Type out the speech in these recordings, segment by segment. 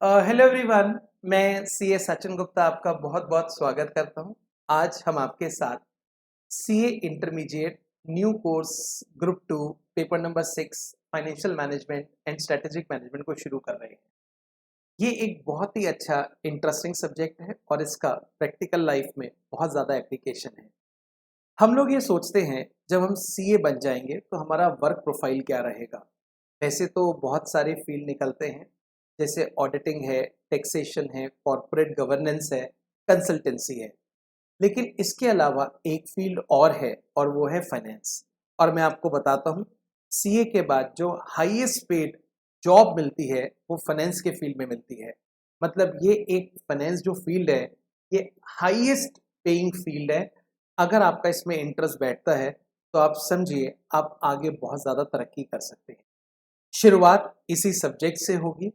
Hello everyone. मैं CA Sachin Gupta आपका बहुत बहुत स्वागत करता हूं। आज हम आपके साथ CA intermediate new course group 2 paper number 6 financial management and strategic management को शुरू कर रहे हैं। ये एक बहुत ही अच्छा इंटरेस्टिंग सब्जेक्ट है और इसका प्रैक्टिकल लाइफ में बहुत ज़्यादा एप्लीकेशन है। हम लोग ये सोचते हैं जब हम सीए बन जाएंगे तो हमारा वर्क प्रोफाइल क्या रहेगा। वैसे तो बहुत सारे फील्ड निकलते हैं, जैसे ऑडिटिंग है, टैक्सेशन है, कॉरपोरेट गवर्नेंस है, कंसल्टेंसी है। लेकिन इसके अलावा एक फील्ड और है और वो है फाइनेंस। और मैं आपको बताता हूँ, सीए के बाद जो हाईएस्ट पेड जॉब मिलती है वो फाइनेंस के फील्ड में मिलती है। मतलब ये एक फाइनेंस जो फील्ड है, ये हाईएस्ट पेइंग फील्ड है। अगर आपका इसमें इंटरेस्ट बैठता है तो आप समझिए आप आगे बहुत ज़्यादा तरक्की कर सकते हैं। शुरुआत इसी सब्जेक्ट से होगी।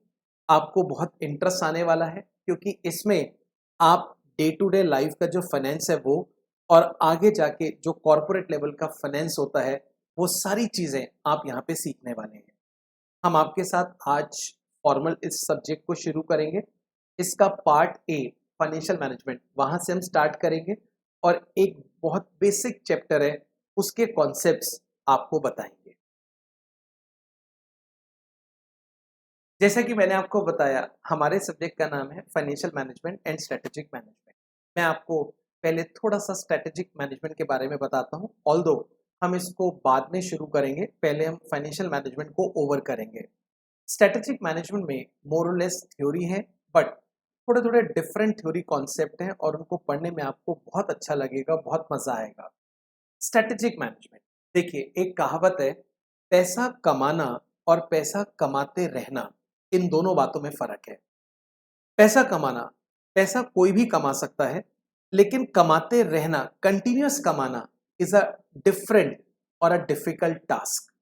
आपको बहुत इंटरेस्ट आने वाला है क्योंकि इसमें आप डे टू डे लाइफ का जो फाइनेंस है वो, और आगे जाके जो कॉरपोरेट लेवल का फाइनेंस होता है, वो सारी चीज़ें आप यहाँ पे सीखने वाले हैं। हम आपके साथ आज फॉर्मल इस सब्जेक्ट को शुरू करेंगे। इसका पार्ट ए फाइनेंशियल मैनेजमेंट, वहाँ से हम स्टार्ट करेंगे और एक बहुत बेसिक चैप्टर है, उसके कॉन्सेप्ट्स आपको बताएंगे। जैसा कि मैंने आपको बताया, हमारे सब्जेक्ट का नाम है financial management and strategic management. मैं आपको पहले थोड़ा सा स्ट्रेटेजिक मैनेजमेंट के बारे में बताता हूँ, ऑल्दो हम इसको बाद में शुरू करेंगे। पहले हम फाइनेंशियल मैनेजमेंट को ओवर करेंगे। स्ट्रेटेजिक मैनेजमेंट में मोर और लेस थ्योरी है, बट थोड़े थोड़े डिफरेंट थ्योरी कॉन्सेप्ट हैं और उनको पढ़ने में आपको बहुत अच्छा लगेगा, बहुत मज़ा आएगा। स्ट्रेटेजिक मैनेजमेंट, देखिए एक कहावत है, पैसा कमाना और पैसा कमाते रहना, इन दोनों बातों में फर्क है। पैसा कमाना, पैसा कोई भी कमा सकता है, लेकिन कमाते रहना, कंटिन्यूअस कमाना इज अ डिफरेंट और a difficult task.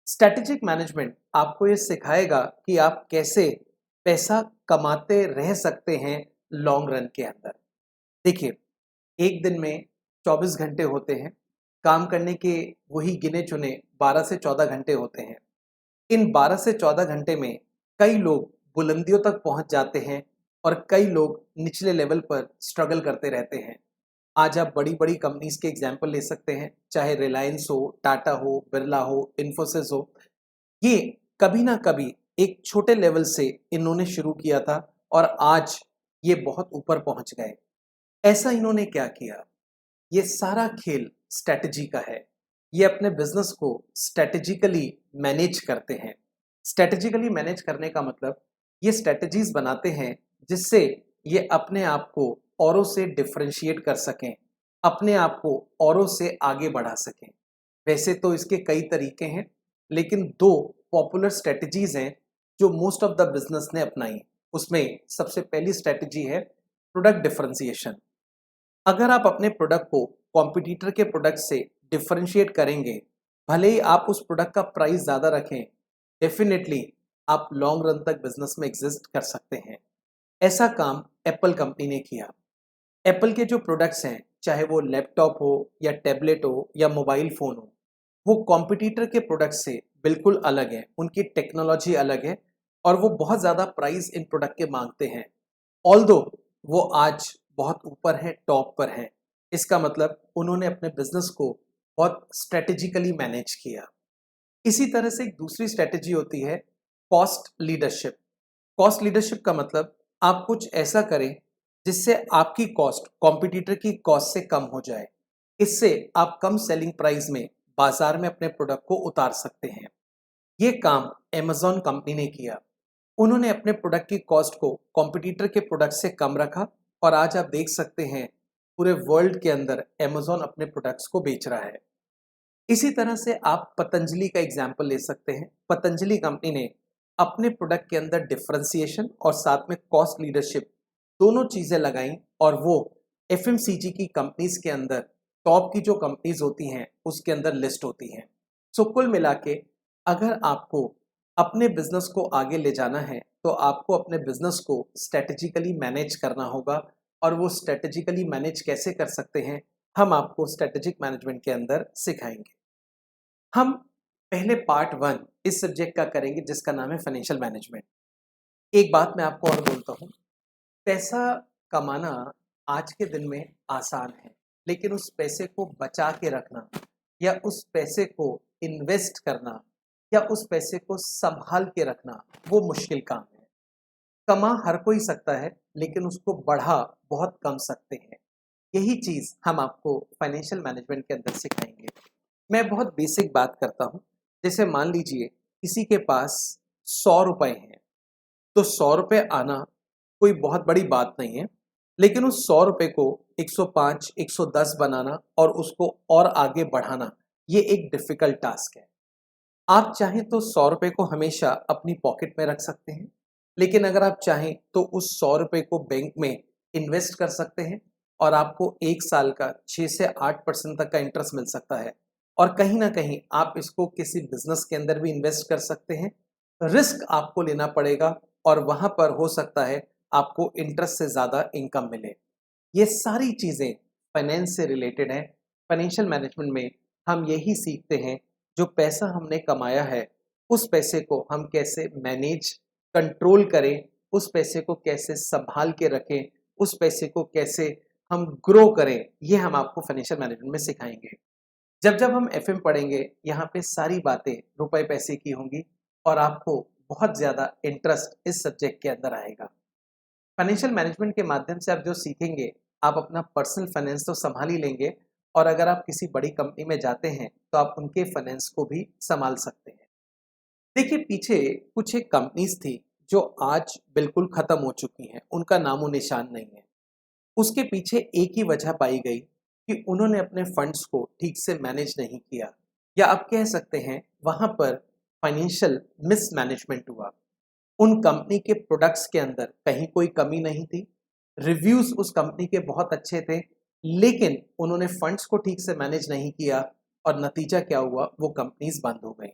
Strategic management आपको ये सिखाएगा कि आप कैसे पैसा कमाते रह सकते हैं लॉन्ग रन के अंदर। देखिए, एक दिन में 24 घंटे होते हैं, काम करने के वही गिने चुने 12 से 14 घंटे होते हैं। इन 12 से 14 घंटे में कई लोग बुलंदियों तक पहुंच जाते हैं और कई लोग निचले लेवल पर स्ट्रगल करते रहते हैं। आज आप बड़ी-बड़ी कंपनीज के एग्जाम्पल ले सकते हैं, चाहे रिलायंस हो, टाटा हो, बिरला हो, इन्फोसिस हो। ये कभी ना कभी एक छोटे लेवल से इन्होंने शुरू किया था और आज ये बहुत ऊपर पहुंच गए। ऐसा इन्होंने क्या किया? ये सारा खेल स्ट्रैटेजी का है। ये अपने बिजनेस को स्ट्रैटेजिकली मैनेज करते हैं। स्ट्रैटेजिकली मैनेज करने का मतलब, ये स्ट्रैटेजीज बनाते हैं जिससे ये अपने आप को औरों से डिफरेंशिएट कर सकें, अपने आप को औरों से आगे बढ़ा सकें। वैसे तो इसके कई तरीके हैं, लेकिन दो पॉपुलर स्ट्रैटेजीज हैं जो मोस्ट ऑफ द बिजनेस ने अपनाई। उसमें सबसे पहली स्ट्रैटेजी है प्रोडक्ट डिफरेंशिएशन। अगर आप अपने प्रोडक्ट को कॉम्पिटिटर के प्रोडक्ट से डिफरेंशिएट करेंगे, भले ही आप उस प्रोडक्ट का प्राइस ज़्यादा रखें, डेफिनेटली आप लॉन्ग रन तक बिजनेस में एग्जिस्ट कर सकते हैं। ऐसा काम एप्पल कंपनी ने किया। एप्पल के जो प्रोडक्ट्स हैं, चाहे वो लैपटॉप हो या टैबलेट हो या मोबाइल फ़ोन हो, वो कॉम्पिटिटर के प्रोडक्ट से बिल्कुल अलग है। उनकी टेक्नोलॉजी अलग है और वो बहुत ज़्यादा प्राइस इन प्रोडक्ट के मांगते हैं। ऑल्दो वो आज बहुत ऊपर है, टॉप पर है। इसका मतलब उन्होंने अपने बिजनेस को बहुत स्ट्रेटेजिकली मैनेज किया। इसी तरह से एक दूसरी स्ट्रेटेजी होती है कॉस्ट लीडरशिप। कॉस्ट लीडरशिप का मतलब, आप कुछ ऐसा करें जिससे आपकी कॉस्ट कॉम्पिटिटर की कॉस्ट से कम हो जाए। इससे आप कम सेलिंग प्राइस में बाजार में अपने प्रोडक्ट को उतार सकते हैं। ये काम अमेज़न कंपनी ने किया। उन्होंने अपने प्रोडक्ट की कॉस्ट को कॉम्पिटिटर के प्रोडक्ट से कम रखा और आज आप देख सकते हैं पूरे वर्ल्ड के अंदर अमेज़न अपने प्रोडक्ट्स को बेच रहा है। इसी तरह से आप पतंजलि का एग्जाम्पल ले सकते हैं। पतंजलि कंपनी ने अपने प्रोडक्ट के अंदर डिफरेंशिएशन और साथ में कॉस्ट लीडरशिप दोनों चीज़ें लगाई और वो एफएमसीजी की कंपनीज के अंदर टॉप की जो कंपनीज होती हैं उसके अंदर लिस्ट होती हैं। सो कुल मिला के, अगर आपको अपने बिजनेस को आगे ले जाना है तो आपको अपने बिजनेस को स्ट्रेटेजिकली मैनेज करना होगा। और वो स्ट्रेटेजिकली मैनेज कैसे कर सकते हैं, हम आपको स्ट्रेटेजिक मैनेजमेंट के अंदर सिखाएंगे। हम पहले पार्ट 1 इस सब्जेक्ट का करेंगे जिसका नाम है फाइनेंशियल मैनेजमेंट। एक बात मैं आपको और बोलता हूँ, पैसा कमाना आज के दिन में आसान है, लेकिन उस पैसे को बचा के रखना या उस पैसे को इन्वेस्ट करना या उस पैसे को संभाल के रखना वो मुश्किल काम है। कमा हर कोई सकता है, लेकिन उसको बढ़ा बहुत कम सकते हैं। यही चीज़ हम आपको फाइनेंशियल मैनेजमेंट के अंदर सिखाएंगे। मैं बहुत बेसिक बात करता हूँ। जैसे मान लीजिए किसी के पास 100 रुपए हैं, तो 100 रुपए आना कोई बहुत बड़ी बात नहीं है, लेकिन उस 100 रुपए को 105, 110 बनाना और उसको और आगे बढ़ाना, ये एक डिफिकल्ट टास्क है। आप चाहें तो 100 रुपए को हमेशा अपनी पॉकेट में रख सकते हैं, लेकिन अगर आप चाहें तो उस 100 रुपए को बैंक में इन्वेस्ट कर सकते हैं और आपको 1 साल का 6 से 8% तक का इंटरेस्ट मिल सकता है। और कहीं ना कहीं आप इसको किसी बिजनेस के अंदर भी इन्वेस्ट कर सकते हैं। रिस्क आपको लेना पड़ेगा और वहां पर हो सकता है आपको इंटरेस्ट से ज़्यादा इनकम मिले। ये सारी चीज़ें फाइनेंस से रिलेटेड हैं। फाइनेंशियल मैनेजमेंट में हम यही सीखते हैं, जो पैसा हमने कमाया है उस पैसे को हम कैसे मैनेज कंट्रोल करें, उस पैसे को कैसे संभाल के रखें, उस पैसे को कैसे हम ग्रो करें, ये हम आपको फाइनेंशियल मैनेजमेंट में सिखाएंगे। जब जब हम एफएम पढ़ेंगे, यहाँ पे सारी बातें रुपए पैसे की होंगी और आपको बहुत ज़्यादा इंटरेस्ट इस सब्जेक्ट के अंदर आएगा। फाइनेंशियल मैनेजमेंट के माध्यम से आप जो सीखेंगे, आप अपना पर्सनल फाइनेंस तो संभाल ही लेंगे और अगर आप किसी बड़ी कंपनी में जाते हैं तो आप उनके फाइनेंस को भी संभाल सकते हैं। देखिए, पीछे कुछ एक कंपनीज थी जो आज बिल्कुल खत्म हो चुकी हैं, उनका नामो निशान नहीं है। उसके पीछे एक ही वजह पाई गई कि उन्होंने अपने फंड्स को ठीक से मैनेज नहीं किया, या आप कह सकते हैं वहां पर फाइनेंशियल मिसमैनेजमेंट हुआ। उन कंपनी के प्रोडक्ट्स के अंदर कहीं कोई कमी नहीं थी, रिव्यूज उस कंपनी के बहुत अच्छे थे, लेकिन उन्होंने फंड्स को ठीक से मैनेज नहीं किया और नतीजा क्या हुआ, वो कंपनीज बंद हो गई।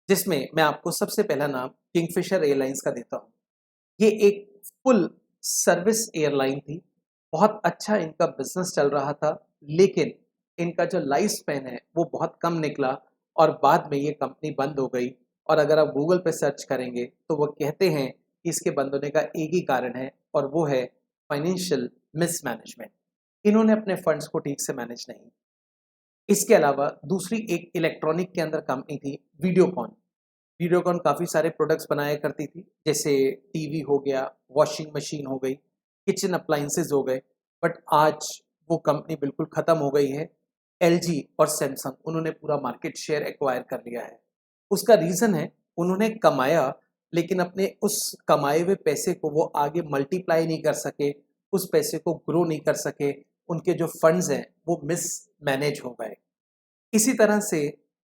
जिसमें मैं आपको सबसे पहला नाम किंगफिशर एयरलाइंस का देता हूँ। ये एक फुल सर्विस एयरलाइन थी, बहुत अच्छा इनका बिजनेस चल रहा था, लेकिन इनका जो लाइफ स्पैन है वो बहुत कम निकला और बाद में ये कंपनी बंद हो गई। और अगर आप गूगल पे सर्च करेंगे तो वो कहते हैं कि इसके बंद होने का एक ही कारण है और वो है फाइनेंशियल मिसमैनेजमेंट। इन्होंने अपने फंड्स को ठीक से मैनेज नहीं। इसके अलावा दूसरी एक इलेक्ट्रॉनिक के अंदर कंपनी थी, वीडियोकॉन। वीडियोकॉन काफ़ी सारे प्रोडक्ट्स बनाया करती थी, जैसे टीवी हो गया, वॉशिंग मशीन हो गई, किचन अप्लाइंसेस हो गए। बट आज वो कंपनी बिल्कुल ख़त्म हो गई है। एलजी और सैमसंग, उन्होंने पूरा मार्केट शेयर एक्वायर कर लिया है। उसका रीज़न है, उन्होंने कमाया, लेकिन अपने उस कमाए हुए पैसे को वो आगे मल्टीप्लाई नहीं कर सके, उस पैसे को ग्रो नहीं कर सके। उनके जो फंड्स हैं वो मिस मैनेज हो गए। इसी तरह से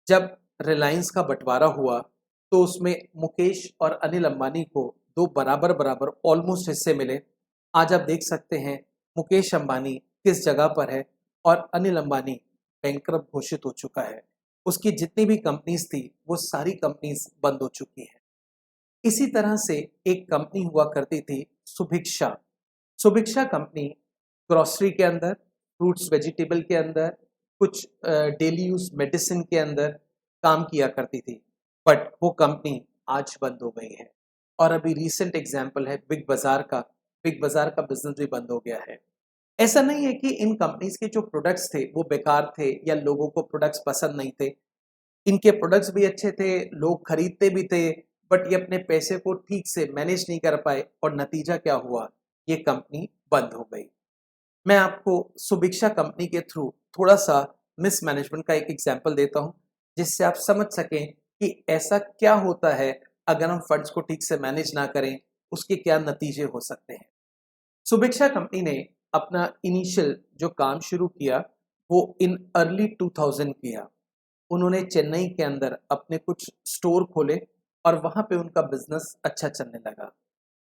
जब रिलायंस का बंटवारा हुआ तो उसमें मुकेश और अनिल अंबानी को दो बराबर बराबर ऑलमोस्ट हिस्से मिले। आज आप देख सकते हैं मुकेश अंबानी किस जगह पर है और अनिल अंबानी बैंकरप्ट घोषित हो चुका है। उसकी जितनी भी कंपनीज थी वो सारी कंपनीज बंद हो चुकी हैं। इसी तरह से एक कंपनी हुआ करती थी, सुभिक्षा। सुभिक्षा कंपनी ग्रोसरी के अंदर, फ्रूट्स वेजिटेबल के अंदर, कुछ डेली यूज मेडिसिन के अंदर काम किया करती थी। बट वो कंपनी आज बंद हो गई है। और अभी रीसेंट एग्जांपल है बिग बाजार का। बिग बाजार का बिजनेस भी बंद हो गया है। ऐसा नहीं है कि इन कंपनीज के जो प्रोडक्ट्स थे वो बेकार थे या लोगों को प्रोडक्ट्स पसंद नहीं थे। इनके प्रोडक्ट्स भी अच्छे थे, लोग खरीदते भी थे, बट ये अपने पैसे को ठीक से मैनेज नहीं कर पाए और नतीजा क्या हुआ, ये कंपनी बंद हो गई। मैं आपको सुभिक्षा कंपनी के थ्रू थोड़ा सा मिसमैनेजमेंट का एक एग्जांपल देता हूं, जिससे आप समझ सकें कि ऐसा क्या होता है अगर हम फंड्स को ठीक से मैनेज ना करें, उसके क्या नतीजे हो सकते हैं। सुभिक्षा कंपनी ने अपना इनिशियल जो काम शुरू किया वो इन अर्ली 2000 किया। उन्होंने चेन्नई के अंदर अपने कुछ स्टोर खोले और वहां पे उनका बिजनेस अच्छा चलने लगा।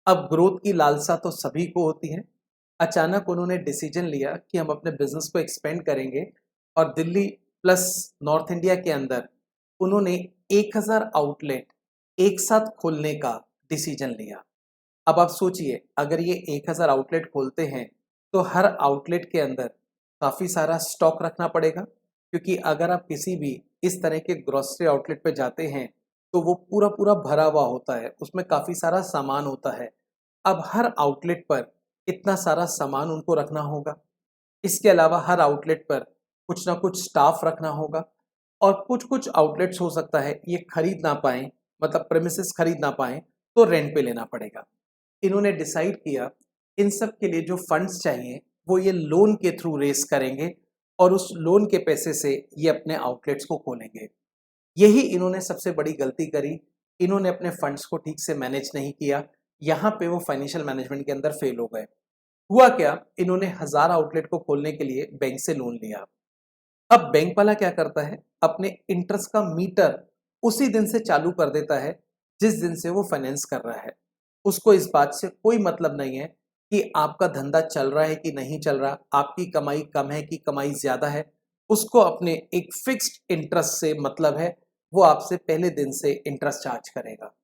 अब ग्रोथ की लालसा तो सभी को होती है। अचानक उन्होंने डिसीजन लिया कि हम अपने बिजनेस को एक्सपेंड करेंगे और दिल्ली प्लस नॉर्थ इंडिया के अंदर उन्होंने 1000 आउटलेट एक साथ खोलने का डिसीजन लिया। अब आप सोचिए, अगर ये 1000 आउटलेट खोलते हैं तो हर आउटलेट के अंदर काफ़ी सारा स्टॉक रखना पड़ेगा, क्योंकि अगर आप किसी भी इस तरह के ग्रोसरी आउटलेट पे जाते हैं तो वो पूरा पूरा भरा हुआ होता है, उसमें काफ़ी सारा सामान होता है। अब हर आउटलेट पर इतना सारा सामान उनको रखना होगा। इसके अलावा हर आउटलेट पर कुछ ना कुछ स्टाफ रखना होगा और कुछ-कुछ आउटलेट्स हो सकता है ये खरीद ना पाएँ, मतलब प्रेमिसेस खरीद ना पाएँ, तो रेंट पे लेना पड़ेगा। इन्होंने डिसाइड किया इन सब के लिए जो फंड्स चाहिए वो ये लोन के थ्रू रेज़ करेंगे और उस लोन के पैसे से ये अपने आउटलेट्स को खोलेंगे। यही इन्होंने सबसे बड़ी गलती करी, इन्होंने अपने फंड्स को ठीक से मैनेज नहीं किया, यहाँ पे वो फाइनेंशियल मैनेजमेंट के अंदर फेल हो गए। हुआ क्या, इन्होंने 1000 आउटलेट को खोलने के लिए बैंक से लोन लिया। अब बैंक वाला क्या करता है, अपने इंटरेस्ट का मीटर उसी दिन से चालू कर देता है, जिस दिन से वो फाइनेंस कर रहा है। उसको इस बात से कोई मतलब नहीं है कि आपका धंधा चल रहा है कि नहीं चल रहा, आपकी कमाई कम है कि कमाई ज़्यादा है। उसको अपने एक फिक्स्ड इंटरेस्ट से मतलब है, वो आपसे पहले दिन से इंटरेस्ट चार्ज करेगा।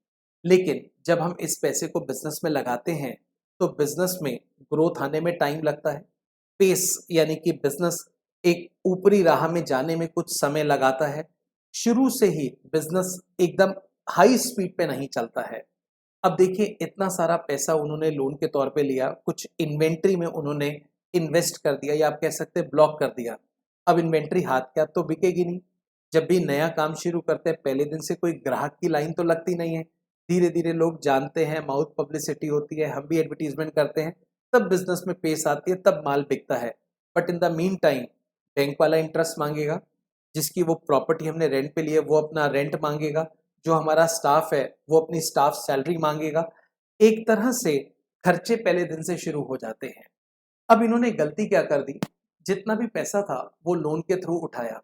लेकिन जब हम इस पैसे को बिज़नेस में लगाते हैं, तो बिज़नेस में ग्रोथ आने में टाइम लगता है। पेस यानी कि बिज़नेस एक ऊपरी राह में जाने में कुछ समय लगाता है। शुरू से ही बिज़नेस एकदम हाई स्पीड पे नहीं चलता है। अब देखिए इतना सारा पैसा उन्होंने लोन के तौर पे लिया, कुछ इन्वेंट्री में उन्होंने इन्वेस्ट कर दिया या आप कह सकते हैं ब्लॉक कर दिया। अब इन्वेंट्री हाथ क्या तो बिकेगी नहीं। जब भी नया काम शुरू करते हैं पहले दिन से कोई ग्राहक की लाइन तो लगती नहीं है। धीरे-धीरे लोग जानते हैं, माउथ पब्लिसिटी होती है, हम भी एडवर्टाइज़मेंट करते हैं, तब बिज़नेस में पेस आती है, तब माल बिकता है। But in the mean time bank वाला इंटरेस्ट माँगेगा, जिसकी वो प्रॉपर्टी हमने रेंट पे ली है वो अपना रेंट माँगेगा, जो हमारा स्टाफ है वो अपनी स्टाफ सैलरी माँगेगा। एक तरह से खर्चे पहले दिन से शुरू हो जाते हैं। अब इन्होंने गलती क्या कर दी, जितना भी पैसा था वो लोन के थ्रू उठाया।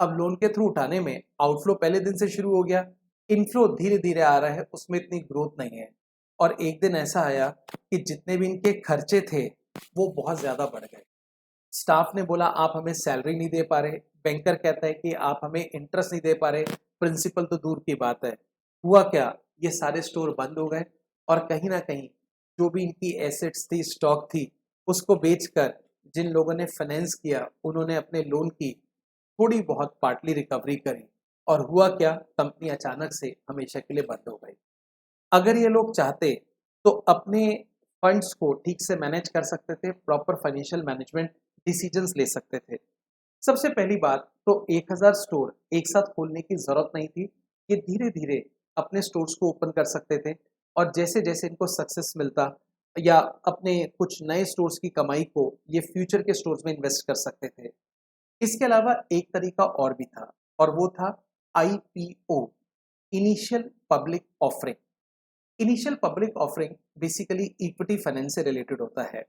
अब लोन के थ्रू उठाने में आउटफ्लो पहले दिन से शुरू हो गया, इनफ्लो धीरे-धीरे आ रहा है, उसमें इतनी ग्रोथ नहीं है। और एक दिन ऐसा आया कि जितने भी इनके खर्चे थे, वो बहुत ज़्यादा बढ़ गए। स्टाफ ने बोला आप हमें सैलरी नहीं दे पा रहे, बैंकर कहता है कि आप हमें इंटरेस्ट नहीं दे पा रहे, प्रिंसिपल तो दूर की बात है। हुआ क्या, ये सारे स्टोर बंद हो गए और कहीं न कहीं जो भी इनकी एसेट्स थी, स्टॉक थी, उसको बेचकर जिन लोगों ने फाइनेंस किया, उन्होंने अपने लोन की थोड़ी बहुत पार्टली रिकवरी करी और हुआ क्या, कंपनी अचानक से हमेशा के लिए बंद हो गई। अगर ये लोग चाहते तो अपने फंड्स को ठीक से मैनेज कर सकते थे, प्रॉपर फाइनेंशियल मैनेजमेंट डिसीजंस ले सकते थे। सबसे पहली बात तो 1000 स्टोर एक साथ खोलने की ज़रूरत नहीं थी। ये धीरे-धीरे अपने स्टोर्स को ओपन कर सकते थे और जैसे-जैसे इनको सक्सेस मिलता या अपने कुछ नए स्टोर्स की कमाई को ये फ्यूचर के स्टोर्स में इन्वेस्ट कर सकते थे। इसके अलावा एक तरीका और भी था और वो था IPO, initial public offering. Initial public offering basically equity finance से रिलेटेड होता है।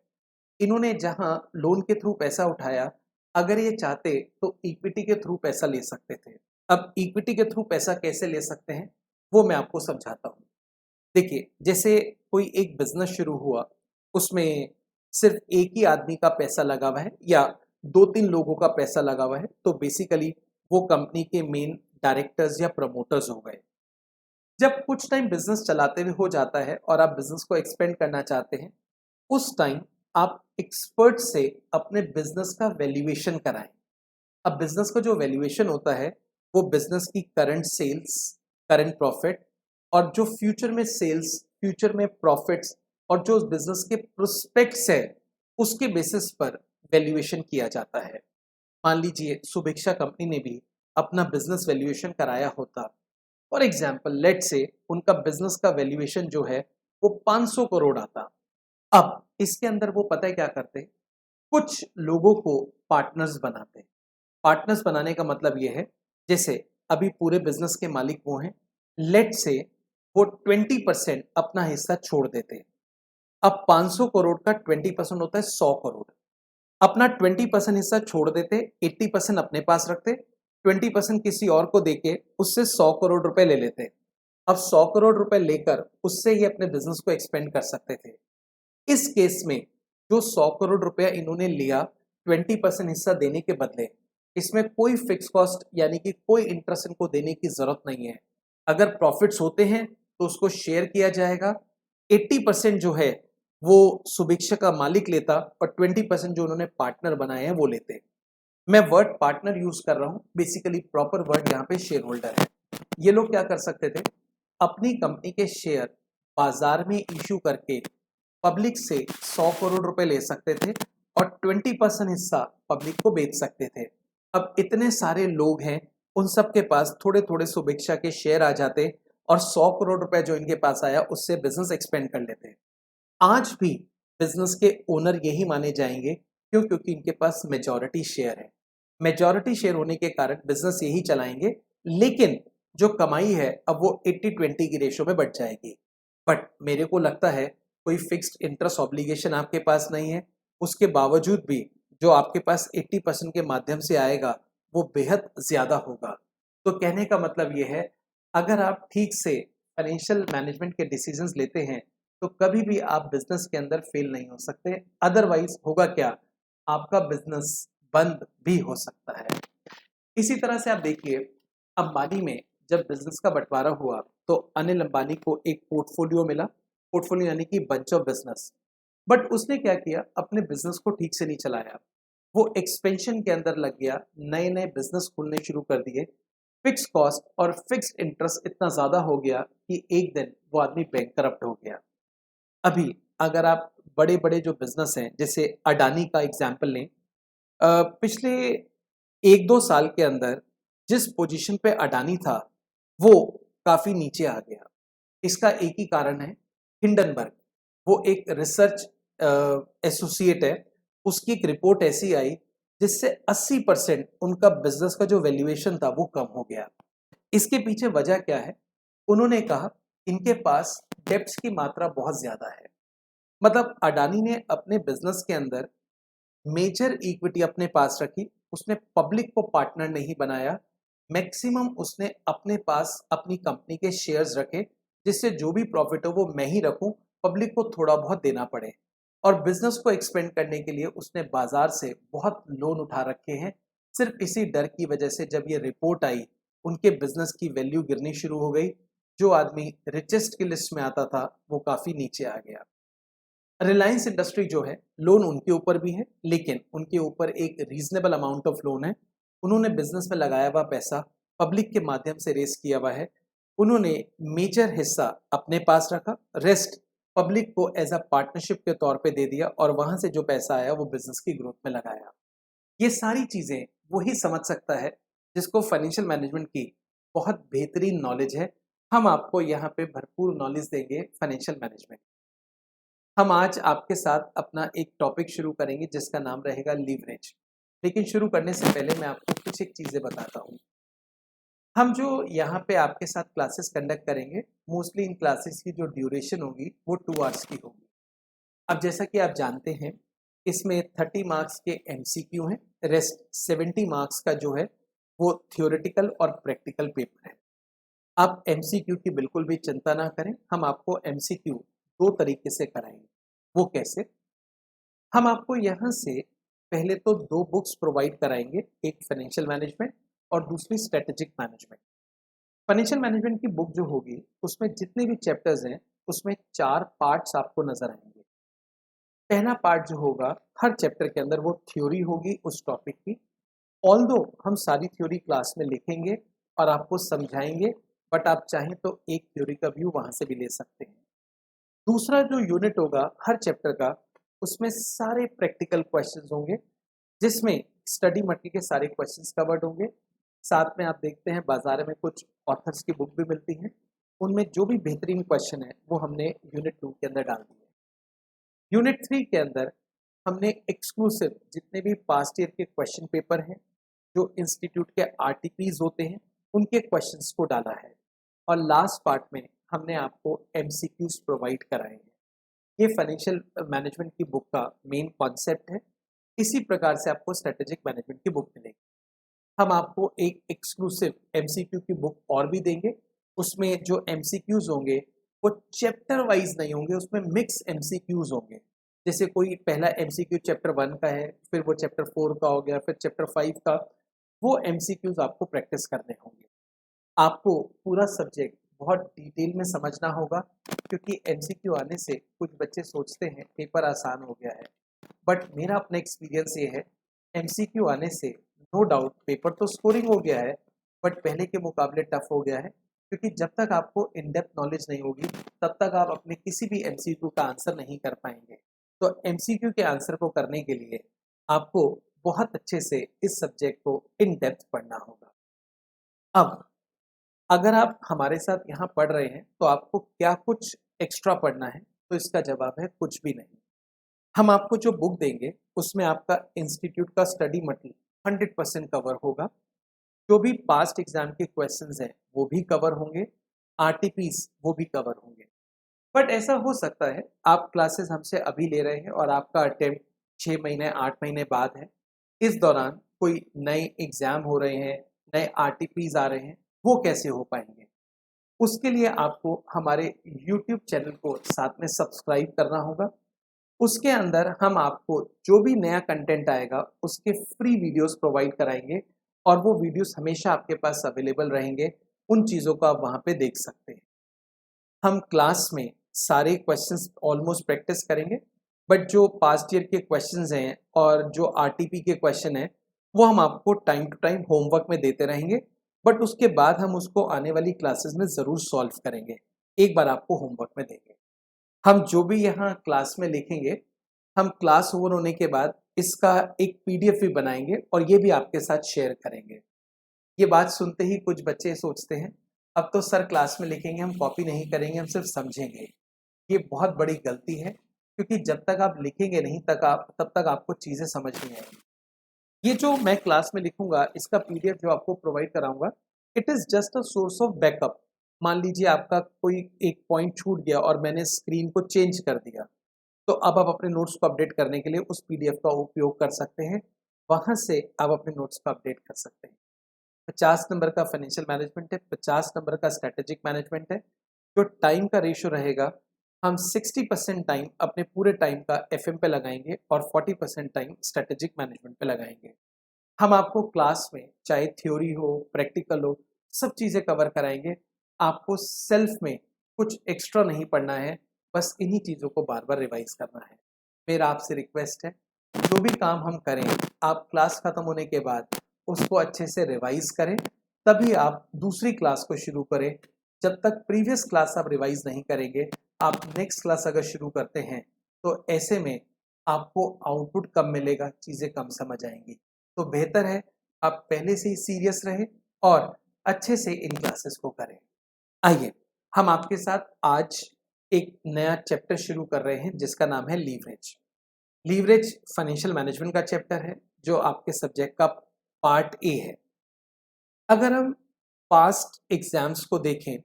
इन्होंने जहां लोन के थ्रू पैसा उठाया, अगर ये चाहते तो इक्विटी के थ्रू पैसा ले सकते थे। अब इक्विटी के थ्रू पैसा कैसे ले सकते हैं, वो मैं आपको समझाता हूँ। देखिए, जैसे कोई एक बिज़नेस शुरू हुआ, उसमें सिर्फ़ एक ही आदमी का पैसा लगा हुआ है या 2-3 लोगों का पैसा लगा हुआ है, तो बेसिकली वो कंपनी के मेन डायरेक्टर्स या प्रमोटर्स हो गए। जब कुछ टाइम बिज़नेस चलाते हुए हो जाता है और आप बिज़नेस को एक्सपेंड करना चाहते हैं, उस टाइम आप एक्सपर्ट से अपने बिज़नेस का वैल्यूएशन कराएँ। अब बिज़नेस का जो वैल्यूएशन होता है, वो बिज़नेस की करंट सेल्स, करंट प्रॉफ़िट और जो फ्यूचर में सेल्स, फ्यूचर में प्रॉफ़िट्स और जो बिज़नेस के प्रोस्पेक्ट्स है, उसके बेसिस पर वैल्यूएशन किया जाता है। मान लीजिए सुभिक्षा कंपनी ने भी अपना बिज़नेस वैल्यूएशन कराया होता। फॉर एग्ज़ाम्पल लेट्स से उनका बिज़नेस का वैल्यूएशन जो है, वो 500 करोड़ आता। अब इसके अंदर वो पता है क्या करते हैं? कुछ लोगों को पार्टनर्स बनाते हैं। पार्टनर्स बनाने का मतलब ये है, जैसे अभी पूरे बिज़नेस के मालिक वो हैं, लेट्स से वो 20% अपना हिस्सा छोड़ देते हैं। अब 500 करोड़ का 20% होता है 100 करोड़। अपना 20% हिस्सा छोड़ देते, 80% अपने पास रखते, 20% किसी और को देके उससे 100 करोड़ रुपए ले लेते। अब 100 करोड़ रुपए लेकर उससे ही अपने बिज़नेस को एक्सपेंड कर सकते थे। इस केस में जो 100 करोड़ रुपया इन्होंने लिया 20% हिस्सा देने के बदले, इसमें कोई फिक्स कॉस्ट यानी कि कोई इंटरेस्ट इनको देने की ज़रूरत नहीं है। अगर प्रॉफिट्स होते हैं तो उसको शेयर किया जाएगा। 80% जो है वो सुभिक्षा का मालिक लेता और 20% जो उन्होंने पार्टनर बनाए हैं वो लेते। मैं वर्ड पार्टनर यूज़ कर रहा हूँ, बेसिकली प्रॉपर वर्ड यहाँ पे शेयर होल्डर है। ये लोग क्या कर सकते थे, अपनी कंपनी के शेयर बाजार में इशू करके पब्लिक से 100 करोड़ रुपए ले सकते थे और 20% हिस्सा पब्लिक को बेच सकते थे। अब इतने सारे लोग हैं, उन सब के पास थोड़े थोड़े सुभिक्षा के शेयर आ जाते और 100 करोड़ रुपए जो इनके पास आया उससे बिजनेस एक्सपेंड कर लेते। आज भी बिजनेस के ओनर यही माने जाएंगे, क्यों? क्योंकि इनके पास मेजॉरिटी शेयर है। मेजॉरिटी शेयर होने के कारण बिजनेस यही चलाएंगे, लेकिन जो कमाई है अब वो 80-20 की रेशो में बढ़ जाएगी। बट मेरे को लगता है कोई फिक्स्ड इंटरेस्ट ऑब्लिगेशन आपके पास नहीं है, उसके बावजूद भी जो आपके पास 80% के माध्यम से आएगा वो बेहद ज्यादा होगा। तो कहने का मतलब ये है, अगर आप ठीक से फाइनेंशियल मैनेजमेंट के डिसीजंस लेते हैं तो कभी भी आप बिजनेस के अंदर फेल नहीं हो सकते। अदरवाइज होगा क्या, आपका बिजनेस बंद भी हो सकता है। इसी तरह से आप देखिए, अंबानी में जब बिजनेस का बंटवारा हुआ तो अनिल अंबानी को एक पोर्टफोलियो मिला, पोर्टफोलियो यानी कि बंच ऑफ बिजनेस। बट उसने क्या किया, अपने बिजनेस को ठीक से नहीं चलाया, वो एक्सपेंशन के अंदर लग गया, नए नए बिजनेस खुलने शुरू कर दिए। फिक्स कॉस्ट और फिक्स इंटरेस्ट इतना ज्यादा हो गया कि एक दिन वो आदमी बैंकरप्ट हो गया। अभी अगर आप बड़े बड़े जो बिजनेस हैं, जैसे अडानी का एग्जाम्पल लें, पिछले 1-2 साल के अंदर जिस पोजीशन पे अडानी था वो काफ़ी नीचे आ गया। इसका एक ही कारण है, हिंडनबर्ग। वो एक रिसर्च एसोसिएट है, उसकी एक रिपोर्ट ऐसी आई जिससे 80% उनका बिजनेस का जो वैल्यूएशन था वो कम हो गया। इसके पीछे वजह क्या है? उन्होंने कहा इनके पास डेब्ट्स की मात्रा बहुत ज़्यादा है। मतलब अडानी ने अपने बिजनेस के अंदर मेजर इक्विटी अपने पास रखी, उसने पब्लिक को पार्टनर नहीं बनाया, मैक्सिमम उसने अपने पास अपनी कंपनी के शेयर्स रखे, जिससे जो भी प्रॉफिट हो वो मैं ही रखूं, पब्लिक को थोड़ा बहुत देना पड़े। और बिजनेस को एक्सपेंड करने के लिए उसने बाजार से बहुत लोन उठा रखे हैं। सिर्फ इसी डर की वजह से जब ये रिपोर्ट आई, उनके बिजनेस की वैल्यू गिरनी शुरू हो गई। जो आदमी रिचेस्ट की लिस्ट में आता था वो काफी नीचे आ गया। रिलायंस इंडस्ट्री जो है, लोन उनके ऊपर भी है, लेकिन उनके ऊपर एक रीजनेबल अमाउंट ऑफ लोन है। उन्होंने बिजनेस में लगाया हुआ पैसा पब्लिक के माध्यम से रेस किया हुआ है। उन्होंने मेजर हिस्सा अपने पास रखा, रेस्ट पब्लिक को एज अ पार्टनरशिप के तौर पे दे दिया और वहां से जो पैसा आया वो बिजनेस की ग्रोथ में लगाया। ये सारी चीजें वही समझ सकता है जिसको फाइनेंशियल मैनेजमेंट की बहुत बेहतरीन नॉलेज है। हम आपको यहाँ पे भरपूर नॉलेज देंगे फाइनेंशियल मैनेजमेंट। हम आज आपके साथ अपना एक टॉपिक शुरू करेंगे जिसका नाम रहेगा लीवरेज। लेकिन शुरू करने से पहले मैं आपको कुछ एक चीज़ें बताता हूँ। हम जो यहाँ पे आपके साथ क्लासेस कंडक्ट करेंगे, मोस्टली इन क्लासेस की जो ड्यूरेशन होगी वो 2 आवर्स की होगी। अब जैसा कि आप जानते हैं, इसमें 30 मार्क्स के एमसीक्यू हैं, रेस्ट 70 मार्क्स का जो है वो थियोरेटिकल और प्रैक्टिकल पेपर है। आप एमसीक्यू की बिल्कुल भी चिंता ना करें, हम आपको एमसीक्यू 2 तरीके से कराएंगे। वो कैसे? हम आपको यहाँ से पहले तो 2 बुक्स प्रोवाइड कराएंगे, एक फाइनेंशियल मैनेजमेंट और दूसरी स्ट्रेटेजिक मैनेजमेंट। फाइनेंशियल मैनेजमेंट की बुक जो होगी उसमें जितने भी चैप्टर्स हैं उसमें 4 पार्ट्स आपको नजर आएंगे। पहला पार्ट जो होगा, हर चैप्टर के अंदर वो थ्योरी होगी उस टॉपिक की। ऑल्दो हम सारी थ्योरी क्लास में लिखेंगे और आपको समझाएंगे, बट आप चाहें तो एक थ्योरी का व्यू वहां से भी ले सकते हैं। दूसरा जो यूनिट होगा हर चैप्टर का, उसमें सारे प्रैक्टिकल क्वेश्चंस होंगे, जिसमें स्टडी मटेरियल के सारे क्वेश्चंस कवर्ड होंगे। साथ में आप देखते हैं बाजार में कुछ ऑथर्स की बुक भी मिलती हैं, उनमें जो भी बेहतरीन क्वेश्चन है वो हमने यूनिट 2 के अंदर डाल दिए। यूनिट 3 के अंदर हमने एक्सक्लूसिव जितने भी पास्ट ईयर के क्वेश्चन पेपर हैं, जो इंस्टीट्यूट के आरटीपीज होते हैं, उनके क्वेश्चंस को डाला है। और लास्ट पार्ट में हमने आपको एमसीक्यूज प्रोवाइड कराए हैं। ये फाइनेंशियल मैनेजमेंट की बुक का मेन कॉन्सेप्ट है। इसी प्रकार से आपको स्ट्रेटेजिक मैनेजमेंट की बुक मिलेगी। हम आपको एक एक्सक्लूसिव एमसीक्यू की बुक और भी देंगे। उसमें जो एमसीक्यूज होंगे वो चैप्टर वाइज नहीं होंगे, उसमें मिक्स एमसीक्यूज होंगे। जैसे कोई पहला एमसीक्यू चैप्टर 1 का है, फिर वो चैप्टर 4 का हो गया, फिर चैप्टर 5 का, वो एमसीक्यूज आपको प्रैक्टिस करने होंगे। आपको पूरा सब्जेक्ट बहुत डिटेल में समझना होगा, क्योंकि एमसीक्यू आने से कुछ बच्चे सोचते हैं पेपर आसान हो गया है, बट मेरा अपना एक्सपीरियंस ये है, एमसीक्यू आने से नो डाउट पेपर तो स्कोरिंग हो गया है, बट पहले के मुकाबले टफ हो गया है। क्योंकि जब तक आपको इन डेप्थ नॉलेज नहीं होगी तब तक आप अपने किसी भी एमसीक्यू का आंसर नहीं कर पाएंगे। तो एमसीक्यू के आंसर को करने के लिए आपको बहुत अच्छे से इस सब्जेक्ट को इन डेप्थ पढ़ना होगा। अब अगर आप हमारे साथ यहाँ पढ़ रहे हैं तो आपको क्या कुछ एक्स्ट्रा पढ़ना है, तो इसका जवाब है कुछ भी नहीं। हम आपको जो बुक देंगे उसमें आपका इंस्टीट्यूट का स्टडी मटेरियल 100% कवर होगा। जो भी पास्ट एग्जाम के क्वेश्चंस हैं वो भी कवर होंगे, आरटीपीस वो भी कवर होंगे। बट ऐसा हो सकता है आप क्लासेस हमसे अभी ले रहे हैं और आपका अटेम्प्ट 6 महीने 8 महीने बाद है, इस दौरान कोई नए एग्जाम हो रहे हैं, नए आरटीपीस आ रहे हैं, वो कैसे हो पाएंगे? उसके लिए आपको हमारे यूट्यूब चैनल को साथ में सब्सक्राइब करना होगा। उसके अंदर हम आपको जो भी नया कंटेंट आएगा उसके फ्री वीडियोस प्रोवाइड कराएंगे और वो वीडियोस हमेशा आपके पास अवेलेबल रहेंगे। उन चीज़ों को आप वहाँ पे देख सकते हैं। हम क्लास में सारे क्वेश्चंस ऑलमोस्ट प्रैक्टिस करेंगे, बट जो पास्ट ईयर के क्वेश्चंस हैं और जो आरटीपी के क्वेश्चन हैं वो हम आपको टाइम टू टाइम होमवर्क में देते रहेंगे, बट उसके बाद हम उसको आने वाली क्लासेस में ज़रूर सॉल्व करेंगे। एक बार आपको होमवर्क में देंगे। हम जो भी यहाँ क्लास में लिखेंगे, हम क्लास ओवर होने के बाद इसका एक पीडीएफ भी बनाएंगे और ये भी आपके साथ शेयर करेंगे। ये बात सुनते ही कुछ बच्चे सोचते हैं, अब तो सर क्लास में लिखेंगे, हम कॉपी नहीं करेंगे, हम सिर्फ समझेंगे। ये बहुत बड़ी गलती है, क्योंकि जब तक आप लिखेंगे नहीं तब तक आपको चीज़ें समझ नहीं आएंगी। ये जो मैं क्लास में लिखूंगा, इसका पीडीएफ जो आपको प्रोवाइड कराऊंगा, it is just a source of backup. मान लीजिए आपका कोई एक पॉइंट छूट गया और मैंने स्क्रीन को चेंज कर दिया, तो अब आप अपने नोट्स को अपडेट करने के लिए उस पीडीएफ का उपयोग कर सकते हैं। वहाँ से आप अपने नोट्स को अपडेट कर सकते हैं। 50 नंबर का फाइनेंशियल मैनेजमेंट है, 50 नंबर का स्ट्रेटेजिक मैनेजमेंट है। जो टाइम का रेशो रहेगा, हम 60% टाइम अपने पूरे टाइम का एफएम पे लगाएंगे और 40% टाइम स्ट्रेटेजिक मैनेजमेंट पे लगाएंगे। हम आपको क्लास में चाहे थ्योरी हो, प्रैक्टिकल हो, सब चीज़ें कवर कराएंगे। आपको सेल्फ में कुछ एक्स्ट्रा नहीं पढ़ना है, बस इन्हीं चीज़ों को बार बार रिवाइज करना है। मेरा आपसे रिक्वेस्ट है, जो भी काम हम करें आप क्लास ख़त्म होने के बाद उसको अच्छे से रिवाइज करें, तभी आप दूसरी क्लास को शुरू करें। जब तक प्रीवियस क्लास आप रिवाइज नहीं करेंगे, आप नेक्स्ट क्लास अगर शुरू करते हैं तो ऐसे में आपको आउटपुट कम मिलेगा, चीज़ें कम समझ आएंगी। तो बेहतर है आप पहले से ही सीरियस रहें और अच्छे से इन क्लासेस को करें। आइए हम आपके साथ आज एक नया चैप्टर शुरू कर रहे हैं जिसका नाम है लीवरेज। लीवरेज फाइनेंशियल मैनेजमेंट का चैप्टर है जो आपके सब्जेक्ट का पार्ट ए है। अगर हम पास्ट एग्जाम्स को देखें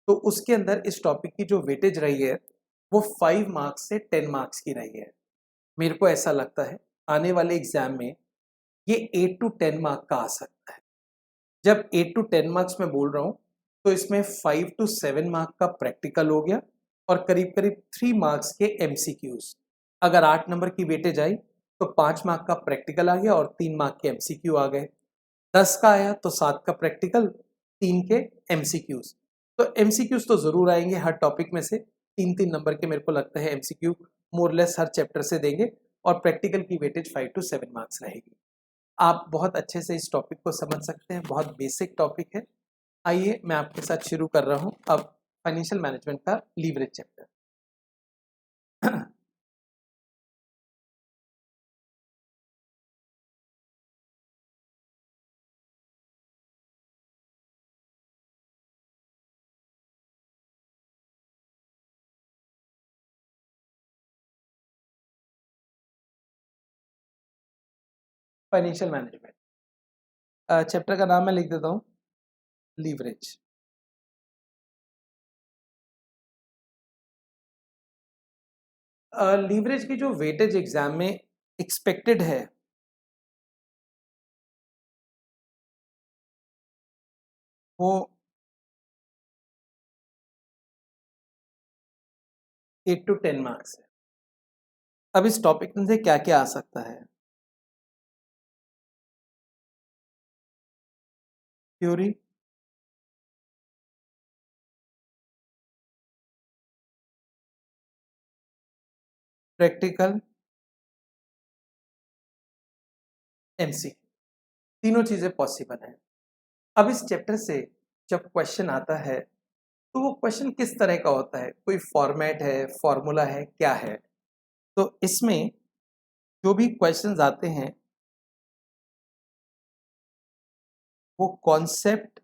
तो उसके अंदर इस टॉपिक की जो वेटेज रही है वो 5 मार्क्स से 10 मार्क्स की रही है। मेरे को ऐसा लगता है आने वाले एग्जाम में ये 8 टू 10 मार्क का आ सकता है। जब 8 टू 10 मार्क्स में बोल रहा हूँ तो इसमें 5 टू 7 मार्क का प्रैक्टिकल हो गया और करीब करीब 3 मार्क्स के एमसीक्यूज। अगर 8 नंबर की वेटेज आई तो 5 मार्क का प्रैक्टिकल आ गया और 3 मार्क के एमसीक्यू आ गए। 10 का आया तो 7 का प्रैक्टिकल, 3 के एमसीक्यूज। तो एमसीक्यूज तो जरूर आएंगे हर टॉपिक में से, 3-3 नंबर के मेरे को लगता है एमसीक्यू मोरलेस हर चैप्टर से देंगे और प्रैक्टिकल की वेटेज 5 टू 7 मार्क्स रहेगी। आप बहुत अच्छे से इस टॉपिक को समझ सकते हैं, बहुत बेसिक टॉपिक है। आइए मैं आपके साथ शुरू कर रहा हूं अब फाइनेंशियल मैनेजमेंट का leverage chapter. Financial management chapter का नाम मैं लिख देता हूं, लीवरेज। लीवरेज की जो वेटेज एग्जाम में एक्सपेक्टेड है वो 8 टू 10 मार्क्स है। अब इस टॉपिक में से क्या क्या आ सकता है? थ्योरी, प्रैक्टिकल, एमसी, तीनों चीजें पॉसिबल हैं। अब इस चैप्टर से जब क्वेश्चन आता है तो वो क्वेश्चन किस तरह का होता है, कोई फॉर्मेट है, फॉर्मूला है, क्या है? तो इसमें जो भी क्वेश्चंस आते हैं वो कॉन्सेप्ट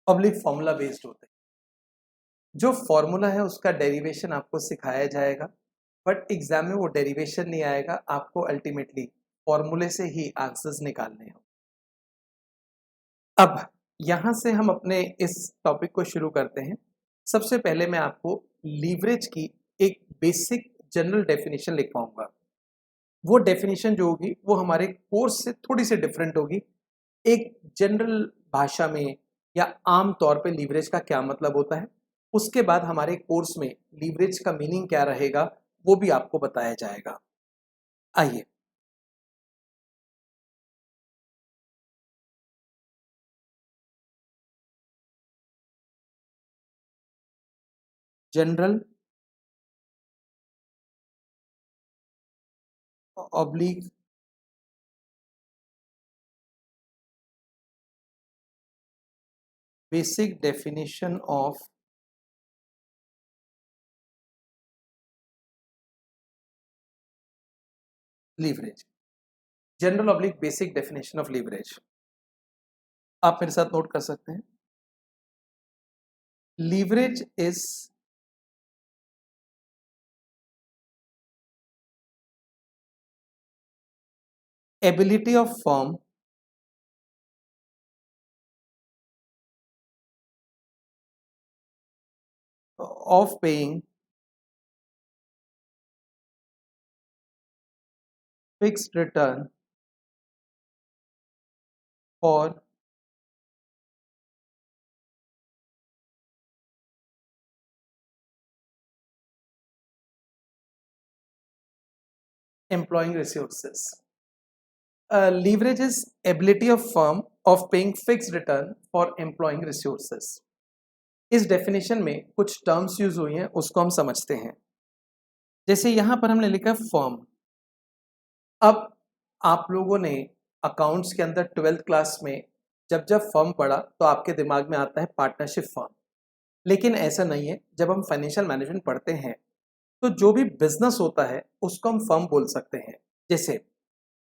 पब्लिक फॉर्मूला बेस्ड होते हैं। जो फॉर्मूला है उसका डेरिवेशन आपको सिखाया जाएगा, बट एग्जाम में वो डेरिवेशन नहीं आएगा, आपको अल्टीमेटली फॉर्मूले से ही आंसर्स निकालने हो। अब यहां से हम अपने इस टॉपिक को शुरू करते हैं। सबसे पहले मैं आपको लीवरेज की एक बेसिक जनरल डेफिनेशन लिखवाऊंगा। वो डेफिनेशन जो होगी वो हमारे कोर्स से थोड़ी सी डिफरेंट होगी। एक जनरल भाषा में या आम तौर पे लीवरेज का क्या मतलब होता है, उसके बाद हमारे कोर्स में लीवरेज का मीनिंग क्या रहेगा वो भी आपको बताया जाएगा। आइए, general oblique basic definition of leverage. General oblique basic definition of leverage आप मेरे साथ नोट कर सकते हैं। Leverage is ability of firm of paying fixed return for employing resources. Leverage is ability of firm of paying fixed return for employing resources. इस definition में कुछ terms use हुई हैं, उसको हम समझते हैं। जैसे यहां पर हमने लिखा फर्म। अब आप लोगों ने अकाउंट्स के अंदर 12th क्लास में जब जब फर्म पढ़ा तो आपके दिमाग में आता है पार्टनरशिप फर्म, लेकिन ऐसा नहीं है। जब हम फाइनेंशियल मैनेजमेंट पढ़ते हैं तो जो भी बिजनेस होता है उसको हम फर्म बोल सकते हैं। जैसे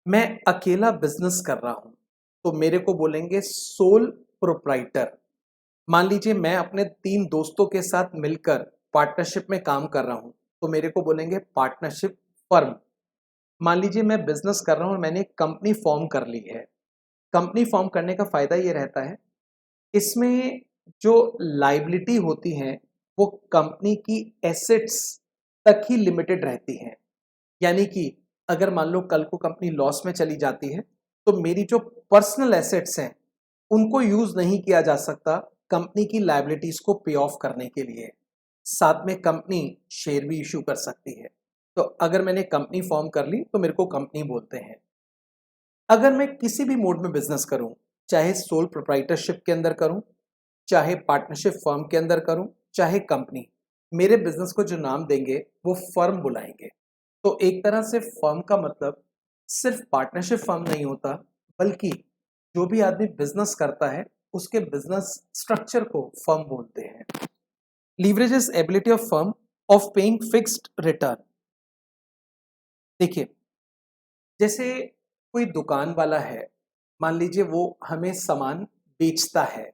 मैं अकेला बिजनेस कर रहा हूं तो मेरे को बोलेंगे सोल प्रोप्राइटर। मान लीजिए मैं अपने 3 दोस्तों के साथ मिलकर पार्टनरशिप में काम कर रहा हूं तो मेरे को बोलेंगे पार्टनरशिप फर्म। मान लीजिए मैं बिजनेस कर रहा हूं और मैंने एक कंपनी फॉर्म कर ली है। कंपनी फॉर्म करने का फायदा ये रहता है, इसमें जो लाइबिलिटी होती है वो कंपनी की एसेट्स तक ही लिमिटेड रहती हैं। यानी कि अगर मान लो कल को कंपनी लॉस में चली जाती है तो मेरी जो पर्सनल एसेट्स हैं उनको यूज नहीं किया जा सकता कंपनी की लायबिलिटीज को पे ऑफ करने के लिए। साथ में कंपनी शेयर भी इशू कर सकती है। तो अगर मैंने कंपनी फॉर्म कर ली तो मेरे को कंपनी बोलते हैं। अगर मैं किसी भी मोड में बिजनेस करूं, चाहे सोल प्रोप्राइटरशिप के अंदर करूं, चाहे पार्टनरशिप फर्म के अंदर करूं, चाहे कंपनी, मेरे बिजनेस को जो नाम देंगे वो फर्म बुलाएंगे। तो एक तरह से फर्म का मतलब सिर्फ पार्टनरशिप फर्म नहीं होता, बल्कि जो भी आदमी बिजनेस करता है उसके बिजनेस स्ट्रक्चर को फर्म बोलते हैं। Leverage is ability of firm of paying fixed return. देखिए, जैसे कोई दुकान वाला है, मान लीजिए वो हमें सामान बेचता है,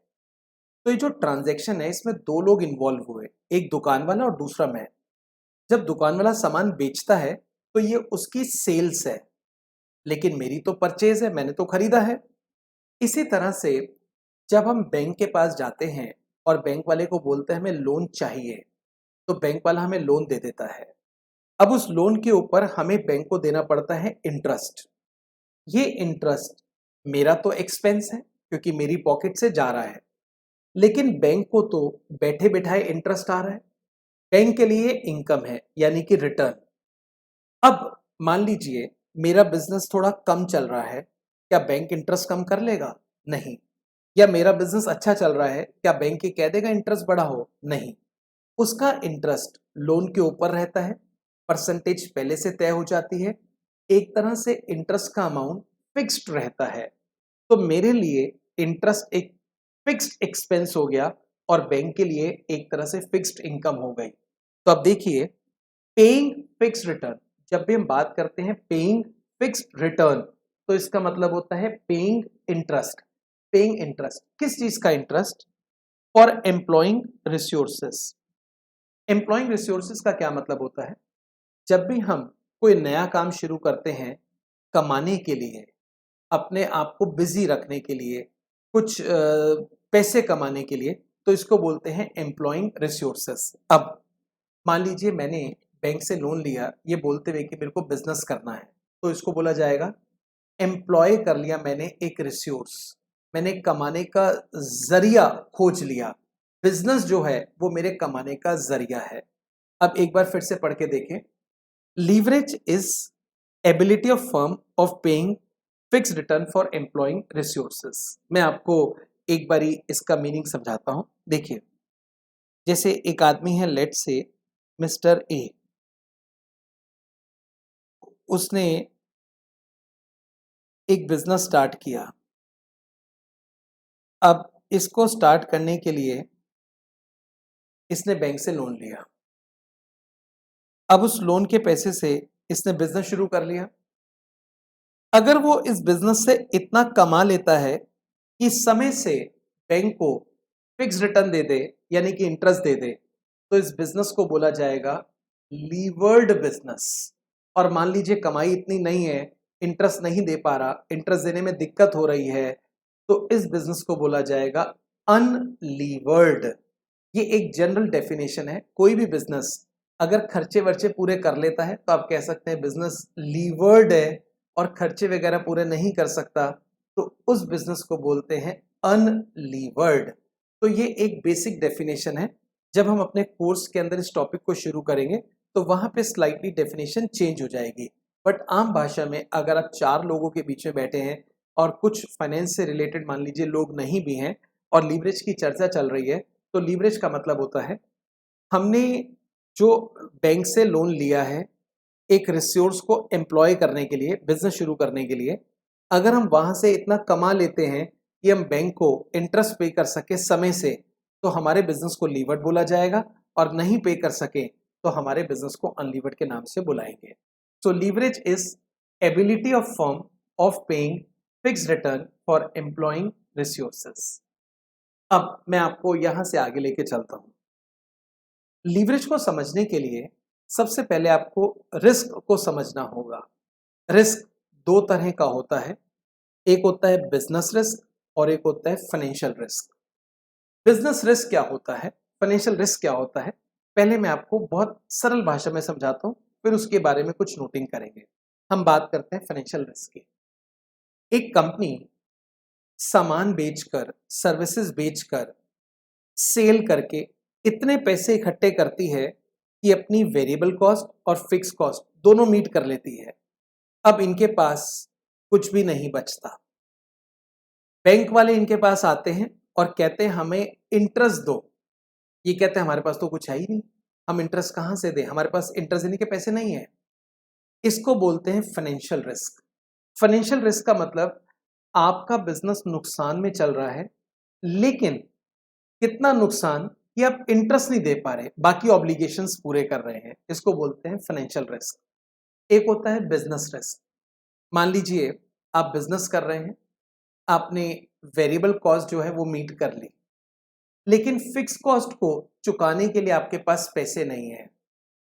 तो ये जो ट्रांजैक्शन है इसमें 2 लोग इन्वॉल्व हुए, एक दुकान वाला और दूसरा मैं। जब दुकान वाला सामान बेचता है तो ये उसकी सेल्स है, लेकिन मेरी तो परचेज है, मैंने तो खरीदा है। इसी तरह से जब हम बैंक के पास जाते हैं और बैंक वाले को बोलते हैं हमें लोन चाहिए, तो बैंक वाला हमें लोन दे देता है। अब उस लोन के ऊपर हमें बैंक को देना पड़ता है इंटरेस्ट। ये इंटरेस्ट मेरा तो एक्सपेंस है क्योंकि मेरी पॉकेट से जा रहा है, लेकिन बैंक को तो बैठे बिठाए इंटरेस्ट आ रहा है। बैंक के लिए इनकम है, यानी कि रिटर्न। अब मान लीजिए मेरा बिजनेस थोड़ा कम चल रहा है, क्या बैंक इंटरेस्ट कम कर लेगा? नहीं। या मेरा बिजनेस अच्छा चल रहा है, क्या बैंक ये कह देगा इंटरेस्ट बढ़ाओ? नहीं। उसका इंटरेस्ट लोन के ऊपर रहता है। परसेंटेज पहले से तय हो जाती है, एक तरह से इंटरेस्ट का अमाउंट फिक्स्ड रहता है। तो मेरे लिए इंटरेस्ट एक फिक्स्ड एक्सपेंस हो गया और बैंक के लिए एक तरह से फिक्स्ड इनकम हो गई। तो अब देखिए, पेइंग फिक्स्ड रिटर्न, जब भी हम बात करते हैं पेइंग फिक्स्ड रिटर्न, तो इसका मतलब होता है पेइंग इंटरेस्ट। पेइंग इंटरेस्ट किस चीज का interest? For employing resources. Employing resources का क्या मतलब होता है? जब भी हम कोई नया काम शुरू करते हैं कमाने के लिए, अपने आप को बिजी रखने के लिए, कुछ पैसे कमाने के लिए, तो इसको बोलते हैं एम्प्लॉइंग रिसोर्सेस। अब मान लीजिए मैंने बैंक से लोन लिया ये बोलते हुए कि मेरे को बिजनेस करना है, तो इसको बोला जाएगा एम्प्लॉय कर लिया मैंने एक रिसोर्स, मैंने कमाने का जरिया खोज लिया। बिजनेस जो है वो मेरे कमाने का जरिया है। अब एक बार फिर से पढ़ के देखें, leverage is ability of firm of paying fix return for employing resources. मैं आपको एक बारी इसका मीनिंग समझाता हूं। देखिए, जैसे एक आदमी है, लेट से मिस्टर ए, उसने एक बिजनेस स्टार्ट किया। अब इसको स्टार्ट करने के लिए इसने बैंक से लोन लिया। अब उस लोन के पैसे से इसने बिजनेस शुरू कर लिया। अगर वो इस बिजनेस से इतना कमा लेता है कि समय से बैंक को फिक्स रिटर्न दे दे, यानी कि इंटरेस्ट दे दे, तो इस बिजनेस को बोला जाएगा लीवर्ड बिजनेस। और मान लीजिए कमाई इतनी नहीं है, इंटरेस्ट नहीं दे पा रहा, इंटरेस्ट देने में दिक्कत हो रही है, तो इस बिजनेस को बोला जाएगा अनलीवर्ड। ये एक जनरल डेफिनेशन है। कोई भी बिजनेस अगर खर्चे वर्चे पूरे कर लेता है तो आप कह सकते हैं बिजनेस लीवर्ड है, और खर्चे वगैरह पूरे नहीं कर सकता तो उस बिजनेस को बोलते हैं अनलीवर्ड। तो ये एक बेसिक डेफिनेशन है। जब हम अपने कोर्स के अंदर इस टॉपिक को शुरू करेंगे तो वहां पे स्लाइटली डेफिनेशन चेंज हो जाएगी। बट आम भाषा में अगर आप चार लोगों के बीच में बैठे हैं और कुछ फाइनेंस से रिलेटेड मान लीजिए लोग नहीं भी हैं और लीवरेज की चर्चा चल रही है, तो लीवरेज का मतलब होता है हमने जो बैंक से लोन लिया है एक रिसोर्स को एम्प्लॉय करने के लिए, बिजनेस शुरू करने के लिए, अगर हम वहां से इतना कमा लेते हैं कि हम बैंक को इंटरेस्ट पे कर सके समय से, तो हमारे बिजनेस को लीवर्ड बोला जाएगा, और नहीं पे कर सके तो हमारे बिजनेस को अनलीवर्ड के नाम से बुलाएंगे। So leverage is ability of firm of paying fixed return for employing resources. अब मैं आपको यहां से आगे लेके चलता हूं। लीवरेज को समझने के लिए सबसे पहले आपको रिस्क को समझना होगा। रिस्क दो तरह का होता है, एक होता है बिजनेस रिस्क और एक होता है फाइनेंशियल रिस्क। बिजनेस रिस्क क्या होता है, फाइनेंशियल रिस्क क्या होता है, पहले मैं आपको बहुत सरल भाषा में समझाता हूं, फिर उसके बारे में कुछ नोटिंग करेंगे। हम बात करते हैं फाइनेंशियल रिस्क की। एक कंपनी सामान बेचकर, सर्विसेज बेचकर, सेल करके इतने पैसे इकट्ठे करती है कि अपनी वेरिएबल कॉस्ट और फिक्स कॉस्ट दोनों मीट कर लेती है। अब इनके पास कुछ भी नहीं बचता। बैंक वाले इनके पास आते हैं और कहते हैं हमें इंटरेस्ट दो। ये कहते हैं हमारे पास तो कुछ है ही नहीं, हम इंटरेस्ट कहां से दें, हमारे पास इंटरेस्ट देने के पैसे नहीं है। इसको बोलते हैं फाइनेंशियल रिस्क। फाइनेंशियल रिस्क का मतलब आपका बिजनेस नुकसान में चल रहा है, लेकिन कितना नुकसान कि आप इंटरेस्ट नहीं दे पा रहे, बाकी ऑब्लिगेशंस पूरे कर रहे हैं, इसको बोलते हैं फाइनेंशियल रिस्क। एक होता है बिजनेस रिस्क। मान लीजिए आप बिजनेस कर रहे हैं, आपने वेरिएबल कॉस्ट जो है वो मीट कर ली, लेकिन फिक्स कॉस्ट को चुकाने के लिए आपके पास पैसे नहीं है,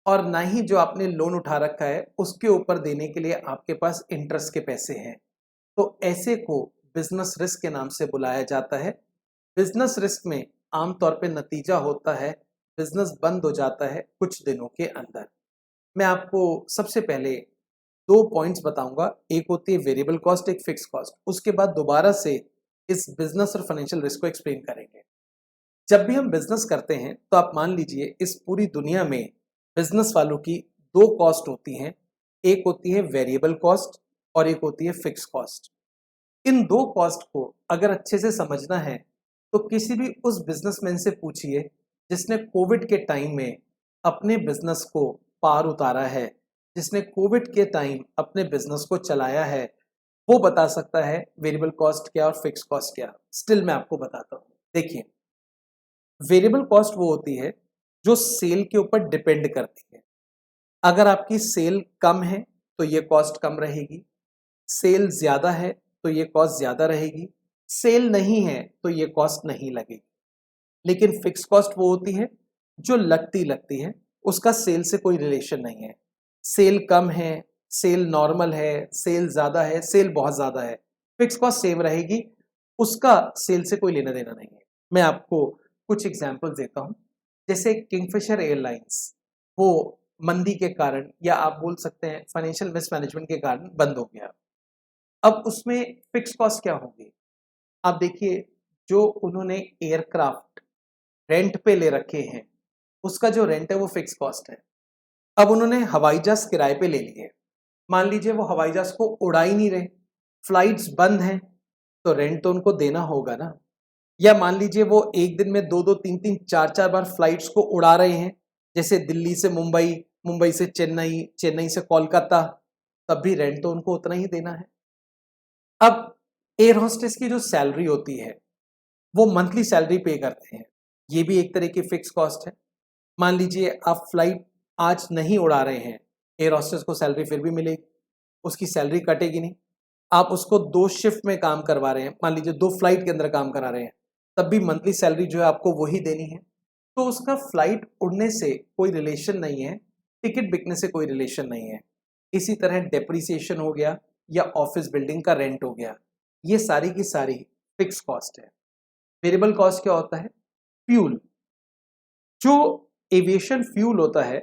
और ना ही जो आपने लोन उठा रखा है उसके ऊपर देने के लिए आपके पास इंटरेस्ट के पैसे हैं। तो ऐसे को बिजनेस रिस्क के नाम से बुलाया जाता है। बिजनेस रिस्क में आमतौर पे नतीजा होता है बिजनेस बंद हो जाता है कुछ दिनों के अंदर। मैं आपको सबसे पहले दो पॉइंट्स बताऊंगा, एक होती है वेरिएबल कॉस्ट, एक फिक्स कॉस्ट, उसके बाद दोबारा से इस बिजनेस और फाइनेंशियल रिस्क को एक्सप्लेन करेंगे। जब भी हम बिजनेस करते हैं तो आप मान लीजिए इस पूरी दुनिया में बिजनेस वालों की दो कॉस्ट होती हैं, एक होती है वेरिएबल कॉस्ट और एक होती है फिक्स कॉस्ट। इन दो कॉस्ट को अगर अच्छे से समझना है तो किसी भी उस बिजनेसमैन से पूछिए जिसने कोविड के टाइम में अपने बिजनेस को पार उतारा है, जिसने कोविड के टाइम अपने बिजनेस को चलाया है, वो बता सकता है वेरिएबल कॉस्ट क्या और फिक्स कॉस्ट क्या। स्टिल मैं आपको बताता हूँ। देखिए, वेरिएबल कॉस्ट वो होती है जो सेल के ऊपर डिपेंड करती है। अगर आपकी सेल कम है तो ये कॉस्ट कम रहेगी, सेल ज्यादा है तो ये कॉस्ट ज्यादा रहेगी, सेल नहीं है तो ये कॉस्ट नहीं लगेगी। लेकिन फिक्स कॉस्ट वो होती है जो लगती लगती है, उसका सेल से कोई रिलेशन नहीं है। सेल कम है, सेल नॉर्मल है, सेल ज्यादा है, सेल बहुत ज्यादा है, फिक्स कॉस्ट सेम रहेगी, उसका सेल से कोई लेना देना नहीं है। मैं आपको कुछ एग्जांपल देता हूं। जैसे किंगफिशर एयरलाइंस, वो मंदी के कारण या आप बोल सकते हैं फाइनेंशियल मिसमैनेजमेंट के कारण बंद हो गया। अब उसमें फिक्स कॉस्ट क्या होगी? आप देखिए, जो उन्होंने एयरक्राफ्ट रेंट पे ले रखे हैं, उसका जो रेंट है वो फिक्स कॉस्ट है। अब उन्होंने हवाई जहाज किराए पे ले लिए, मान लीजिए वो हवाई जहाज को उड़ा ही नहीं रहे, फ्लाइट्स बंद हैं, तो रेंट तो उनको देना होगा ना। या मान लीजिए वो एक दिन में दो दो तीन तीन चार चार बार फ्लाइट्स को उड़ा रहे हैं, जैसे दिल्ली से मुंबई, मुंबई से चेन्नई, चेन्नई से कोलकाता, तब भी रेंट तो उनको उतना ही देना है। अब एयर होस्टेस की जो सैलरी होती है, वो मंथली सैलरी पे करते हैं, ये भी एक तरह की फिक्स कॉस्ट है। मान लीजिए आप फ्लाइट आज नहीं उड़ा रहे हैं, एयर होस्टेस को सैलरी फिर भी मिलेगी, उसकी सैलरी कटेगी नहीं। आप उसको 2 शिफ्ट में काम करवा रहे हैं, मान लीजिए 2 फ्लाइट के अंदर काम करा रहे हैं, तब भी मंथली सैलरी जो है आपको वही देनी है। तो उसका फ्लाइट उड़ने से कोई रिलेशन नहीं है, टिकट बिकने से कोई रिलेशन नहीं है। इसी तरह डेप्रिसिएशन हो गया या ऑफिस बिल्डिंग का रेंट हो गया, ये सारी की सारी फिक्स कॉस्ट है। वेरिएबल कॉस्ट क्या होता है? फ्यूल। जो एविएशन फ्यूल होता है,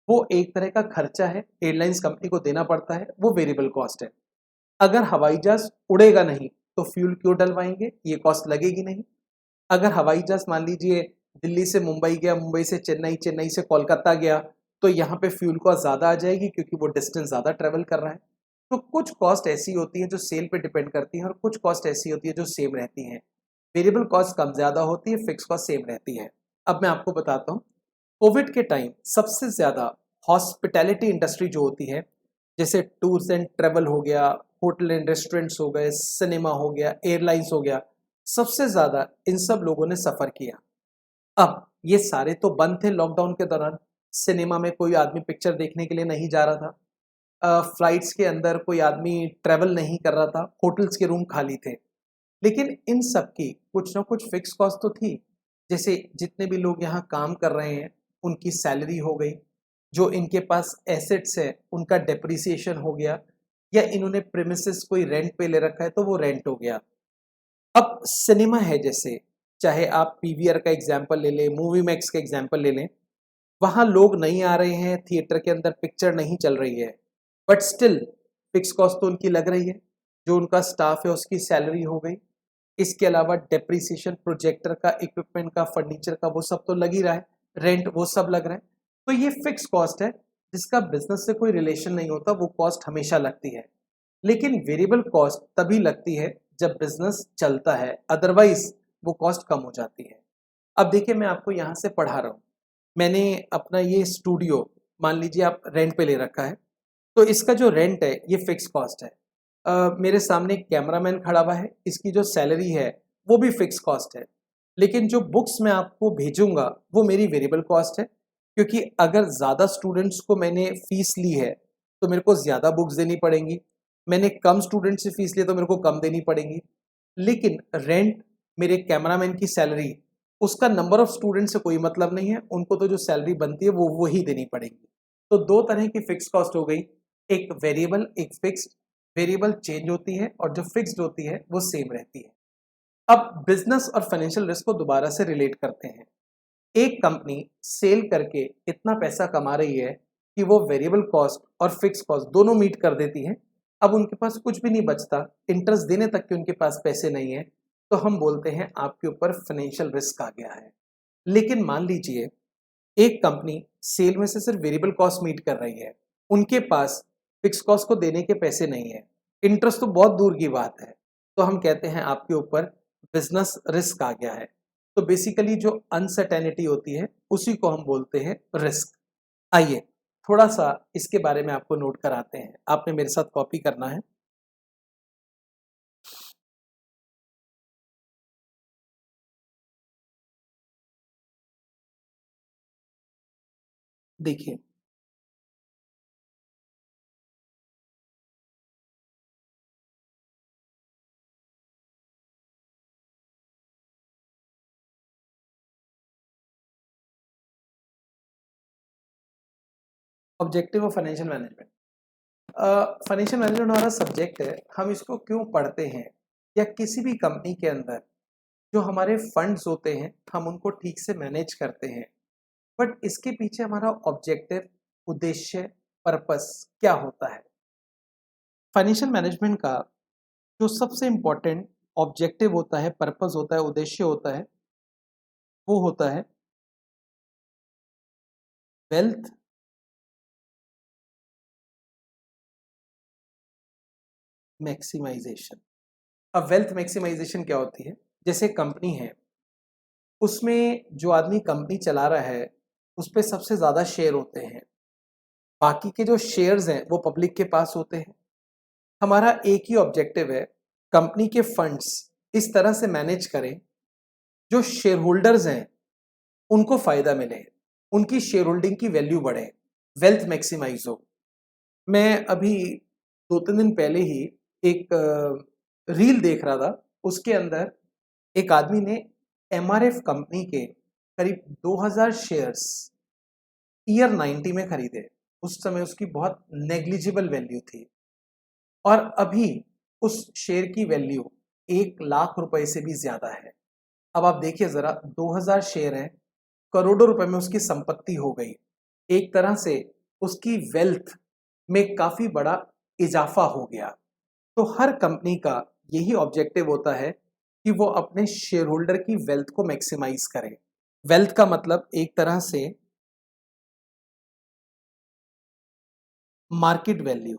वो एक तरह का खर्चा है, एयरलाइंस कंपनी को देना पड़ता है, वो वेरिएबल कॉस्ट है। अगर हवाई जहाज उड़ेगा नहीं तो फ्यूल क्यों डलवाएंगे, ये कॉस्ट लगेगी नहीं। अगर हवाई जहाज मान लीजिए दिल्ली से मुंबई गया, मुंबई से चेन्नई, चेन्नई से कोलकाता गया, तो यहाँ पे फ्यूल कॉस्ट ज़्यादा आ जाएगी क्योंकि वो डिस्टेंस ज़्यादा ट्रेवल कर रहा है। तो कुछ कॉस्ट ऐसी होती है जो सेल पे डिपेंड करती है और कुछ कॉस्ट ऐसी होती है जो सेम रहती हैं। वेरिएबल कॉस्ट कम ज़्यादा होती है, फिक्स कॉस्ट सेम रहती है। अब मैं आपको बताता हूँ, कोविड के टाइम सबसे ज़्यादा हॉस्पिटैलिटी इंडस्ट्री जो होती है, जैसे टूर्स एंड ट्रेवल हो गया, होटल एंड रेस्टोरेंट्स हो गए, सिनेमा हो गया, एयरलाइंस हो गया, सबसे ज़्यादा इन सब लोगों ने सफ़र किया। अब ये सारे तो बंद थे लॉकडाउन के दौरान, सिनेमा में कोई आदमी पिक्चर देखने के लिए नहीं जा रहा था, फ्लाइट्स के अंदर कोई आदमी ट्रैवल नहीं कर रहा था, होटल्स के रूम खाली थे। लेकिन इन सब की कुछ ना कुछ फिक्स कॉस्ट तो थी। जैसे जितने भी लोग यहाँ काम कर रहे हैं, उनकी सैलरी हो गई, जो इनके पास एसेट्स है उनका डेप्रिसिएशन हो गया, या इन्होंने प्रेमिसेस कोई रेंट पे ले रखा है तो वो रेंट हो गया। अब सिनेमा है, जैसे चाहे आप पीवीआर का एग्जाम्पल ले लें, मूवी मैक्स का एग्जाम्पल ले लें, वहाँ लोग नहीं आ रहे हैं, थिएटर के अंदर पिक्चर नहीं चल रही है, बट स्टिल फिक्स कॉस्ट तो उनकी लग रही है, जो उनका स्टाफ है उसकी सैलरी हो गई। इसके अलावा डेप्रिसिएशन प्रोजेक्टर का, इक्विपमेंट का, फर्नीचर का, वो सब तो लग ही रहा है, रेंट वो सब लग रहा है। तो ये फिक्स कॉस्ट है जिसका बिजनेस से कोई रिलेशन नहीं होता, वो कॉस्ट हमेशा लगती है। लेकिन वेरिएबल कॉस्ट तभी लगती है जब बिजनेस चलता है, अदरवाइज वो कॉस्ट कम हो जाती है। अब देखिए, मैं आपको यहाँ से पढ़ा रहा हूँ, मैंने अपना ये स्टूडियो मान लीजिए आप रेंट पे ले रखा है, तो इसका जो रेंट है ये फिक्स कॉस्ट है। मेरे सामने एक कैमरामैन खड़ा हुआ है, इसकी जो सैलरी है वो भी फिक्स कॉस्ट है। लेकिन जो बुक्स मैं आपको भेजूंगा वो मेरी वेरिएबल कॉस्ट है, क्योंकि अगर ज़्यादा स्टूडेंट्स को मैंने फीस ली है तो मेरे को ज़्यादा बुक्स देनी पड़ेंगी, मैंने कम स्टूडेंट से फीस ली तो मेरे को कम देनी पड़ेगी। लेकिन रेंट, मेरे कैमरामैन की सैलरी, उसका नंबर ऑफ स्टूडेंट से कोई मतलब नहीं है, उनको तो जो सैलरी बनती है वो ही देनी पड़ेगी। तो दो तरह की फिक्स कॉस्ट हो गई, एक वेरिएबल, एक फिक्स्ड। वेरिएबल चेंज होती है और जो फिक्स्ड होती है वो सेम रहती है। अब बिजनेस और फाइनेंशियल रिस्क को दोबारा से रिलेट करते हैं। एक कंपनी सेल करके इतना पैसा कमा रही है कि वो वेरिएबल कॉस्ट और फिक्स कॉस्ट दोनों मीट कर देती है। अब उनके पास कुछ भी नहीं बचता, इंटरेस्ट देने तक के उनके पास पैसे नहीं है, तो हम बोलते हैं आपके ऊपर फाइनेंशियल रिस्क आ गया है। लेकिन मान लीजिए एक कंपनी सेल में से सिर्फ वेरिएबल कॉस्ट मीट कर रही है, उनके पास फिक्स कॉस्ट को देने के पैसे नहीं है, इंटरेस्ट तो बहुत दूर की बात है, तो हम कहते हैं आपके ऊपर बिजनेस रिस्क आ गया है। तो बेसिकली जो अनसर्टेनिटी होती है उसी को हम बोलते हैं रिस्क। आइए थोड़ा सा इसके बारे में आपको नोट कराते हैं। आपने मेरे साथ कॉपी करना है। देखिए, objective of financial management. Financial management हमारा सब्जेक्ट है। हम इसको क्यों पढ़ते हैं, या किसी भी कंपनी के अंदर जो हमारे फंड्स होते हैं हम उनको ठीक से मैनेज करते हैं, बट इसके पीछे हमारा ऑब्जेक्टिव, उद्देश्य, पर्पस क्या होता है। फाइनेंशियल मैनेजमेंट का जो सबसे इम्पोर्टेंट ऑब्जेक्टिव होता है, पर्पस होता है, उद्देश्य होता है, वो होता है वेल्थ मैक्सिमाइजेशन। अब वेल्थ मैक्सिमाइजेशन क्या होती है? जैसे कंपनी है, उसमें जो आदमी कंपनी चला रहा है उस पे सबसे ज़्यादा शेयर होते हैं। बाकी के जो शेयर्स हैं वो पब्लिक के पास होते हैं। हमारा एक ही ऑब्जेक्टिव है, कंपनी के फंड्स इस तरह से मैनेज करें जो शेयर होल्डर्स हैं उनको फ़ायदा मिले, उनकी शेयर होल्डिंग की वैल्यू बढ़े, वेल्थ मैक्सिमाइज हो। मैं अभी 2-3 दिन पहले ही एक रील देख रहा था। उसके अंदर एक आदमी ने एमआरएफ कंपनी के करीब 2000 शेयर्स ईयर 90 में खरीदे। उस समय उसकी बहुत नेग्लिजिबल वैल्यू थी, और अभी उस शेयर की वैल्यू 1 लाख रुपए से भी ज्यादा है। अब आप देखिए जरा, 2000 शेयर हैं, करोड़ों रुपए में उसकी संपत्ति हो गई। एक तरह से उसकी वेल्थ में काफी बड़ा इजाफा हो गया। तो हर कंपनी का यही ऑब्जेक्टिव होता है कि वो अपने शेयर होल्डर की वेल्थ को मैक्सिमाइज करे। वेल्थ का मतलब एक तरह से market value,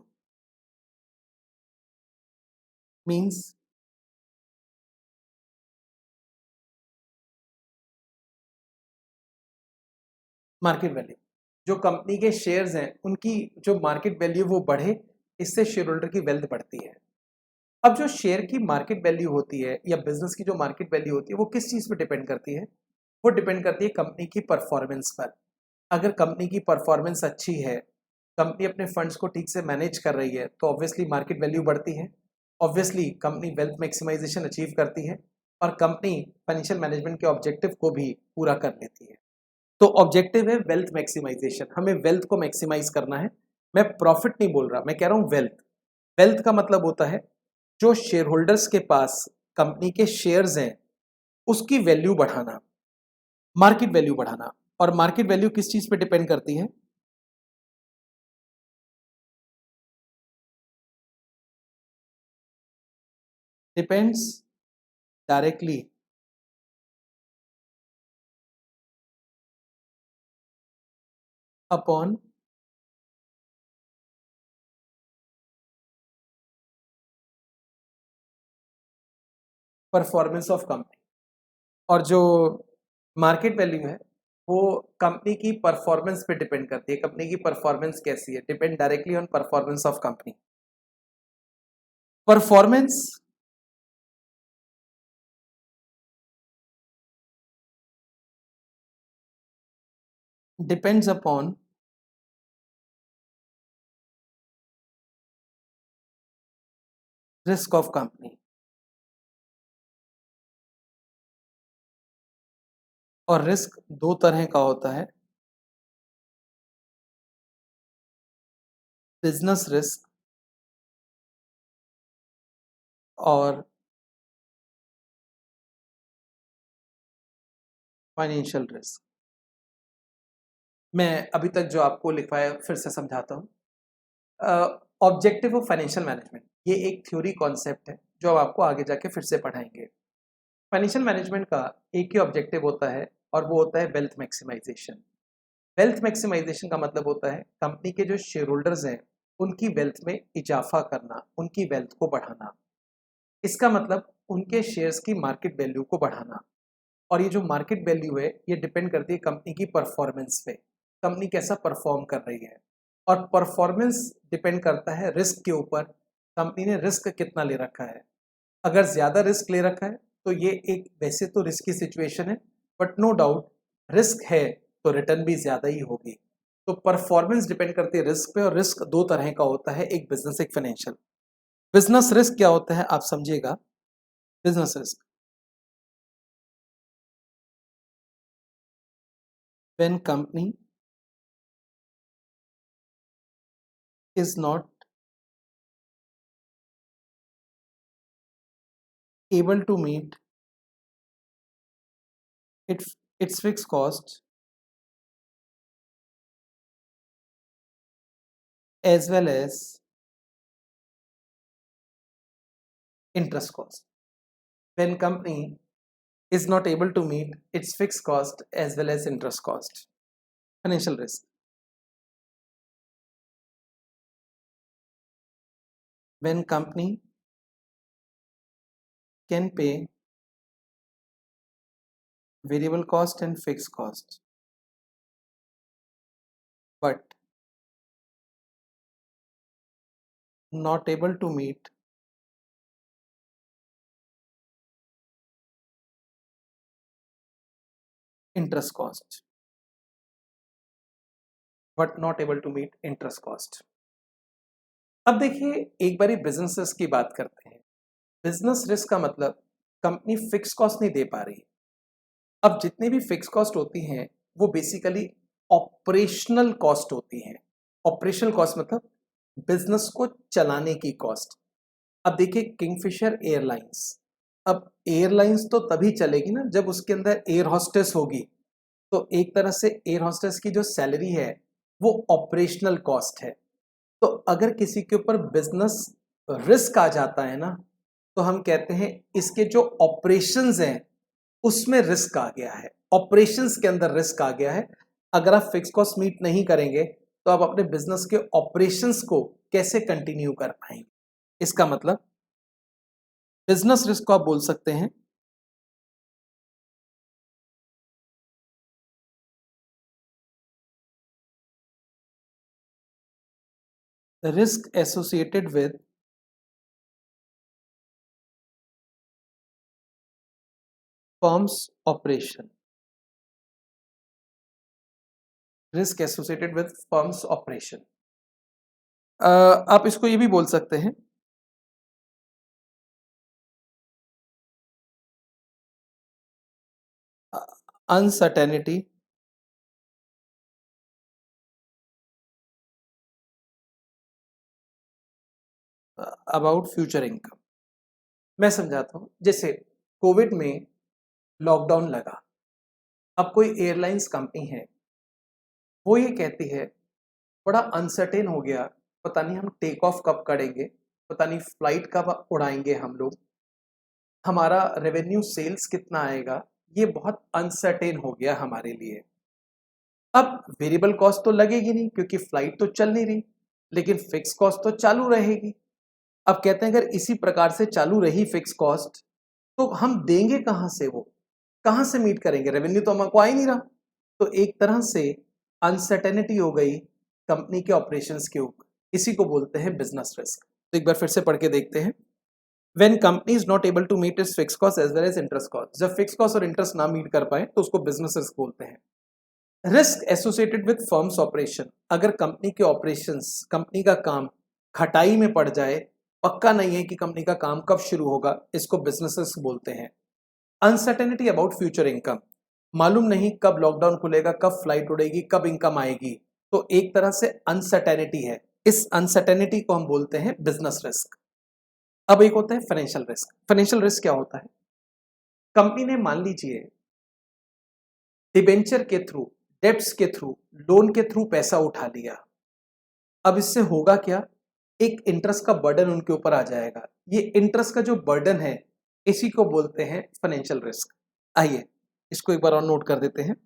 means market value, जो कंपनी के शेयर्स हैं उनकी जो मार्केट वैल्यू वो बढ़े, इससे शेयर होल्डर की वेल्थ बढ़ती है। अब जो शेयर की मार्केट वैल्यू होती है या बिजनेस की जो मार्केट वैल्यू होती है वो किस चीज़ पे डिपेंड करती है? वो डिपेंड करती है कंपनी की परफॉर्मेंस पर। अगर कंपनी की परफॉर्मेंस अच्छी है, कंपनी अपने फंड्स को ठीक से मैनेज कर रही है, तो ऑब्वियसली मार्केट वैल्यू बढ़ती है। Obviously company wealth maximisation achieve करती है, और कंपनी फाइनेंशियल मैनेजमेंट के ऑब्जेक्टिव को भी पूरा कर लेती है। तो ऑब्जेक्टिव है वेल्थ मैक्सिमाइजेशन, हमें वेल्थ को मैक्सिमाइज करना है। मैं प्रॉफिट नहीं बोल रहा, मैं कह रहा हूं वेल्थ। वेल्थ का मतलब होता है जो शेयर होल्डर्स के पास कंपनी के शेयर्स हैं उसकी वैल्यू बढ़ाना, मार्केट वैल्यू बढ़ाना। और मार्केट वैल्यू किस चीज पे डिपेंड करती है? Depends directly upon performance of company. और जो मार्केट वैल्यू है वो कंपनी की परफॉर्मेंस पे डिपेंड करती है। कंपनी की परफॉर्मेंस कैसी है, depend directly on performance of company. Performance depends upon risk of company. और रिस्क दो तरह का होता है, बिजनेस रिस्क और फाइनेंशियल रिस्क। मैं अभी तक जो आपको लिखवाया फिर से समझाता हूँ। ऑब्जेक्टिव ऑफ फाइनेंशियल मैनेजमेंट, ये एक थ्योरी कॉन्सेप्ट है जो अब आपको आगे जाके फिर से पढ़ाएंगे। फाइनेंशियल मैनेजमेंट का एक ही ऑब्जेक्टिव होता है, और वो होता है वेल्थ मैक्सिमाइजेशन। वेल्थ मैक्सिमाइजेशन का मतलब होता है कंपनी के जो शेयर होल्डर्स हैं उनकी वेल्थ में इजाफा करना, उनकी वेल्थ को बढ़ाना। इसका मतलब उनके शेयर्स की मार्केट वैल्यू को बढ़ाना। और ये जो मार्केट वैल्यू है ये डिपेंड करती है कंपनी की परफॉर्मेंस पे, कंपनी कैसा परफॉर्म कर रही है। और परफॉर्मेंस डिपेंड करता है रिस्क के ऊपर, कंपनी ने रिस्क कितना ले रखा है। अगर ज़्यादा रिस्क ले रखा है तो ये एक वैसे तो रिस्की सिचुएशन है, बट नो डाउट रिस्क है तो रिटर्न भी ज़्यादा ही होगी। तो परफॉर्मेंस डिपेंड करती है रिस्क पे, और रिस्क दो तरह का होता है, एक बिजनेस एक फाइनेंशियल। बिजनेस रिस्क क्या होता है आप समझिएगा। Business risk, when company is not able to meet its fixed cost as well as interest cost. When company is not able to meet its fixed cost as well as interest cost. Financial risk. When company can pay variable cost and fixed cost, but not able to meet interest cost, but not able to meet interest cost. अब देखिए एक बारी business risk की बात करते हैं। Business risk का मतलब कंपनी फिक्स कॉस्ट नहीं दे पा रही। अब जितनी भी फिक्स कॉस्ट होती हैं वो बेसिकली ऑपरेशनल कॉस्ट होती हैं। ऑपरेशनल कॉस्ट मतलब बिजनेस को चलाने की कॉस्ट। अब देखिए किंगफिशर एयरलाइंस, अब एयरलाइंस तो तभी चलेगी ना जब उसके अंदर एयर हॉस्टेस होगी। तो एक तरह से एयर हॉस्टेस की जो सैलरी है वो ऑपरेशनल कॉस्ट है। तो अगर किसी के ऊपर बिजनेस रिस्क आ जाता है ना, तो हम कहते हैं इसके जो ऑपरेशंस हैं उसमें रिस्क आ गया है, ऑपरेशंस के अंदर रिस्क आ गया है। अगर आप फिक्स कॉस्ट मीट नहीं करेंगे तो आप अपने बिजनेस के ऑपरेशंस को कैसे कंटिन्यू कर पाएंगे। इसका मतलब बिजनेस रिस्क को आप बोल सकते हैं risk associated with firms operation. Risk associated with firms operation. आप इसको ये भी बोल सकते हैं अनसर्टेनिटी अबाउट फ्यूचर इनकम। मैं समझाता हूं, जैसे कोविड में लॉकडाउन लगा। अब कोई एयरलाइंस कंपनी है, वो ये कहती है बड़ा अनसर्टेन हो गया, पता नहीं हम टेक ऑफ कब करेंगे, पता नहीं फ्लाइट कब उड़ाएंगे हम लोग, हमारा रेवेन्यू सेल्स कितना आएगा, ये बहुत अनसर्टेन हो गया हमारे लिए। अब वेरिएबल कॉस्ट तो लगेगी नहीं क्योंकि फ्लाइट तो चल नहीं रही, लेकिन फिक्स कॉस्ट तो चालू रहेगी। अब कहते हैं अगर इसी प्रकार से चालू रही फिक्स कॉस्ट तो हम देंगे कहां से, वो कहां से मीट करेंगे, रेवेन्यू तो हमको आ ही नहीं रहा। तो एक तरह से अनसर्टेनिटी हो गई कंपनी के ऑपरेशंस के ऊपर, इसी को बोलते हैं बिजनेस रिस्क। तो एक बार फिर से पढ़ के देखते हैं। When company is not able to meet its fix cost as well as interest cost, जब फिक्स कॉस्ट और इंटरेस्ट ना मीट कर पाए तो उसको बिजनेस रिस्क बोलते हैं। Risk associated with firms operation, अगर कंपनी के ऑपरेशंस, कंपनी का काम खटाई में पड़ जाए, पक्का नहीं है कि कंपनी का काम कब शुरू होगा, इसको बिजनेस रिस्क बोलते हैं। अनसर्टेनिटी अबाउट फ्यूचर इनकम, मालूम नहीं कब लॉकडाउन खुलेगा, कब फ्लाइट उड़ेगी, कब इनकम आएगी, तो एक तरह से अनसर्टेनिटी है, इस अनसर्टेनिटी को हम बोलते हैं बिजनेस रिस्क। अब एक होता है फाइनेंशियल रिस्क। फाइनेंशियल रिस्क क्या होता है, कंपनी ने मान लीजिए डिबेंचर के थ्रू, डेब्ट्स के थ्रू, लोन के थ्रू पैसा उठा लिया। अब इससे होगा क्या, एक इंटरेस्ट का बर्डन उनके ऊपर आ जाएगा। ये इंटरेस्ट का जो बर्डन है इसी को बोलते हैं फाइनेंशियल रिस्क। आइए इसको एक बार और नोट कर देते हैं।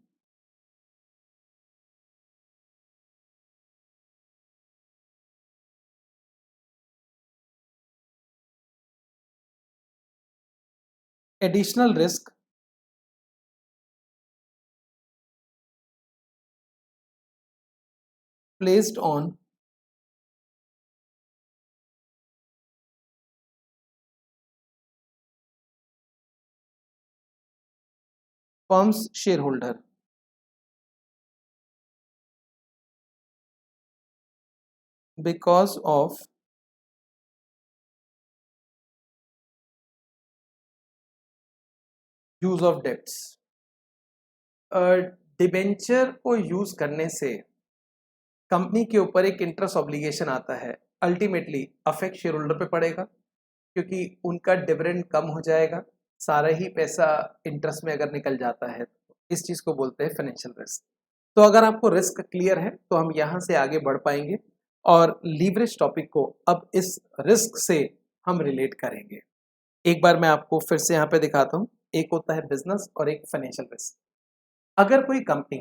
Additional risk placed on firm's shareholder. Because of use of debts. Debenture को यूज करने से कंपनी के ऊपर एक इंटरेस्ट ऑब्लिगेशन आता है, अल्टीमेटली अफेक्ट शेयर होल्डर पे पड़ेगा क्योंकि उनका डिविडेंड कम हो जाएगा, सारा ही पैसा इंटरेस्ट में अगर निकल जाता है तो इस चीज को बोलते हैं फाइनेंशियल रिस्क। तो अगर आपको रिस्क क्लियर है तो हम यहाँ से आगे बढ़ पाएंगे और लीवरेज टॉपिक को अब इस रिस्क से हम रिलेट करेंगे। एक बार मैं आपको फिर से यहाँ पे दिखाता हूँ, एक होता है बिजनेस और एक फाइनेंशियल रिस्क। अगर कोई कंपनी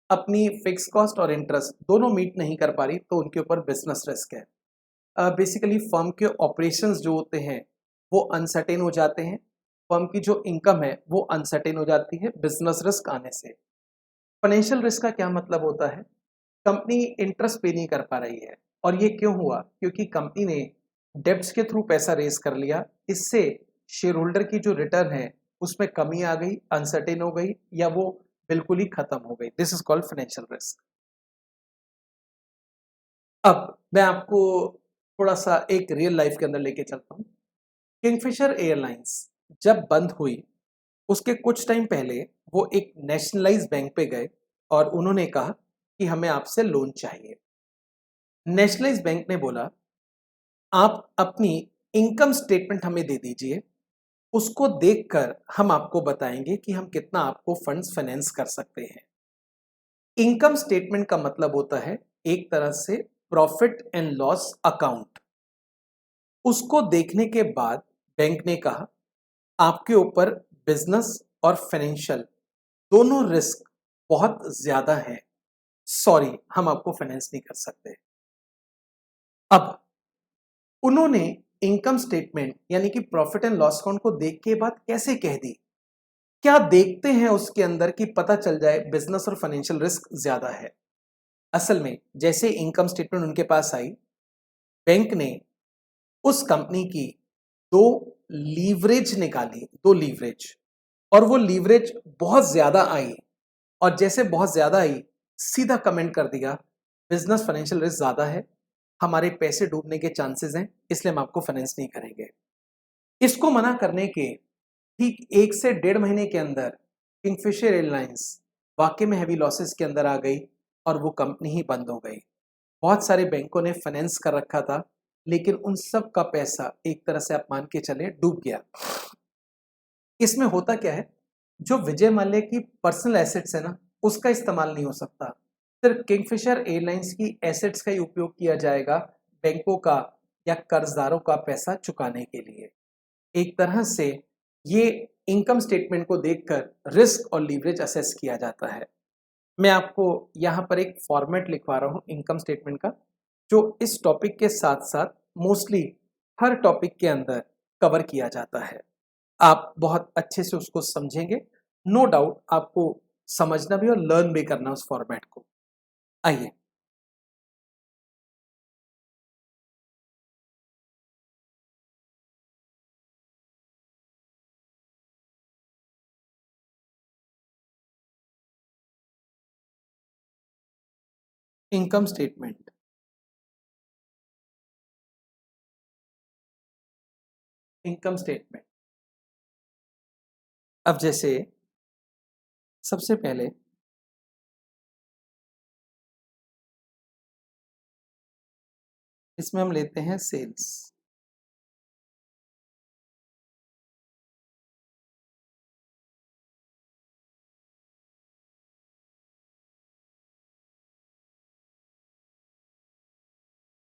अपनी फिक्स कॉस्ट और इंटरेस्ट दोनों मीट नहीं कर पा रही तो उनके ऊपर बिजनेस रिस्क है। बेसिकली फर्म के ऑपरेशंस जो होते हैं वो अनसर्टेन हो जाते हैं, फर्म की जो इनकम है वो अनसर्टेन हो जाती है बिजनेस रिस्क आने से। फाइनेंशियल रिस्क का क्या मतलब होता है, कंपनी इंटरेस्ट पे नहीं कर पा रही है और ये क्यों हुआ, क्योंकि कंपनी ने डेब्ट्स के थ्रू पैसा रेज कर लिया, इससे शेयर होल्डर की जो रिटर्न है उसमें कमी आ गई, अनसर्टेन हो गई या वो बिल्कुल ही खत्म हो गई। This is called financial risk. अब मैं आपको थोड़ा सा एक रियल लाइफ के अंदर लेके चलता हूँ। किंगफिशर एयरलाइंस जब बंद हुई उसके कुछ टाइम पहले वो एक नेशनलाइज बैंक पे गए और उन्होंने कहा कि हमें आपसे लोन चाहिए। नेशनलाइज बैंक ने बोला आप अपनी इनकम स्टेटमेंट हमें दे दीजिए, उसको देखकर हम आपको बताएंगे कि हम कितना आपको फंड्स फाइनेंस कर सकते हैं। इनकम स्टेटमेंट का मतलब होता है एक तरह से प्रॉफिट एंड लॉस अकाउंट। उसको देखने के बाद बैंक ने कहा आपके ऊपर बिजनेस और फाइनेंशियल दोनों रिस्क बहुत ज्यादा है, सॉरी हम आपको फाइनेंस नहीं कर सकते। अब उन्होंने इनकम स्टेटमेंट यानी कि प्रॉफिट एंड लॉस अकाउंट को देख के बात कैसे कह दी, क्या देखते हैं उसके अंदर कि पता चल जाए बिजनेस और फाइनेंशियल रिस्क ज्यादा है। असल में जैसे इनकम स्टेटमेंट उनके पास आई, बैंक ने उस कंपनी की दो लीवरेज निकाली, दो लीवरेज, और वो लीवरेज बहुत ज्यादा आई और जैसे बहुत ज्यादा आई सीधा कमेंट कर दिया बिजनेस फाइनेंशियल रिस्क ज्यादा है, हमारे पैसे डूबने के चांसेस हैं, इसलिए हम आपको फाइनेंस नहीं करेंगे। इसको मना करने के ठीक 1 से 1.5 महीने के अंदर किंगफिशर एयरलाइंस वाकई में हैवी लॉसेस के अंदर आ गई और वो कंपनी ही बंद हो गई। बहुत सारे बैंकों ने फाइनेंस कर रखा था लेकिन उन सब का पैसा एक तरह से आप मान के चले डूब गया। इसमें होता क्या है, जो विजय माल्या की पर्सनल एसेट्स है ना उसका इस्तेमाल नहीं हो सकता, सिर्फ किंगफिशर एयरलाइंस की एसेट्स का ही उपयोग किया जाएगा बैंकों का या कर्जदारों का पैसा चुकाने के लिए। एक तरह से ये इनकम स्टेटमेंट को देखकर रिस्क और लीवरेज असेस किया जाता है। मैं आपको यहाँ पर एक फॉर्मेट लिखवा रहा हूँ इनकम स्टेटमेंट का, जो इस टॉपिक के साथ साथ मोस्टली हर टॉपिक के अंदर कवर किया जाता है। आप बहुत अच्छे से उसको समझेंगे, नो डाउट आपको समझना भी और लर्न भी करना उस फॉर्मेट को। आइए इनकम स्टेटमेंट। इनकम स्टेटमेंट अब जैसे सबसे पहले इसमें हम लेते हैं सेल्स।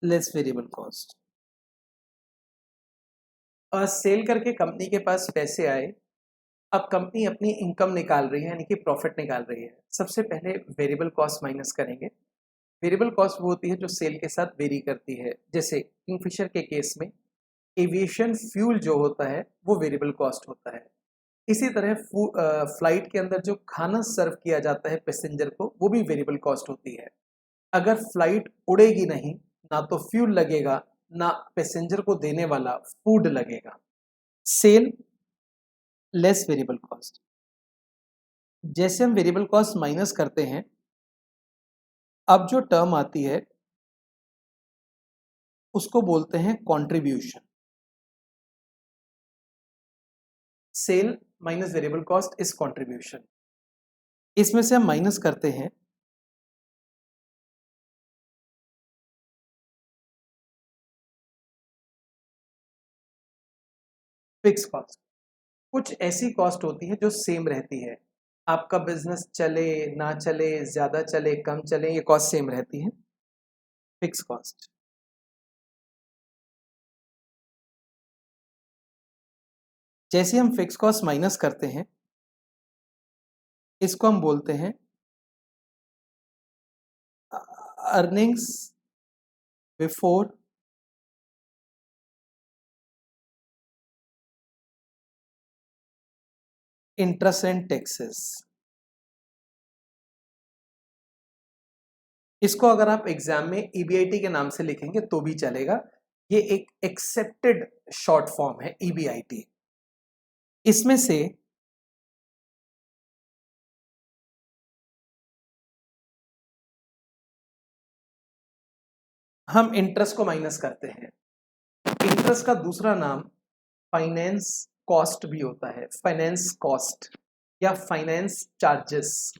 Less variable cost. और सेल करके कंपनी के पास पैसे आए, अब कंपनी अपनी इनकम निकाल रही है यानी कि प्रॉफिट निकाल रही है। सबसे पहले वेरिएबल कॉस्ट माइनस करेंगे। वेरिएबल कॉस्ट वो होती है जो सेल के साथ वेरी करती है, जैसे किंगफिशर के केस में एविएशन फ्यूल जो होता है वो वेरिएबल कॉस्ट होता है। इसी तरह फ्लाइट के अंदर जो खाना सर्व किया जाता है पैसेंजर को वो भी वेरिएबल कॉस्ट होती है। अगर फ्लाइट उड़ेगी नहीं, ना तो फ्यूल लगेगा ना पैसेंजर को देने वाला फूड लगेगा। Sale less variable cost. जैसे हम वेरिएबल कॉस्ट माइनस करते हैं, अब जो टर्म आती है उसको बोलते हैं contribution. Sale minus variable cost is contribution. इसमें से हम माइनस करते हैं फिक्स कॉस्ट। कुछ ऐसी कॉस्ट होती है जो सेम रहती है, आपका बिजनेस चले ना चले, ज्यादा चले कम चले, ये कॉस्ट सेम रहती है, फिक्स कॉस्ट। जैसे हम फिक्स कॉस्ट माइनस करते हैं, इसको हम बोलते हैं earnings before interest and taxes. इसको अगर आप एग्जाम में ईबीआईटी के नाम से लिखेंगे तो भी चलेगा, ये एक एक्सेप्टेड शॉर्ट फॉर्म है ईबीआईटी। इसमें से हम इंटरेस्ट को माइनस करते हैं। इंटरेस्ट का दूसरा नाम फाइनेंस कॉस्ट भी होता है, फाइनेंस कॉस्ट या फाइनेंस चार्जेस।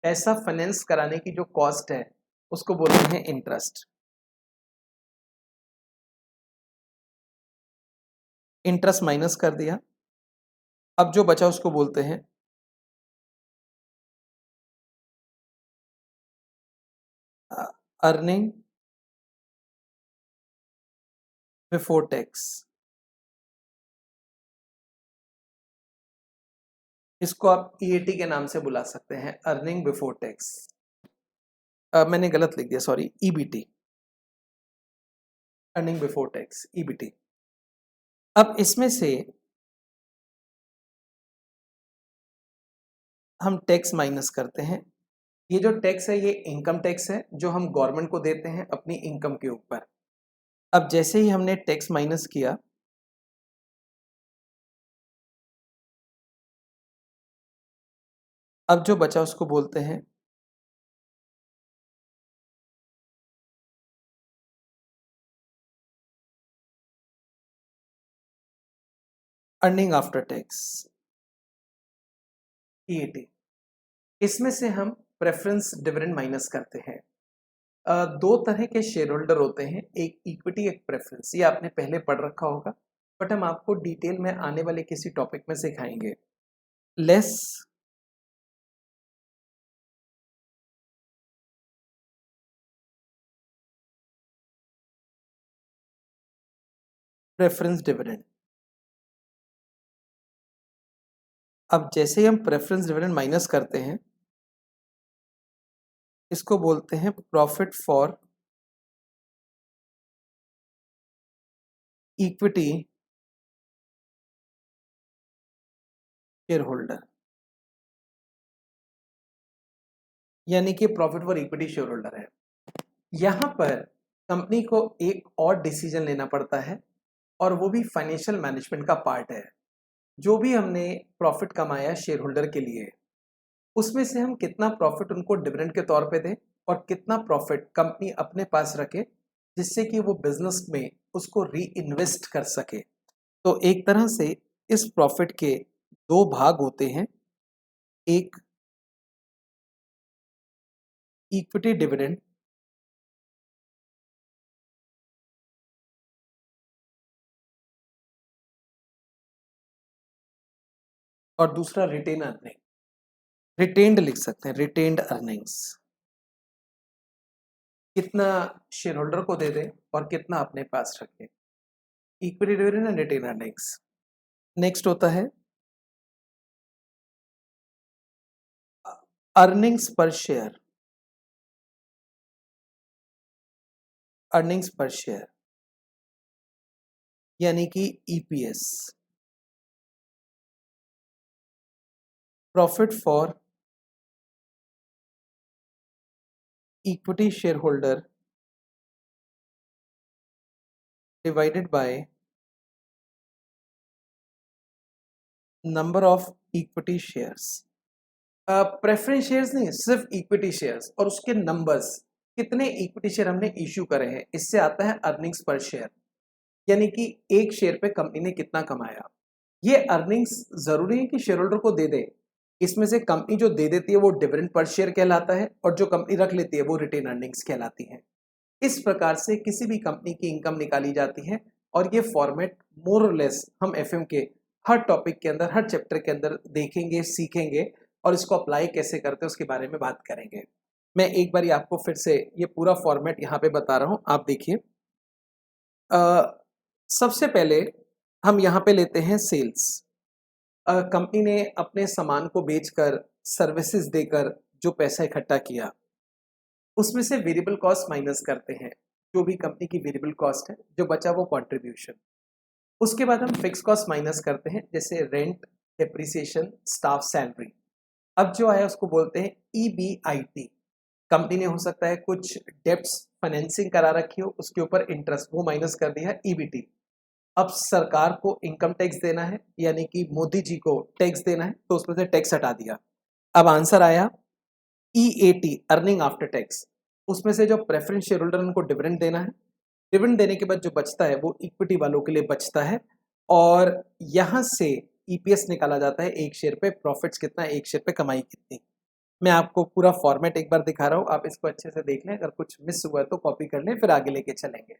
ऐसा फाइनेंस कराने की जो कॉस्ट है उसको बोलते हैं इंटरेस्ट। इंटरेस्ट माइनस कर दिया, अब जो बचा उसको बोलते हैं अर्निंग बिफोर टैक्स। इसको आप ईएटी के नाम से बुला सकते हैं, अर्निंग बिफोर टैक्स। मैंने गलत लिख दिया, sorry, EBT, earning before tax, EBT. अब इसमें से हम टैक्स माइनस करते हैं। ये जो टैक्स है ये इनकम टैक्स है जो हम गवर्नमेंट को देते हैं अपनी इनकम के ऊपर। अब जैसे ही हमने टैक्स माइनस किया, अब जो बचा उसको बोलते हैं अर्निंग आफ्टर टैक्स, ईएटी। इसमें से हम प्रेफरेंस डिविडेंड माइनस करते हैं। दो तरह के शेयर होल्डर होते हैं, एक इक्विटी एक प्रेफरेंस, ये आपने पहले पढ़ रखा होगा, बट हम आपको डिटेल में आने वाले किसी टॉपिक में सिखाएंगे। Less preference dividend. अब जैसे ही हम प्रेफरेंस डिविडेंड माइनस करते हैं, इसको बोलते हैं profit for equity share holder, यानी कि profit for equity share holder है। यहां पर कंपनी को एक और डिसीजन लेना पड़ता है, और वो भी फाइनेंशियल मैनेजमेंट का पार्ट है। जो भी हमने प्रॉफिट कमाया शेयर होल्डर के लिए, उसमें से हम कितना प्रॉफिट उनको डिविडेंड के तौर पे दें और कितना प्रॉफिट कंपनी अपने पास रखे, जिससे कि वो बिजनेस में उसको री इन्वेस्ट कर सके। तो एक तरह से इस प्रॉफिट के दो भाग होते हैं, एक इक्विटी डिविडेंड और दूसरा रिटेन अर्निंग। रिटेन्ड लिख सकते हैं, रिटेन्ड अर्निंग्स, कितना शेयर होल्डर को दे दें और कितना अपने पास रखें, equity dividend and retain earnings. Next होता है अर्निंग्स पर शेयर, अर्निंग्स पर शेयर यानी कि EPS, profit for equity share holder divided by number of equity shares. Preference shares नहीं, सिर्फ इक्विटी शेयर्स और उसके नंबर्स, कितने इक्विटी शेयर हमने इश्यू करे हैं, इससे आता है अर्निंग्स पर शेयर, यानी कि एक शेयर पे कंपनी ने कितना कमाया। ये अर्निंग्स जरूरी है कि शेयर होल्डर को दे दे, इसमें से कंपनी जो दे देती है वो डिविडेंड पर शेयर कहलाता है और जो कंपनी रख लेती है वो रिटेन अर्निंग्स कहलाती है। इस प्रकार से किसी भी कंपनी की इनकम निकाली जाती है और ये फॉर्मेट मोर और लेस हम एफएम के हर टॉपिक के अंदर, हर चैप्टर के अंदर देखेंगे, सीखेंगे और इसको अप्लाई कैसे करते हैं उसके बारे में बात करेंगे। मैं एक बार आपको फिर से ये पूरा फॉर्मेट यहाँ पे बता रहा हूँ, आप देखिए। सबसे पहले हम यहाँ पे लेते हैं सेल्स। कंपनी ने अपने सामान को बेचकर, सर्विसेज देकर जो पैसा इकट्ठा किया, उसमें से वेरिएबल कॉस्ट माइनस करते हैं, जो भी कंपनी की वेरिएबल कॉस्ट है, जो बचा वो कंट्रीब्यूशन। उसके बाद हम फिक्स कॉस्ट माइनस करते हैं, जैसे रेंट, डेप्रिसिएशन, स्टाफ सैलरी। अब जो आया उसको बोलते हैं EBIT। कंपनी ने हो सकता है कुछ डेब्ट्स फाइनेंसिंग करा रखी हो, उसके ऊपर इंटरेस्ट, वो माइनस कर दिया EBT। अब सरकार को इनकम टैक्स देना है, यानी कि मोदी जी को टैक्स देना है, तो उसमें से टैक्स हटा दिया। अब आंसर आया EAT, अर्निंग आफ्टर टैक्स। उसमें से जो प्रेफरेंस शेयर होल्डर उनको डिविडेंड देना है, डिविडेंड देने के बाद जो बचता है वो इक्विटी वालों के लिए बचता है और यहां से EPS निकाला जाता है, एक शेयर पे प्रॉफिट्स कितना, एक शेयर पे कमाई कितनी। मैं आपको पूरा फॉर्मेट एक बार दिखा रहा हूं, आप इसको अच्छे से देख लें, अगर कुछ मिस हुआ है तो कॉपी कर लें, फिर आगे लेके चलेंगे।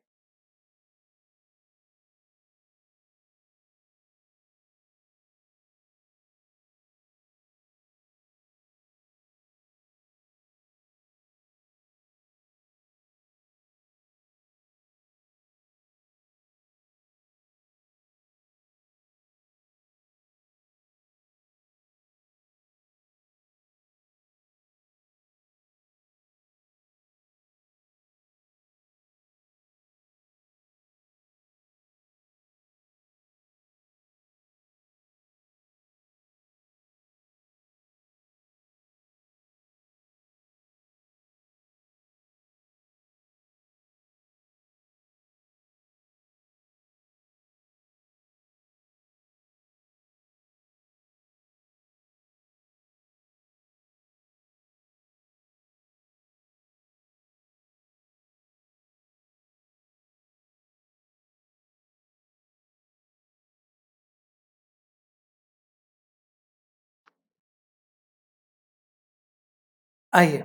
आइए,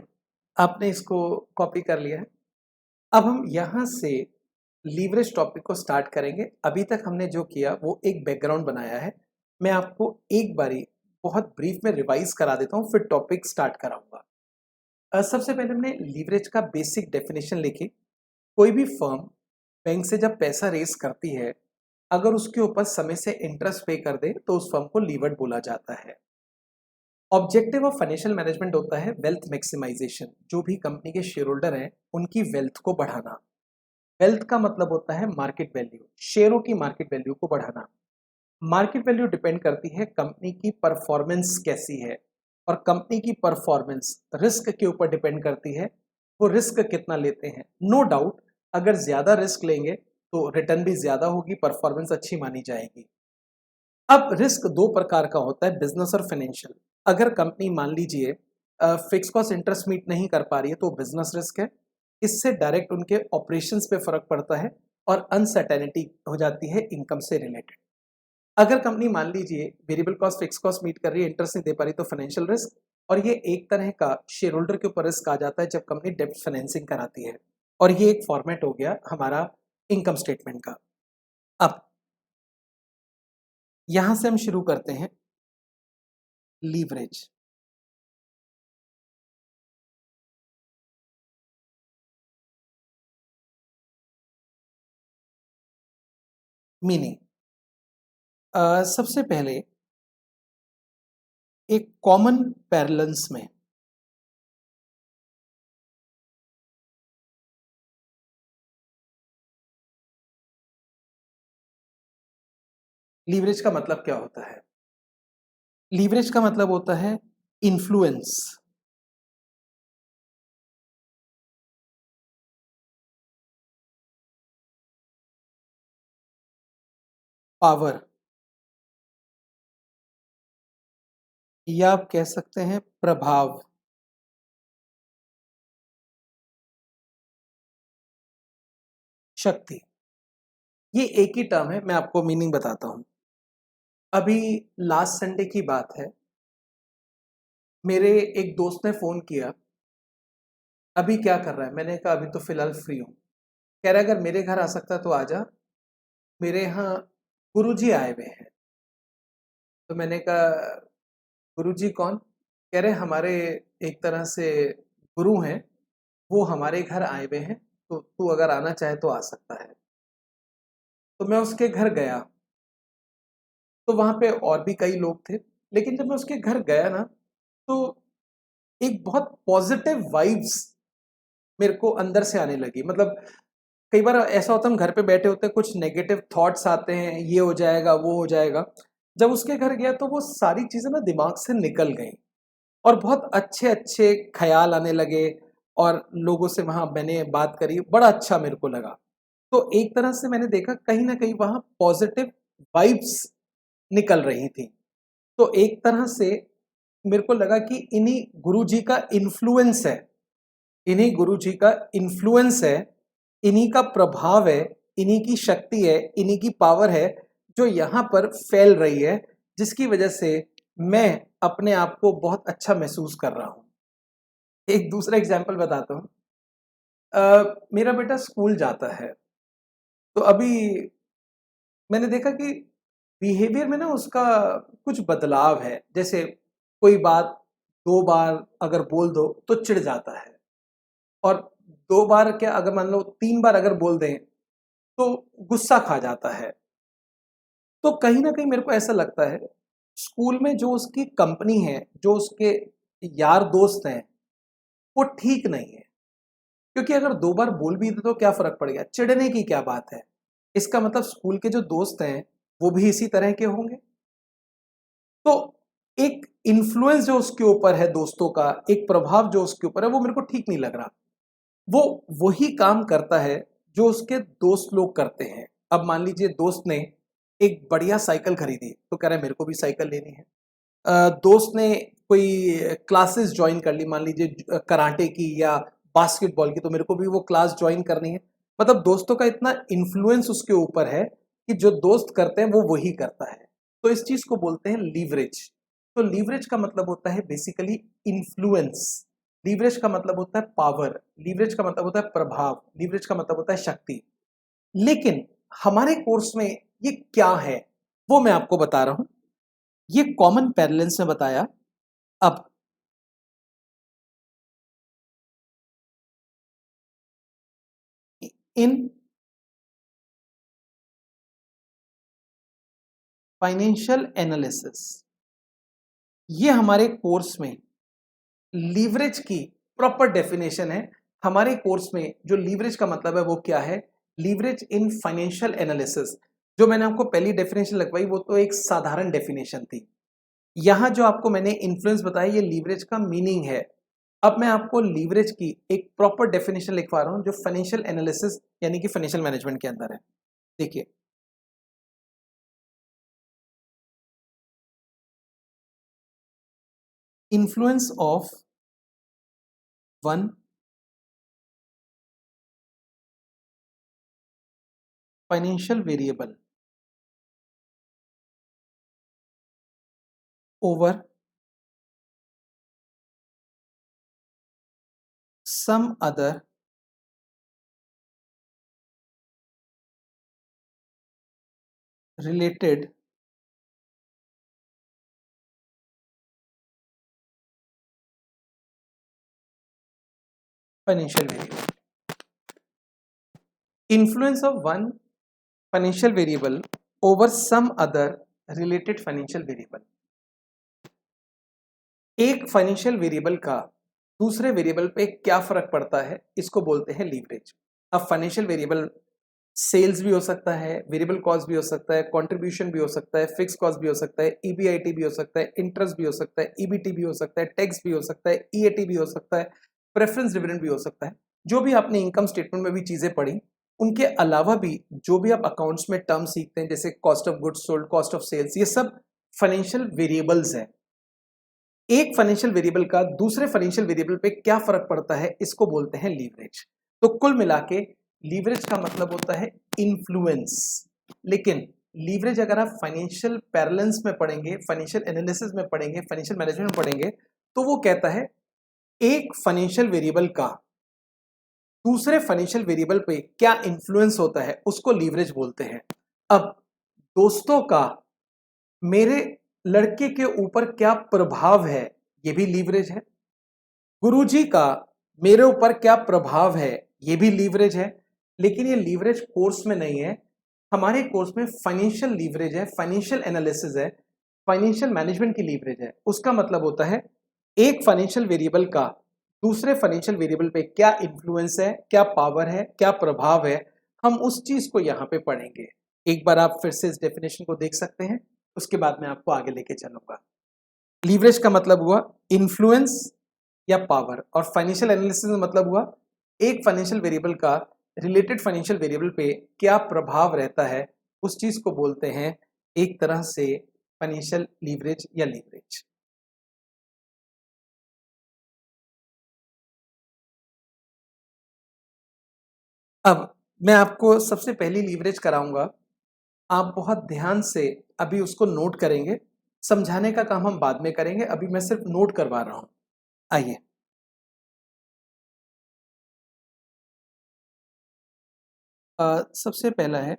आपने इसको कॉपी कर लिया है। अब हम यहाँ से लीवरेज टॉपिक को स्टार्ट करेंगे। अभी तक हमने जो किया वो एक बैकग्राउंड बनाया है। मैं आपको एक बारी बहुत ब्रीफ में रिवाइज करा देता हूँ, फिर टॉपिक स्टार्ट कराऊंगा। सबसे पहले हमने लीवरेज का बेसिक डेफिनेशन लिखी। कोई भी फर्म बैंक से जब पैसा रेस करती है, अगर उसके ऊपर समय से इंटरेस्ट पे कर दे तो उस फर्म को लीवर्ड बोला जाता है। ऑब्जेक्टिव ऑफ फाइनेंशियल मैनेजमेंट होता है वेल्थ मैक्सिमाइजेशन, जो भी कंपनी के शेयर होल्डर हैं उनकी वेल्थ को बढ़ाना। वेल्थ का मतलब होता है मार्केट वैल्यू, शेयरों की मार्केट वैल्यू को बढ़ाना। मार्केट वैल्यू डिपेंड करती है कंपनी की परफॉर्मेंस कैसी है, और कंपनी की परफॉर्मेंस रिस्क के ऊपर डिपेंड करती है, वो रिस्क कितना लेते हैं। नो डाउट, अगर ज्यादा रिस्क लेंगे तो रिटर्न भी ज्यादा होगी, परफॉर्मेंस अच्छी मानी जाएगी। अब रिस्क दो प्रकार का होता है, बिजनेस और फाइनेंशियल। अगर कंपनी मान लीजिए फिक्स कॉस्ट इंटरेस्ट मीट नहीं कर पा रही है तो बिजनेस रिस्क है, इससे डायरेक्ट उनके ऑपरेशंस पे फर्क पड़ता है और अनसर्टेनिटी हो जाती है इनकम से रिलेटेड। अगर कंपनी मान लीजिए variable cost fix cost meet कर रही है, इंटरेस्ट नहीं दे पा रही, तो फाइनेंशियल रिस्क। और ये एक तरह का शेयर होल्डर के ऊपर रिस्क आ जाता है जब कंपनी डेब्ट फाइनेंसिंग कराती है। और ये एक फॉर्मेट हो गया हमारा इनकम स्टेटमेंट का। अब यहां से हम शुरू करते हैं लीवरेज। मीनिंग, सबसे पहले एक कॉमन पैरेलल्स में लीवरेज का मतलब क्या होता है? लीवरेज का मतलब होता है इन्फ्लुएंस, पावर या आप कह सकते हैं प्रभाव। शक्ति, ये एक ही टर्म है, मैं आपको मीनिंग बताता हूं। अभी लास्ट संडे की बात है, मेरे एक दोस्त ने फोन किया, अभी क्या कर रहा है? मैंने कहा अभी तो फिलहाल फ्री हूँ। कह रहा है अगर मेरे घर आ सकता है तो आ जा, मेरे यहाँ गुरुजी आए हुए हैं। तो मैंने कहा गुरुजी कौन? कह रहे हमारे एक तरह से गुरु हैं, वो हमारे घर आए हुए हैं, तो तू अगर आना चाहे तो आ सकता है। तो मैं उसके घर गया, तो वहां पे और भी कई लोग थे, लेकिन जब मैं उसके घर गया ना, तो एक बहुत पॉजिटिव वाइब्स मेरे को अंदर से आने लगी। मतलब कई बार ऐसा होता है, हम घर पे बैठे होते हैं, कुछ नेगेटिव थॉट्स आते हैं, ये हो जाएगा वो हो जाएगा। जब उसके घर गया तो वो सारी चीजें ना दिमाग से निकल गई, और बहुत अच्छे अच्छे ख्याल आने लगे, और लोगों से वहां मैंने बात करी, बड़ा अच्छा मेरे को लगा। तो एक तरह से मैंने देखा कहीं ना कहीं वहां पॉजिटिव वाइब्स निकल रही थी। तो एक तरह से मेरे को लगा कि इन्हीं गुरुजी का इन्फ्लुएंस है, इन्हीं गुरुजी का इन्फ्लुएंस है, इन्हीं का प्रभाव है, इन्हीं की शक्ति है, इन्हीं की पावर है, जो यहाँ पर फैल रही है, जिसकी वजह से मैं अपने आप को बहुत अच्छा महसूस कर रहा हूँ। एक दूसरा एग्जाम्पल बताता हूँ। मेरा बेटा स्कूल जाता है, तो अभी मैंने देखा कि बिहेवियर में ना उसका कुछ बदलाव है। जैसे कोई बात 2 बार अगर बोल दो तो चिढ़ जाता है, और 2 बार क्या, अगर मान लो 3 बार अगर बोल दें तो गुस्सा खा जाता है। तो कहीं ना कहीं मेरे को ऐसा लगता है, स्कूल में जो उसकी कंपनी है, जो उसके यार दोस्त हैं, वो ठीक नहीं है। क्योंकि अगर 2 बार बोल भी दे तो क्या फर्क पड़ेगा, चिढ़ने की क्या बात है? इसका मतलब स्कूल के जो दोस्त हैं वो भी इसी तरह के होंगे। तो एक इन्फ्लुएंस जो उसके ऊपर है दोस्तों का, एक प्रभाव जो उसके ऊपर है, वो मेरे को ठीक नहीं लग रहा। वो वही काम करता है जो उसके दोस्त लोग करते हैं। अब मान लीजिए दोस्त ने एक बढ़िया साइकिल खरीदी, तो कह रहा है मेरे को भी साइकिल लेनी है। दोस्त ने कोई क्लासेस ज्वाइन कर ली, मान लीजिए कराटे की या बास्केटबॉल की, तो मेरे को भी वो क्लास ज्वाइन करनी है। मतलब दोस्तों का इतना इन्फ्लुएंस उसके ऊपर है कि जो दोस्त करते हैं वो वही करता है। तो इस चीज को बोलते हैं लीवरेज। तो लीवरेज का मतलब होता है बेसिकली इन्फ्लुएंस। लीवरेज का मतलब होता है पावर। लीवरेज का मतलब होता है प्रभाव। लीवरेज का मतलब होता है शक्ति। लेकिन हमारे कोर्स में ये क्या है, वो मैं आपको बता रहा हूं। ये कॉमन पैरेलल्स ने बताया। अब इन फाइनेंशियल एनालिसिस, ये हमारे कोर्स में लीवरेज की प्रॉपर डेफिनेशन है। हमारे कोर्स में जो लीवरेज का मतलब है वो क्या है, लीवरेज इन फाइनेंशियल एनालिसिस। जो मैंने आपको पहली डेफिनेशन लगवाई वो तो एक साधारण डेफिनेशन थी। यहां जो आपको मैंने इन्फ्लुएंस बताया, ये लीवरेज का मीनिंग है। अब मैं आपको लीवरेज की एक प्रॉपर डेफिनेशन लिखवा रहा हूं, जो फाइनेंशियल एनालिसिस यानी कि फाइनेंशियल मैनेजमेंट के अंदर है। देखिए, influence of one financial variable over some other related financial variable. Influence of one financial variable over some other related financial variable. एक फाइनेंशियल वेरिएबल का दूसरे वेरिएबल पे क्या फर्क पड़ता है, इसको बोलते हैं लीवरेज। अब फाइनेंशियल वेरिएबल सेल्स भी हो सकता है, वेरिएबल कॉस्ट भी हो सकता है, कंट्रीब्यूशन भी हो सकता है, फिक्स कॉस्ट भी हो सकता है, ईबीआईटी भी हो सकता है, इंटरेस्ट भी हो सकता है, ईबीटी भी हो सकता है, टैक्स भी हो सकता है, ईएटी भी हो सकता है, प्रेफरेंस डिविडेंड भी हो सकता है। जो भी आपने इनकम स्टेटमेंट में भी चीजें पढ़ी, उनके अलावा भी जो भी आप अकाउंट्स में टर्म सीखते हैं, जैसे cost of goods sold, cost of sales, ये सब फाइनेंशियल वेरिएबल्स हैं। एक फाइनेंशियल वेरिएबल का दूसरे फाइनेंशियल वेरिएबल पे क्या फर्क पड़ता है, इसको बोलते हैं लीवरेज। तो कुल मिला के लीवरेज का मतलब होता है इन्फ्लुएंस। लेकिन लीवरेज अगर आप फाइनेंशियल पैरेलल्स में पढ़ेंगे, फाइनेंशियल एनालिसिस में पढ़ेंगे, फाइनेंशियल मैनेजमेंट में पढ़ेंगे, तो वो कहता है एक फाइनेंशियल वेरिएबल का दूसरे फाइनेंशियल वेरिएबल पे क्या इन्फ्लुएंस होता है, उसको लीवरेज बोलते हैं। अब दोस्तों का मेरे लड़के के ऊपर क्या प्रभाव है, ये भी लीवरेज है। गुरुजी का मेरे ऊपर क्या प्रभाव है, ये भी लीवरेज है। लेकिन ये लीवरेज कोर्स में नहीं है, हमारे कोर्स में फाइनेंशियल लीवरेज है, फाइनेंशियल एनालिसिस है, फाइनेंशियल मैनेजमेंट की लीवरेज है। उसका मतलब होता है एक फाइनेंशियल वेरिएबल का दूसरे फाइनेंशियल वेरिएबल पे क्या इन्फ्लुएंस है, क्या पावर है, क्या प्रभाव है, हम उस चीज को यहाँ पे पढ़ेंगे। एक बार आप फिर से इस डेफिनेशन को देख सकते हैं, उसके बाद मैं आपको आगे लेके चलूंगा। लीवरेज का मतलब हुआ इन्फ्लुएंस या पावर, और फाइनेंशियल एनालिसिस का मतलब हुआ एक फाइनेंशियल वेरिएबल का रिलेटेड फाइनेंशियल वेरिएबल पे क्या प्रभाव रहता है, उस चीज को बोलते हैं एक तरह से फाइनेंशियल लीवरेज या लीवरेज। अब मैं आपको सबसे पहली लीवरेज कराऊंगा, आप बहुत ध्यान से अभी उसको नोट करेंगे, समझाने का काम हम बाद में करेंगे, अभी मैं सिर्फ नोट करवा रहा हूं। आइए, सबसे पहला है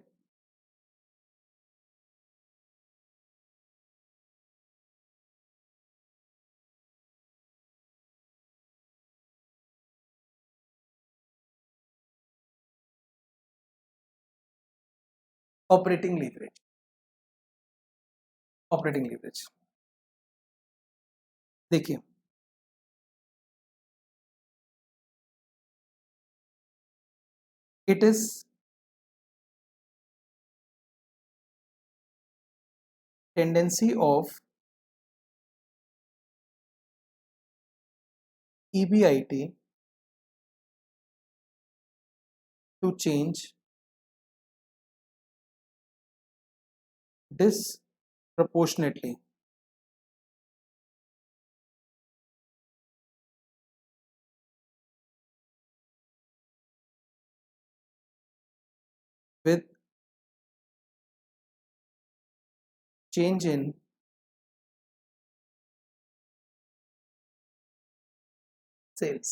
ऑपरेटिंग लीवरेज। ऑपरेटिंग लीवरेज देखिए, it is tendency of EBIT to change disproportionately with change in sales।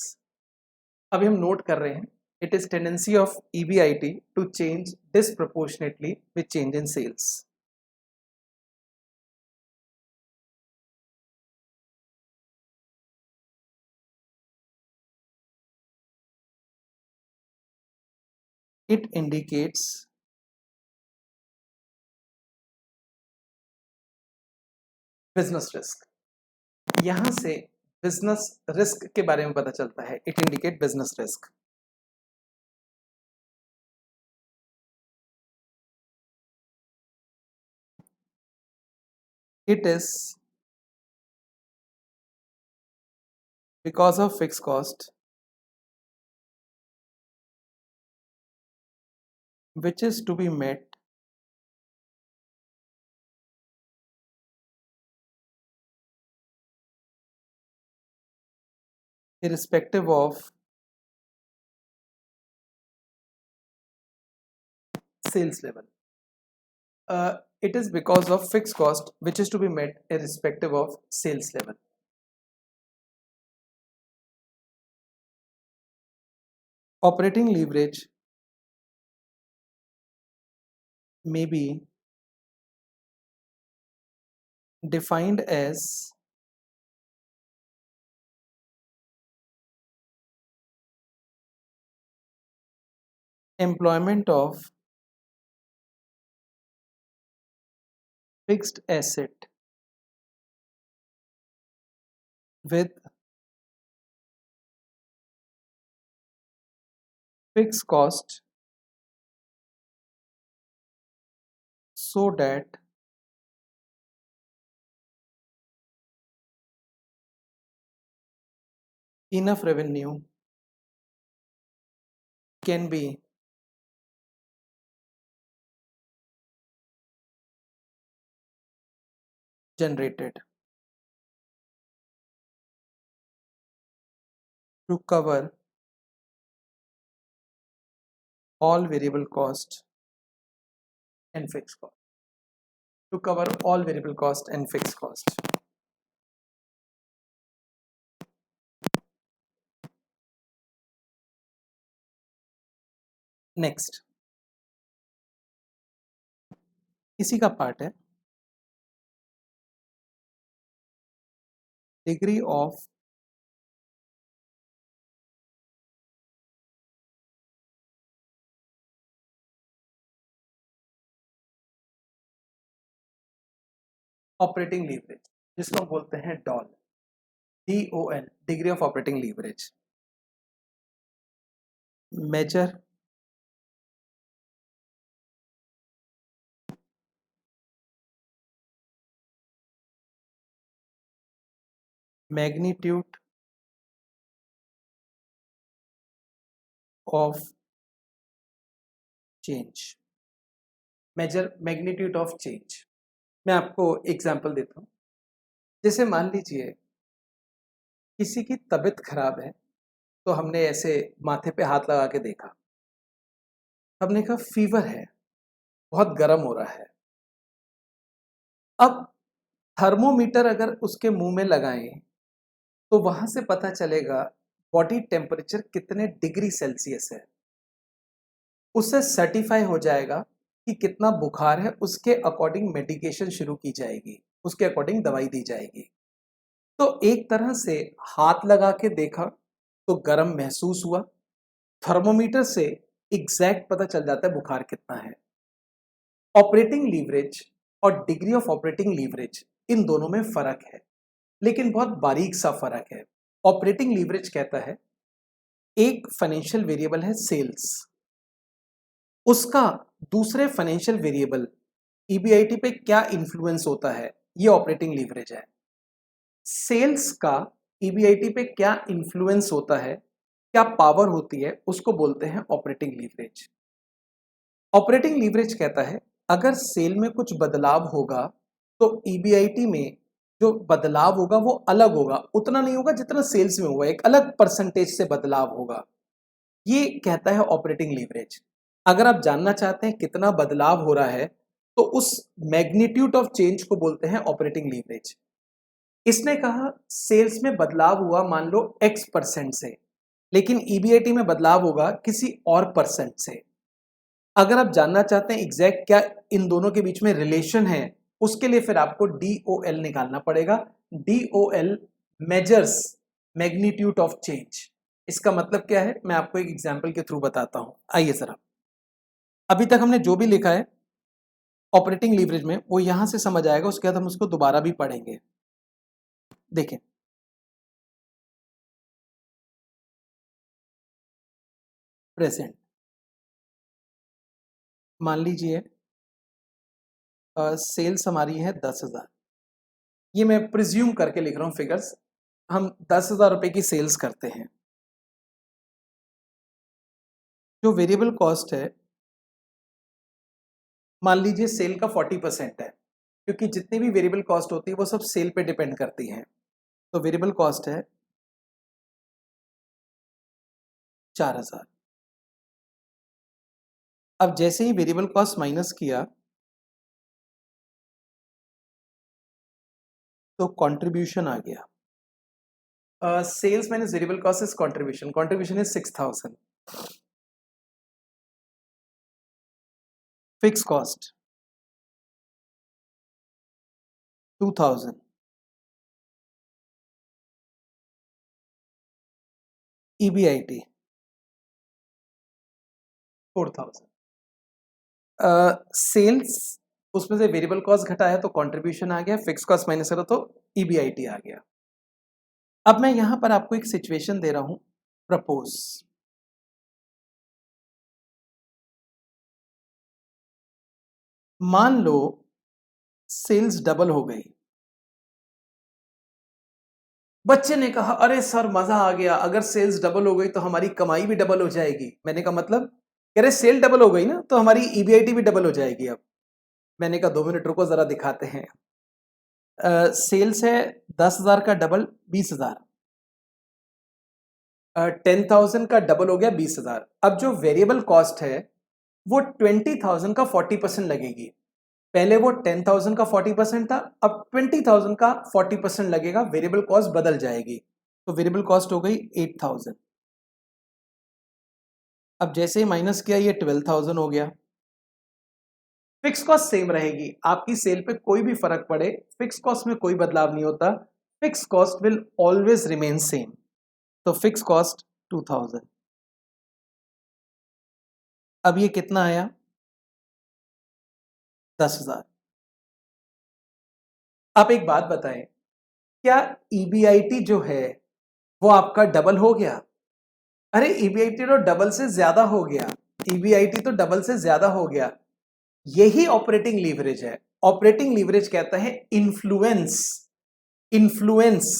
अभी हम नोट कर रहे हैं, it is tendency of EBIT to change disproportionately with change in sales. It indicates business risk. यहां से business risk के बारे में पता चलता है, it indicate business risk. It is because of fix cost which is to be met irrespective of sales level। It is because of fixed cost which is to be met irrespective of sales level। Operating leverage may be defined as employment of fixed asset with fixed cost so that enough revenue can be generated। to cover all variable cost and fixed cost. To cover all variable cost and fixed cost. Next इसी का part है degree of operating leverage, जिसको हम बोलते हैं DOL, DOL, degree of operating leverage. Measure magnitude of change, measure magnitude of change. मैं आपको example देता हूं। जैसे मान लीजिए किसी की तबीयत खराब है, तो हमने ऐसे माथे पे हाथ लगा के देखा, हमने कहा फीवर है, बहुत गर्म हो रहा है। अब थर्मोमीटर अगर उसके मुंह में लगाएं तो वहां से पता चलेगा बॉडी टेम्परेचर कितने डिग्री सेल्सियस है, उससे सर्टिफाई हो जाएगा कि कितना बुखार है, उसके अकॉर्डिंग मेडिकेशन शुरू की जाएगी, उसके अकॉर्डिंग दवाई दी जाएगी। तो एक तरह से हाथ लगा के देखा तो गर्म महसूस हुआ, थर्मोमीटर से एग्जैक्ट पता चल जाता है बुखार कितना है। ऑपरेटिंग लीवरेज और डिग्री ऑफ ऑपरेटिंग लीवरेज, इन दोनों में फर्क है, लेकिन बहुत बारीक सा फर्क है। ऑपरेटिंग लीवरेज कहता है एक फाइनेंशियल वेरिएबल है सेल्स, उसका दूसरे फाइनेंशियल वेरिएबल ईबीआईटी पे क्या इन्फ्लुएंस होता है, ये ऑपरेटिंग लीवरेज है। सेल्स का ईबीआईटी पे क्या इन्फ्लुएंस होता है, क्या पावर होती है, उसको बोलते हैं ऑपरेटिंग लीवरेज। ऑपरेटिंग लीवरेज कहता है अगर सेल में कुछ बदलाव होगा तो ईबीआईटी में जो बदलाव होगा वो अलग होगा, उतना नहीं होगा जितना सेल्स में होगा, एक अलग परसेंटेज से बदलाव होगा, ये कहता है ऑपरेटिंग लीवरेज। अगर आप जानना चाहते हैं कितना बदलाव हो रहा है तो उस मैग्नीट्यूड ऑफ चेंज को बोलते हैं ऑपरेटिंग लीवरेज। इसने कहा सेल्स में बदलाव हुआ मान लो X% से, लेकिन ईबीआईटी में बदलाव होगा किसी और परसेंट से। अगर आप जानना चाहते हैं एग्जैक्ट क्या इन दोनों के बीच में रिलेशन है, उसके लिए फिर आपको DOL निकालना पड़ेगा। DOL measures magnitude of change. इसका मतलब क्या है, मैं आपको एक एग्जांपल के थ्रू बताता हूं। आइए जरा, अभी तक हमने जो भी लिखा है ऑपरेटिंग लीवरेज में वो यहां से समझ आएगा, उसके बाद हम उसको दोबारा भी पढ़ेंगे। देखें, प्रेजेंट मान लीजिए सेल्स हमारी है 10,000, ये मैं प्रिज्यूम करके लिख रहा हूं फिगर्स। हम 10,000 रुपए की सेल्स करते हैं। जो वेरिएबल कॉस्ट है मान लीजिए सेल का 40% है, क्योंकि जितनी भी वेरिएबल कॉस्ट होती है वो सब सेल पे डिपेंड करती हैं। तो वेरिएबल कॉस्ट है 4,000। अब जैसे ही वेरिएबल कॉस्ट माइनस किया तो कंट्रीब्यूशन आ गया। Sales minus variable cost is contribution, contribution is 6,000। Fix cost 2,000। EBIT 4,000। Sales उसमें से वेरिएबल कॉस्ट घटा है तो कंट्रीब्यूशन आ गया, फिक्स कॉस्ट माइनस करो तो ईबीआईटी आ गया। अब मैं यहां पर आपको एक सिचुएशन दे रहा हूं, प्रपोज। मान लो सेल्स डबल हो गई। बच्चे ने कहा अरे सर मजा आ गया, अगर सेल्स डबल हो गई तो हमारी कमाई भी डबल हो जाएगी। मैंने कहा मतलब, कह रहे सेल डबल हो गई ना तो हमारी ईबीआईटी भी डबल हो जाएगी। अब मैंने कहा 2 मिनट रुको जरा दिखाते हैं। सेल्स है 10,000 का डबल 20,000, 10,000 का डबल हो गया 20,000। अब जो वेरिएबल कॉस्ट है वो 20,000 का 40% लगेगी। पहले वो 10,000 का 40% था, अब 20,000 का 40% लगेगा, वेरिएबल कॉस्ट बदल जाएगी। तो वेरिएबल कॉस्ट हो गई 8,000। अब जैसे ही माइनस किया ये 12,000 हो गया। फिक्स कॉस्ट सेम रहेगी, आपकी सेल पे कोई भी फर्क पड़े फिक्स कॉस्ट में कोई बदलाव नहीं होता, fix cost will always remain same. तो फिक्स कॉस्ट 2,000। अब ये कितना आया? 10,000। आप एक बात बताएं, क्या ईबीआईटी जो है वो आपका डबल हो गया? अरे ईबीआईटी तो डबल से ज्यादा हो गया, ईबीआईटी तो डबल से ज्यादा हो गया। यही ऑपरेटिंग लीवरेज है। ऑपरेटिंग लीवरेज कहता है इन्फ्लुएंस। इन्फ्लुएंस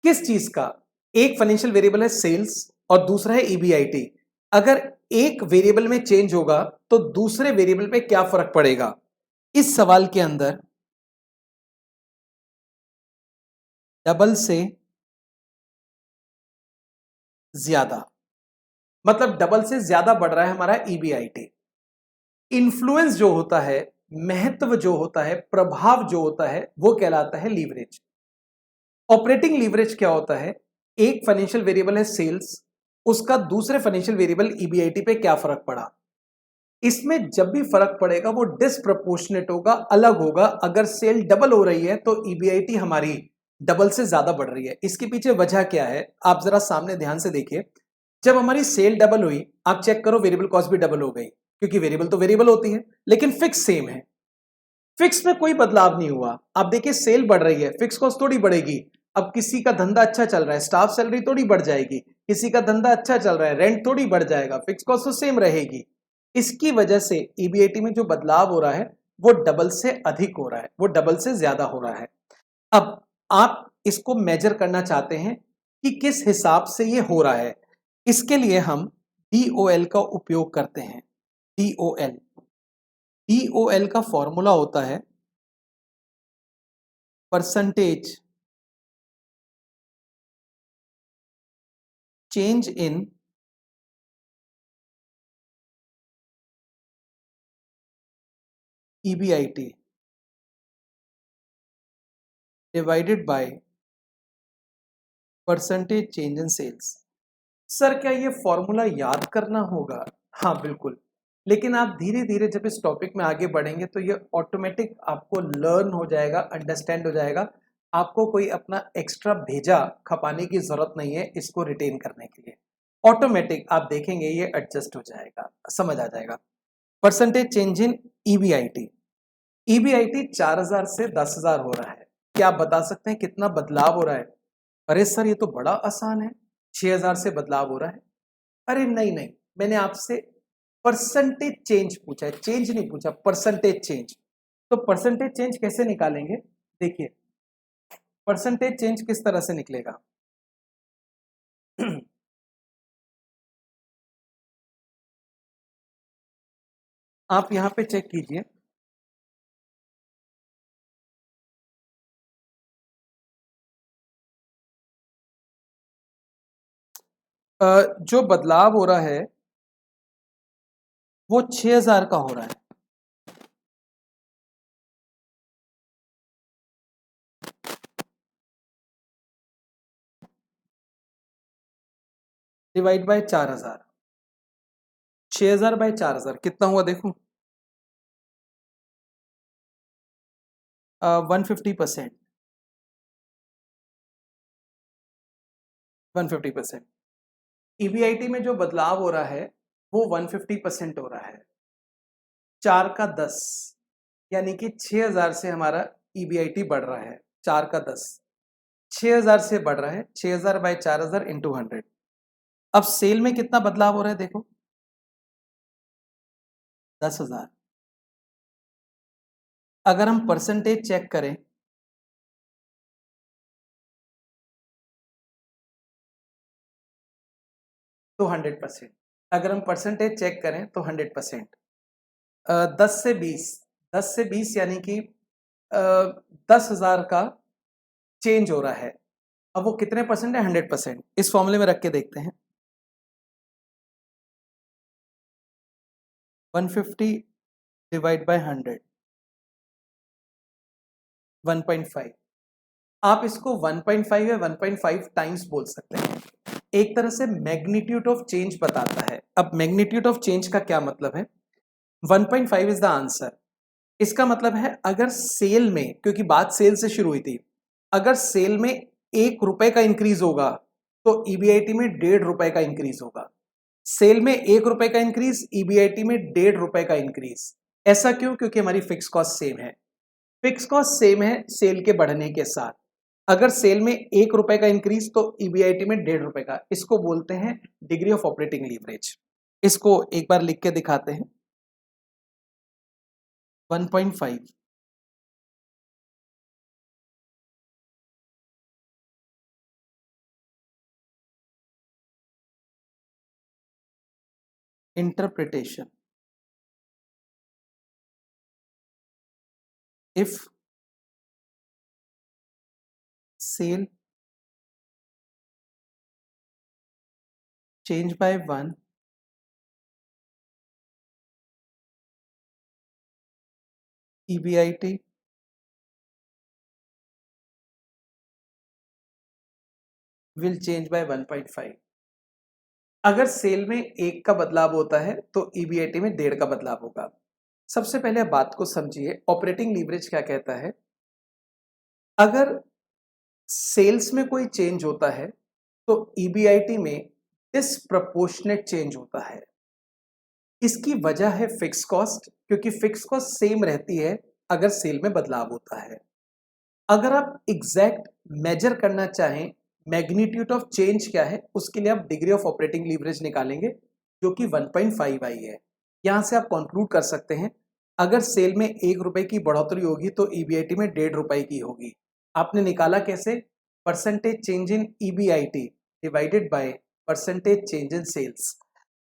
किस चीज का? एक फाइनेंशियल वेरिएबल है सेल्स और दूसरा है ईबीआईटी। अगर एक वेरिएबल में चेंज होगा तो दूसरे वेरिएबल पे क्या फर्क पड़ेगा? इस सवाल के अंदर डबल से ज्यादा, मतलब डबल से ज्यादा बढ़ रहा है हमारा ईबीआईटी। इन्फ्लुएंस जो होता है, महत्व जो होता है, प्रभाव जो होता है, वो कहलाता है लीवरेज। ऑपरेटिंग लीवरेज क्या होता है? एक फाइनेंशियल वेरिएबल है सेल्स, उसका दूसरे फाइनेंशियल वेरिएबल ईबीआईटी पे क्या फर्क पड़ा। इसमें जब भी फर्क पड़ेगा वो डिसप्रोपोर्शनेट होगा, अलग होगा। अगर सेल डबल हो रही है तो ईबीआईटी हमारी डबल से ज्यादा बढ़ रही है। इसके पीछे वजह क्या है आप जरा सामने ध्यान से देखिए। जब हमारी सेल डबल हुई, आप चेक करो वेरिएबल कॉस्ट भी डबल हो गई, क्योंकि वेरिएबल तो वेरिएबल होती है, लेकिन फिक्स सेम है। फिक्स में कोई बदलाव नहीं हुआ। आप देखिए सेल बढ़ रही है, फिक्स कॉस्ट थोड़ी बढ़ेगी। अब किसी का धंधा अच्छा चल रहा है, स्टाफ सैलरी थोड़ी बढ़ जाएगी। किसी का धंधा अच्छा चल रहा है, रेंट थोड़ी बढ़ जाएगा, फिक्स कॉस्ट तो सेम रहेगी। इसकी वजह से ईबीआईटी में जो बदलाव हो रहा है वो डबल से अधिक हो रहा है, वो डबल से ज्यादा हो रहा है। अब आप इसको मेजर करना चाहते हैं कि किस हिसाब से ये हो रहा है। इसके लिए हम डीओएल का उपयोग करते हैं। डीओएल, डीओएल का फॉर्मूला होता है percentage change in EBIT divided by percentage change in sales. Sir क्या ये फॉर्मूला याद करना होगा? हाँ बिल्कुल, लेकिन आप धीरे धीरे जब इस टॉपिक में आगे बढ़ेंगे तो ये ऑटोमेटिक आपको लर्न हो जाएगा, अंडरस्टैंड हो जाएगा। आपको कोई अपना एक्स्ट्रा भेजा खपाने की जरूरत नहीं है इसको रिटेन करने के लिए। ऑटोमेटिक आप देखेंगे ये एडजस्ट हो जाएगा, समझ आ जाएगा। Percentage change in EBIT. EBIT 4,000 से 10,000 हो रहा है। क्या आप बता सकते हैं कितना बदलाव हो रहा है? अरे सर ये तो बड़ा आसान है, 6,000 से बदलाव हो रहा है। अरे नहीं नहीं, मैंने आपसे परसेंटेज चेंज पूछा है, चेंज नहीं पूछा, परसेंटेज चेंज। तो परसेंटेज चेंज कैसे निकालेंगे? देखिए परसेंटेज चेंज किस तरह से निकलेगा। आप यहां पे चेक कीजिए, जो बदलाव हो रहा है वो 6,000 का हो रहा है। डिवाइड बाय 4,000, 6,000 बाय 4,000 कितना हुआ देखो, 150%। 150%। ईबीआईटी में जो बदलाव हो रहा है वो 150% हो रहा है। 4 का 10 यानी कि 6,000 से हमारा ईबीआईटी बढ़ रहा है। 4 का 10 6,000 से बढ़ रहा है, 6,000 बाय 4,000 इंटू 100। अब सेल में कितना बदलाव हो रहा है देखो, 10,000। अगर हम परसेंटेज चेक करें तो 100%। अगर हम परसेंटेज चेक करें तो 100%। 10 से 20, 10 से 20 यानी कि 10,000 का चेंज हो रहा है। अब वो कितने परसेंट है? 100%। इस फॉर्मूले में रख के देखते हैं। 150 डिवाइड बाय 100, 1.5। आप इसको 1.5 या 1.5 टाइम्स बोल सकते हैं। एक तरह से मैग्नीट्यूड ऑफ चेंज बताता है। अब मैग्नीट्यूड ऑफ चेंज का क्या मतलब है? 1.5 इज द आंसर। इसका मतलब है अगर सेल में, क्योंकि बात सेल से शुरू हुई थी, अगर सेल में 1 रुपए का इंक्रीज होगा तो ईबीआईटी में 1.5 रुपए का इंक्रीज होगा। सेल में 1 रुपए का इंक्रीज, ईबीआईटी में 1.5 रुपए का इंक्रीज। ऐसा क्यों? क्योंकि हमारी फिक्स कॉस्ट सेम है। फिक्स कॉस्ट सेम है सेल के बढ़ने के साथ। अगर सेल में 1 रुपए का इंक्रीज तो ईबीआईटी में 1.5 रुपए का। इसको बोलते हैं डिग्री ऑफ ऑपरेटिंग लीवरेज। इसको एक बार लिख के दिखाते हैं। 1.5 interpretation. If sale change by 1, EBIT will change by 1.5। अगर सेल में 1 का बदलाव होता है तो ईबीआईटी में 1.5 का बदलाव होगा। सबसे पहले बात को समझिए, ऑपरेटिंग लीवरेज क्या कहता है। अगर सेल्स में कोई चेंज होता है तो ईबीआईटी में डिसप्रपोर्शनेट चेंज होता है। इसकी वजह है फिक्स कॉस्ट, क्योंकि फिक्स कॉस्ट सेम रहती है अगर सेल में बदलाव होता है। अगर आप एग्जैक्ट मेजर करना चाहें मैग्नीट्यूड ऑफ चेंज क्या है, उसके लिए आप डिग्री ऑफ ऑपरेटिंग लीवरेज निकालेंगे जो कि 1.5 आई है। यहां से आप कंक्लूड कर सकते हैं अगर सेल में 1 रुपए की बढ़ोतरी होगी तो ईबीआईटी में 1.5 रुपए की होगी। आपने निकाला कैसे? Percentage change in EBIT divided by percentage change in sales,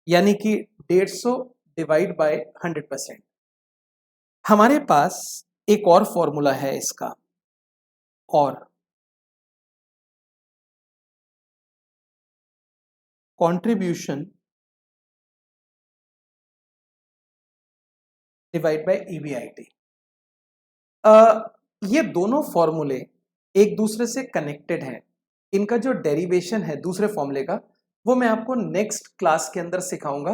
यानी कि 150 डिवाइड बाय 100%। हमारे पास एक और फॉर्मूला है इसका, और कंट्रीब्यूशन डिवाइड बाय ईबीआईटी। ये दोनों फॉर्मूले एक दूसरे से कनेक्टेड हैं। इनका जो डेरिवेशन है दूसरे फॉर्मूले का, वो मैं आपको नेक्स्ट क्लास के अंदर सिखाऊंगा,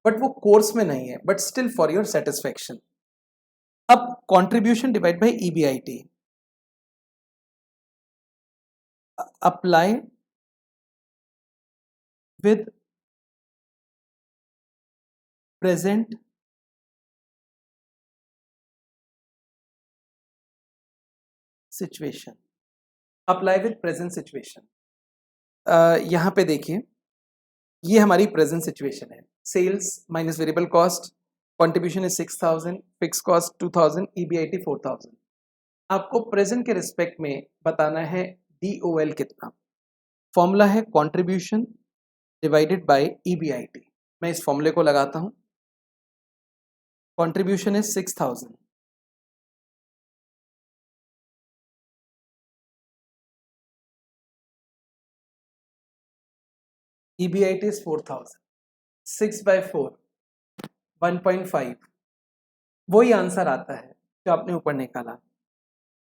बट वो कोर्स में नहीं है, but still for your satisfaction. अब contribution divide by EBIT apply with present situation. Apply with present situation. यहां पे देखिए, ये हमारी प्रेजेंट सिचुएशन है। Sales minus variable cost, contribution is 6000, fix cost 2000, EBIT 4000। आपको प्रेजेंट के रिस्पेक्ट में बताना है डीओएल कितना। फॉर्मूला है कंट्रीब्यूशन डिवाइडेड बाय ईबीआईटी। मैं इस फॉर्मूले को लगाता हूं। कंट्रीब्यूशन इज 6000, ईबीआईटी इज 4000, 6/4 1.5, वही आंसर आता है जो आपने ऊपर निकाला।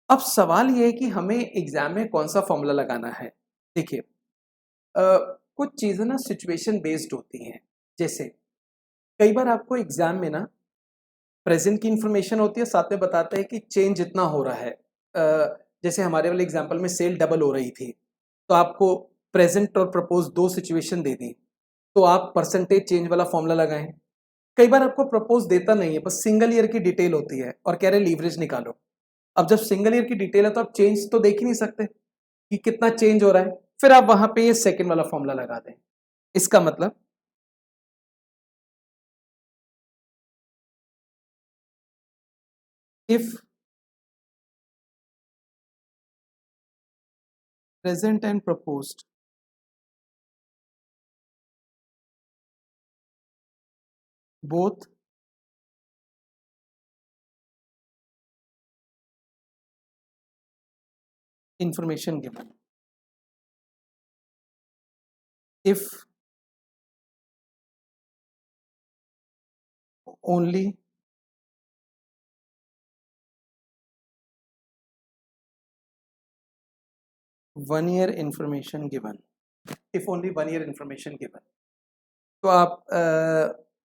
अब सवाल यह है कि हमें एग्जाम में कौन सा फॉर्मूला लगाना है। देखिए, कुछ चीज़ें ना सिचुएशन बेस्ड होती हैं। जैसे कई बार आपको एग्जाम में ना प्रेजेंट की इंफॉर्मेशन होती है, साथ में बताते हैं कि चेंज इतना हो रहा है। जैसे हमारे वाले एग्जाम्पल में सेल डबल हो रही थी, तो आपको प्रेजेंट और प्रपोज दो सिचुएशन दे दी, तो आप परसेंटेज चेंज वाला फॉर्मूला लगाएं। कई बार आपको प्रपोज देता नहीं है, बस सिंगल ईयर की डिटेल होती है और कह रहे लीवरेज निकालो। अब जब सिंगल ईयर की डिटेल है तो आप चेंज तो देख ही नहीं सकते कि कितना चेंज हो रहा है, फिर आप वहां पे ये सेकंड वाला फॉर्मूला लगा दें। इसका मतलब if present and proposed both information given, if only one year information given, if only one year information given, तो आप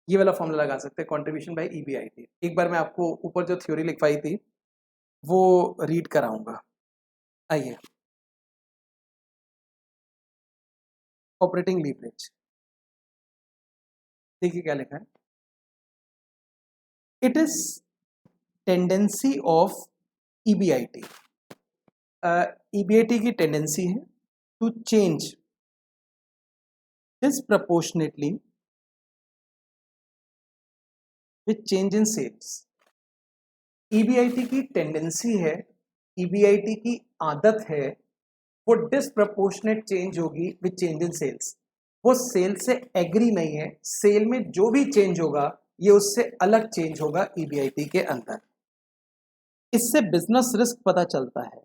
ये वाला फॉर्मूला लगा सकते हैं, कंट्रीब्यूशन बाय ईबीआईटी। एक बार मैं आपको ऊपर जो थ्योरी लिखवाई थी वो रीड कराऊंगा। आइए, ऑपरेटिंग लीवरेज, देखिए क्या लिखा है। It is tendency of EBIT, EBIT की टेंडेंसी है to change disproportionately with change in sales। EBIT की टेंडेंसी है, ईबीआईटी की आदत है, वो डिसप्रपोर्शनेट चेंज होगी विद चेंज इन सेल्स। वो सेल से एग्री नहीं है, सेल में जो भी चेंज होगा ये उससे अलग चेंज होगा ईबीआईटी के अंदर। इससे बिजनेस रिस्क पता चलता है।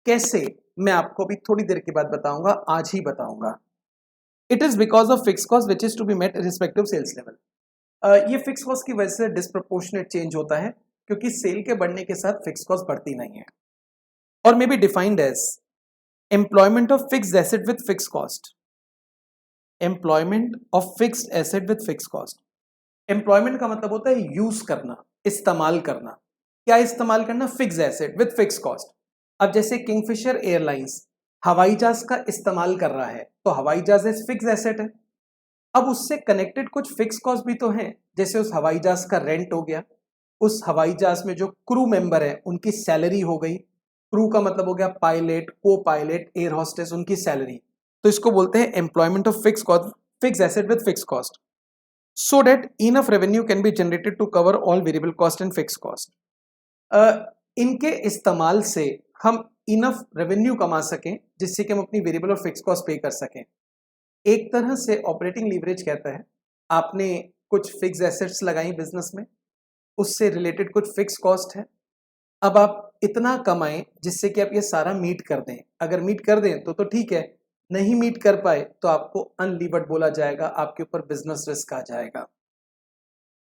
कैसे, मैं आपको अभी थोड़ी देर के बाद बताऊंगा, आज ही बताऊंगा। It is because of fix cost which is to be met respective sales level. ये फिक्स कॉस्ट की वजह से डिसप्रपोर्शनेट चेंज होता है, क्योंकि सेल के बढ़ने के साथ फिक्स कॉस्ट बढ़ती नहीं है। और may be defined as employment of fixed asset with fix cost, employment of fixed asset with fix cost. Employment का मतलब होता है यूज करना, इस्तेमाल करना। क्या इस्तेमाल करना? Fixed asset with fix cost. अब जैसे किंगफिशर एयरलाइंस हवाई जहाज का इस्तेमाल कर रहा है, तो हवाई जहाज एक फिक्स एसेट है। अब उससे कनेक्टेड कुछ फिक्स कॉस्ट भी तो हैं, जैसे उस हवाई जहाज का रेंट हो गया, उस हवाई जहाज में जो क्रू मेंबर है उनकी सैलरी हो गई। क्रू का मतलब हो गया पायलट, को पायलट, एयर होस्टेस, उनकी सैलरी। तो इसको बोलते हैं employment of fix cost, fix asset with fix cost, so that enough revenue can be generated to cover all variable cost and fixed cost। इनके इस्तेमाल से हम इनफ रेवेन्यू कमा सकें जिससे कि हम अपनी वेरिएबल और फिक्स कॉस्ट पे कर सकें। एक तरह से ऑपरेटिंग लीवरेज कहता है आपने कुछ फिक्स एसेट्स लगाई बिजनेस में, उससे रिलेटेड कुछ फिक्स कॉस्ट है। अब आप इतना कमाएं जिससे कि आप ये सारा मीट कर दें। अगर मीट कर दें तो ठीक है, नहीं मीट कर पाए तो आपको अनलीवर्ड बोला जाएगा, आपके ऊपर बिजनेस रिस्क आ जाएगा।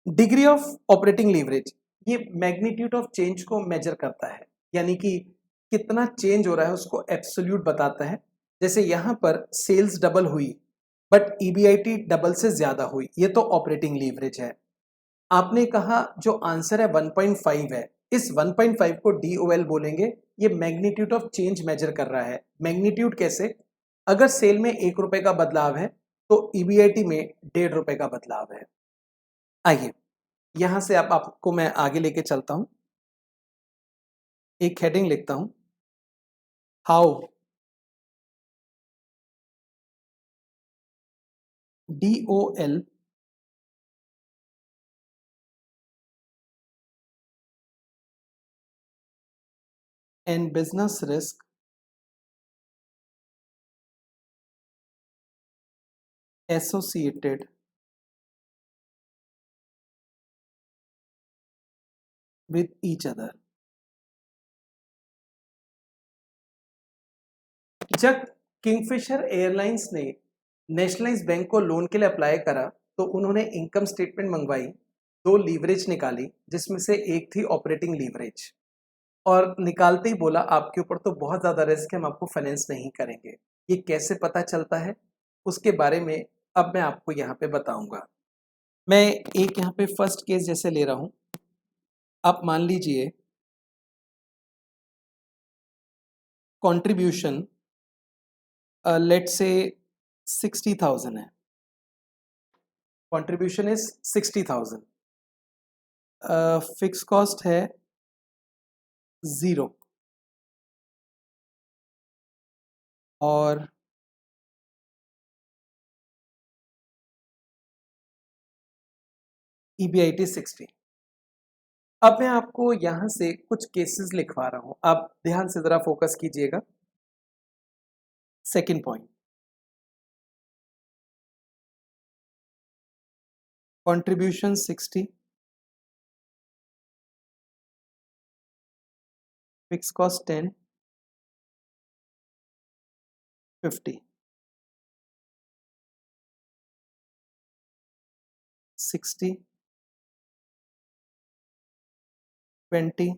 डिग्री ऑफ ऑपरेटिंग लीवरेज, ये मैग्नीट्यूड ऑफ चेंज को मेजर करता है, यानी कि कितना चेंज हो रहा है उसको एब्सोल्यूट बताता है। जैसे यहां पर सेल्स डबल हुई बट ईबीआईटी डबल से ज्यादा हुई, ये तो ऑपरेटिंग लीवरेज है। आपने कहा जो आंसर है 1.5 है, इस 1.5 को डीओएल बोलेंगे। ये मैग्नीट्यूड ऑफ चेंज मेजर कर रहा है। मैग्नीट्यूड कैसे? अगर सेल में 1 रुपए का बदलाव है तो ईबीआईटी में 1.5 रुपए का बदलाव है। आइए, यहां से अब आपको मैं आगे लेके चलता हूं। एक हेडिंग लिखता हूं, how DOL and business risk associated with each other. जब किंगफिशर एयरलाइंस ने नेशनलाइज बैंक को लोन के लिए अप्लाई करा तो उन्होंने इनकम स्टेटमेंट मंगवाई, 2 लीवरेज निकाली जिसमें से एक थी ऑपरेटिंग लीवरेज, और निकालते ही बोला आपके ऊपर तो बहुत ज्यादा रिस्क है, हम आपको फाइनेंस नहीं करेंगे। ये कैसे पता चलता है उसके बारे में अब मैं आपको यहाँ पे बताऊंगा। मैं एक यहाँ पे फर्स्ट केस जैसे ले रहा हूं। आप मान लीजिए कंट्रीब्यूशन लेट्स से 60,000 है, कंट्रीब्यूशन इज 60,000, फिक्स कॉस्ट है 0 और ईबीआईटी 60। अब मैं आपको यहां से कुछ केसेस लिखवा रहा हूं, आप ध्यान से जरा फोकस कीजिएगा। Second point, contribution 60, fix cost 10, 50। 60, 20,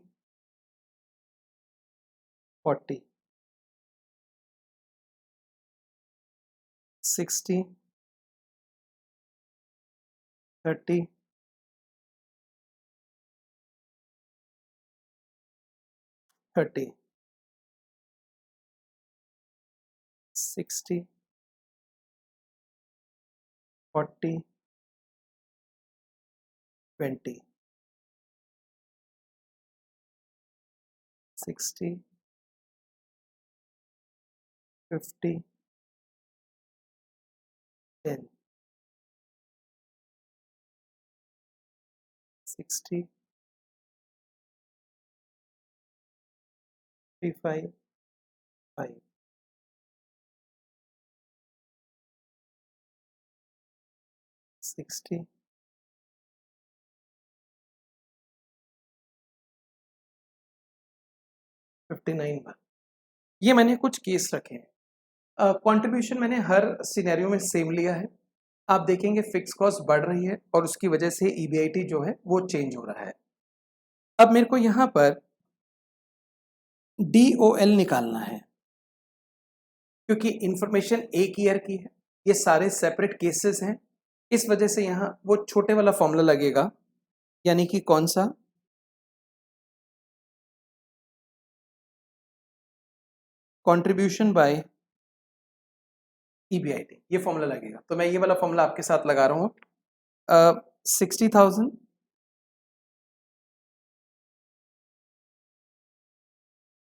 40, 60, 30, 30, 60, 40, 20, 60, 50, 10, 60, 55, 5, 60, 59 बार। ये मैंने कुछ केस रखे हैं। कंट्रीब्यूशन मैंने हर सिनेरियो में सेम लिया है। आप देखेंगे फिक्स कॉस्ट बढ़ रही है और उसकी वजह से ईबीआईटी जो है वो चेंज हो रहा है। अब मेरे को यहाँ पर DOL निकालना है क्योंकि इंफॉर्मेशन एक ईयर की है, ये सारे सेपरेट केसेस हैं, इस वजह से यहाँ वो छोटे वाला फॉर्मूला लगेगा, यानी कि कौन सा, कंट्रीब्यूशन बाय ईबीआईटी, ये फॉर्मूला लगेगा। तो मैं ये वाला फॉर्मूला आपके साथ लगा रहा हूँ। 60,000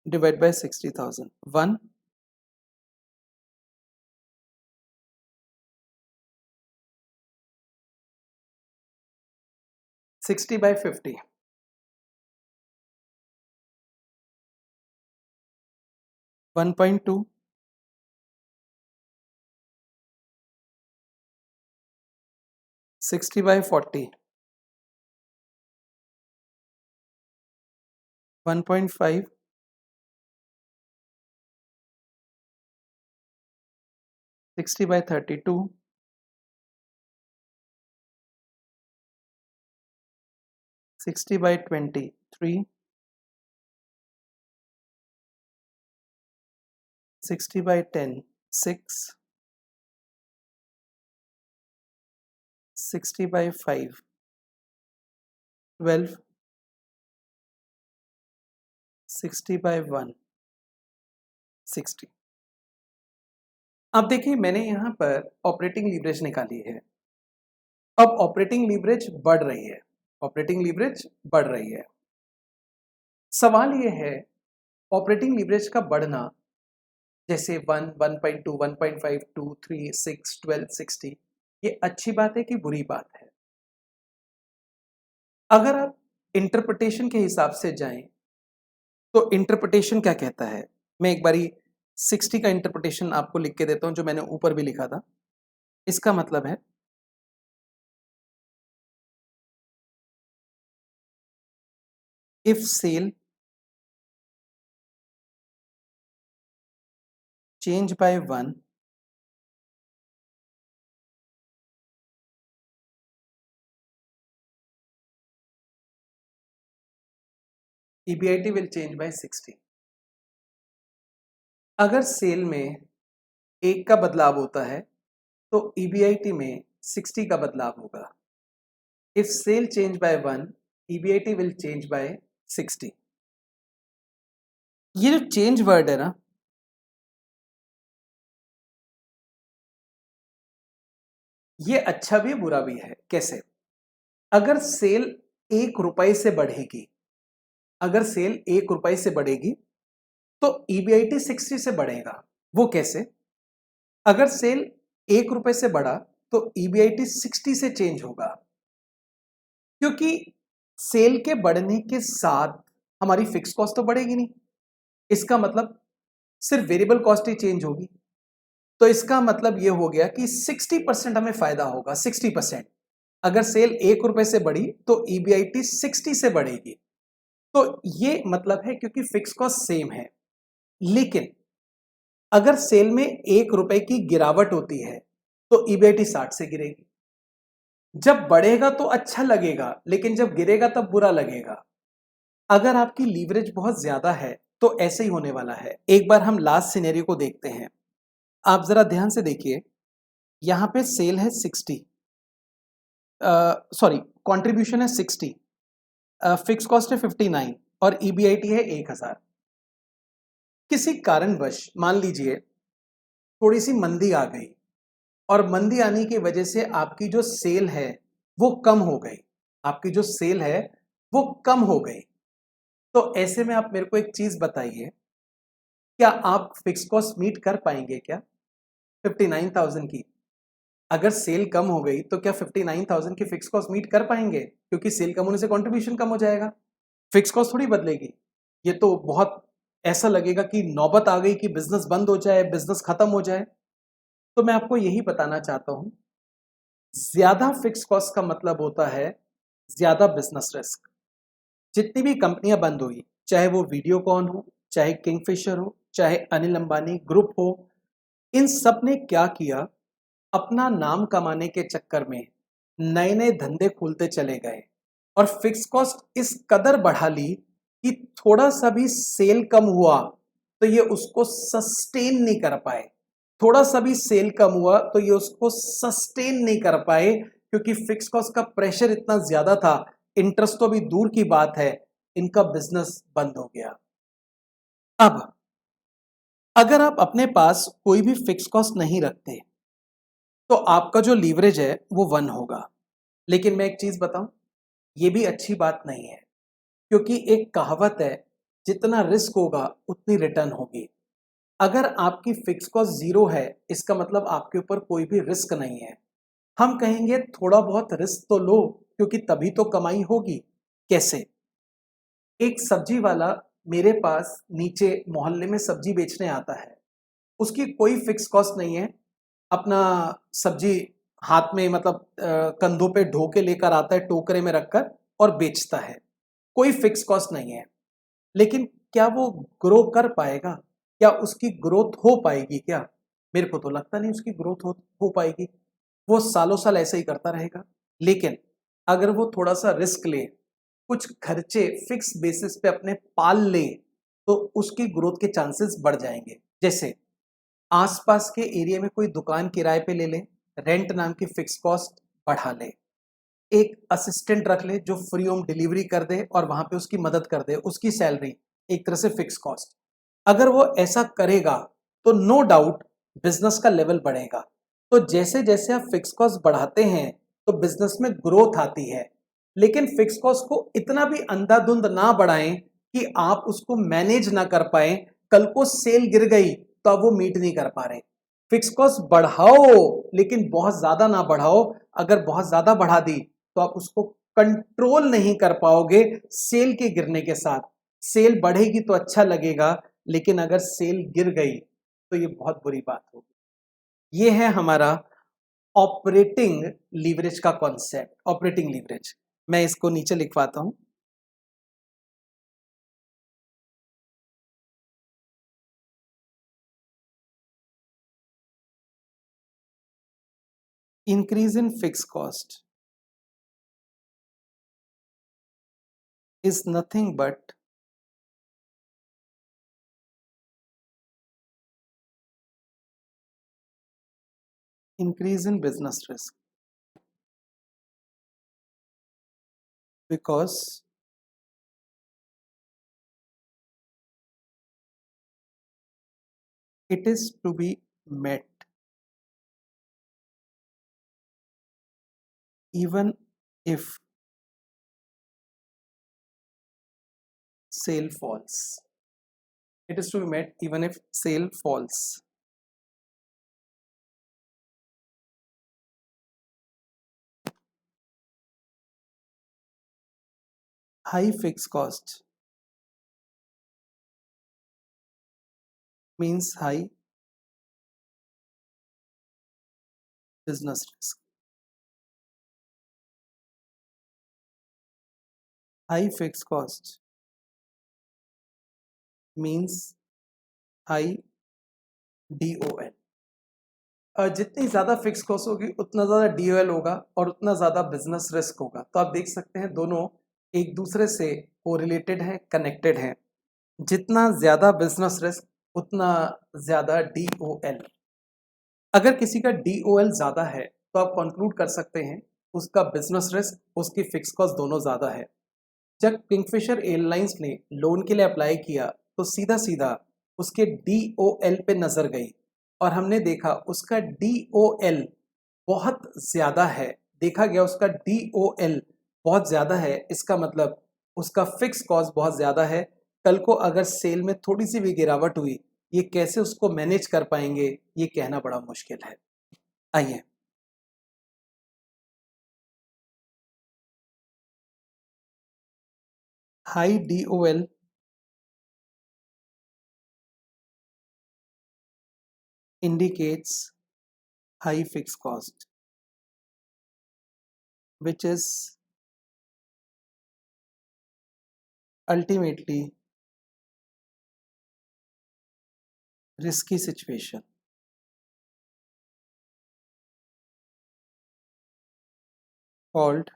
divide by 60,000, 1, 60 by 50, 1.2, 60 by 40, 1.5, 60 by 32, 60 by 23, 60 by 10, 6, 60 by 5, 12, 60 by 1, 60। अब देखिए मैंने यहाँ पर ऑपरेटिंग लीवरेज निकाली है। अब ऑपरेटिंग लीवरेज बढ़ रही है, ऑपरेटिंग लीवरेज बढ़ रही है। सवाल ये है ऑपरेटिंग लीवरेज का बढ़ना, जैसे 1, 1.2, 1.5, 2, 3, 6, 12, 60, ये अच्छी बात है कि बुरी बात है? अगर आप इंटरप्रिटेशन के हिसाब से जाएं तो इंटरप्रिटेशन क्या कहता है, मैं एक बारी 60 का इंटरप्रिटेशन आपको लिख के देता हूं जो मैंने ऊपर भी लिखा था। इसका मतलब है if sale change by 1, EBIT will change by 60। अगर सेल में 1 का बदलाव होता है तो EBIT में 60 का बदलाव होगा। If sale change by 1, EBIT will change by 60। ये जो चेंज वर्ड है ना, ये अच्छा भी बुरा भी है। कैसे? अगर सेल 1 रुपए से बढ़ेगी, अगर सेल 1 रुपए से बढ़ेगी तो EBIT 60 से बढ़ेगा। वो कैसे? अगर सेल 1 रुपए से बढ़ा तो EBIT 60 से चेंज होगा, क्योंकि सेल के बढ़ने के साथ हमारी फिक्स कॉस्ट तो बढ़ेगी नहीं। इसका मतलब सिर्फ वेरिएबल कॉस्ट ही चेंज होगी। तो इसका मतलब ये हो गया कि 60% हमें फायदा होगा। 60%, अगर सेल 1 रुपए से बढ़ी तो EBIT 60 से बढ़ेगी। तो ये मतलब है क्योंकि फिक्स कॉस्ट सेम है। लेकिन अगर सेल में 1 रुपए की गिरावट होती है तो EBIT 60 से गिरेगी। जब बढ़ेगा तो अच्छा लगेगा, लेकिन जब गिरेगा तब बुरा लगेगा। अगर आपकी लीवरेज बहुत ज्यादा है तो ऐसे ही होने वाला है। एक बार हम लास्ट सिनेरियो को देखते हैं। आप जरा ध्यान से देखिए, यहाँ पे सेल है 60, सॉरी कंट्रीब्यूशन है 60, फिक्स कॉस्ट है 59 और ईबीआईटी है 1000। किसी कारणवश मान लीजिए थोड़ी सी मंदी आ गई और मंदी आने की वजह से आपकी जो सेल है वो कम हो गई, आपकी जो सेल है वो कम हो गई। तो ऐसे में आप मेरे को एक चीज बताइए, क्या आप फिक्स कॉस्ट मीट कर पाएंगे क्या 59,000 की? अगर सेल कम हो गई तो क्या 59,000 की फिक्स कॉस्ट मीट कर पाएंगे? क्योंकि सेल कम होने से कंट्रीब्यूशन कम हो जाएगा, फिक्स कॉस्ट थोड़ी बदलेगी। ये तो बहुत ऐसा लगेगा कि नौबत आ गई कि बिजनेस बंद हो जाए, बिजनेस खत्म हो जाए। तो मैं आपको यही बताना चाहता हूं, ज्यादा फिक्स कॉस्ट का मतलब होता है ज्यादा बिजनेस रिस्क। जितनी भी कंपनियां बंद हुई, चाहे वो वीडियोकॉन हो, चाहे किंगफिशर हो, चाहे अनिल अंबानी ग्रुप हो, इन सब ने क्या किया, अपना नाम कमाने के चक्कर में नए नए धंधे खोलते चले गए और फिक्स कॉस्ट इस कदर बढ़ा ली कि थोड़ा सा भी सेल कम हुआ तो ये उसको सस्टेन नहीं कर पाए। थोड़ा सा भी सेल कम हुआ तो ये उसको सस्टेन नहीं कर पाए, क्योंकि फिक्स कॉस्ट का प्रेशर इतना ज्यादा था। इंटरेस्ट तो भी दूर की बात है, इनका बिजनेस बंद हो गया। अब अगर आप अपने पास कोई भी फिक्स कॉस्ट नहीं रखते तो आपका जो लीवरेज है वो 1 होगा। लेकिन मैं एक चीज बताऊं, ये भी अच्छी बात नहीं है, क्योंकि एक कहावत है, जितना रिस्क होगा उतनी रिटर्न होगी। अगर आपकी फिक्स कॉस्ट 0 है, इसका मतलब आपके ऊपर कोई भी रिस्क नहीं है। हम कहेंगे थोड़ा बहुत रिस्क तो लो, क्योंकि तभी तो कमाई होगी। कैसे? एक सब्जी वाला मेरे पास नीचे मोहल्ले में सब्जी बेचने आता है, उसकी कोई फिक्स कॉस्ट नहीं है। अपना सब्जी हाथ में मतलब कंधों पे ढो के लेकर आता है, टोकरे में रखकर, और बेचता है। कोई फिक्स कॉस्ट नहीं है। लेकिन क्या वो ग्रो कर पाएगा? क्या उसकी ग्रोथ हो पाएगी क्या? मेरे को तो लगता नहीं उसकी ग्रोथ हो पाएगी। वो सालों साल ऐसे ही करता रहेगा। लेकिन अगर वो थोड़ा सा रिस्क ले, कुछ खर्चे फिक्स बेसिस पे अपने पाल ले, तो उसकी ग्रोथ के चांसेस बढ़ जाएंगे। जैसे आसपास के एरिया में कोई दुकान किराए पे ले ले, रेंट नाम की फिक्स कॉस्ट बढ़ा ले, एक असिस्टेंट रख ले जो फ्री होम डिलीवरी कर दे और वहां पे उसकी मदद कर दे, उसकी सैलरी एक तरह से फिक्स कॉस्ट। अगर वो ऐसा करेगा तो नो डाउट बिजनेस का लेवल बढ़ेगा। तो जैसे जैसे आप फिक्स कॉस्ट बढ़ाते हैं तो बिजनेस में ग्रोथ आती है। लेकिन फिक्स कॉस्ट को इतना भी अंधाधुंध ना बढ़ाएं कि आप उसको मैनेज ना कर पाए, कल को सेल गिर गई तो आप वो मीट नहीं कर पा रहे। फिक्स कॉस्ट बढ़ाओ, लेकिन बहुत ज्यादा ना बढ़ाओ। अगर बहुत ज्यादा बढ़ा दी तो आप उसको कंट्रोल नहीं कर पाओगे सेल के गिरने के साथ। सेल बढ़ेगी तो अच्छा लगेगा, लेकिन अगर सेल गिर गई तो ये बहुत बुरी बात होगी। ये है हमारा ऑपरेटिंग लीवरेज का कॉन्सेप्ट, ऑपरेटिंग लीवरेज। मैं इसको नीचे लिखवाता हूं। Increase in fix cost is nothing but increase in business risk, because it is to be met even if sale falls. It is to be met even if sale falls. High fixed cost means high business risk. High fixed cost means high DON. जितनी ज़्यादा fix cost होगी उतना ज़्यादा DOL होगा और उतना ज़्यादा business risk होगा। तो आप देख सकते हैं दोनों एक दूसरे से कोरिलेटेड हैं, कनेक्टेड हैं। जितना ज़्यादा बिजनेस रिस्क उतना ज़्यादा डीओएल। अगर किसी का डीओएल ज़्यादा है तो आप कंक्लूड कर सकते हैं उसका बिजनेस रिस्क, उसकी फिक्स कॉस्ट दोनों ज़्यादा है। जब किंगफिशर एयरलाइंस ने लोन के लिए अप्लाई किया तो सीधा सीधा उसके डीओएल पे नज़र गई और हमने देखा उसका डीओएल बहुत ज़्यादा है। देखा गया उसका डीओएल बहुत ज़्यादा है, इसका मतलब उसका फिक्स कॉस्ट बहुत ज़्यादा है। कल को अगर सेल में थोड़ी सी भी गिरावट हुई, ये कैसे उसको मैनेज कर पाएंगे, ये कहना बड़ा मुश्किल है। आइए, high DOL indicates high fixed cost, which is ultimately risky situation called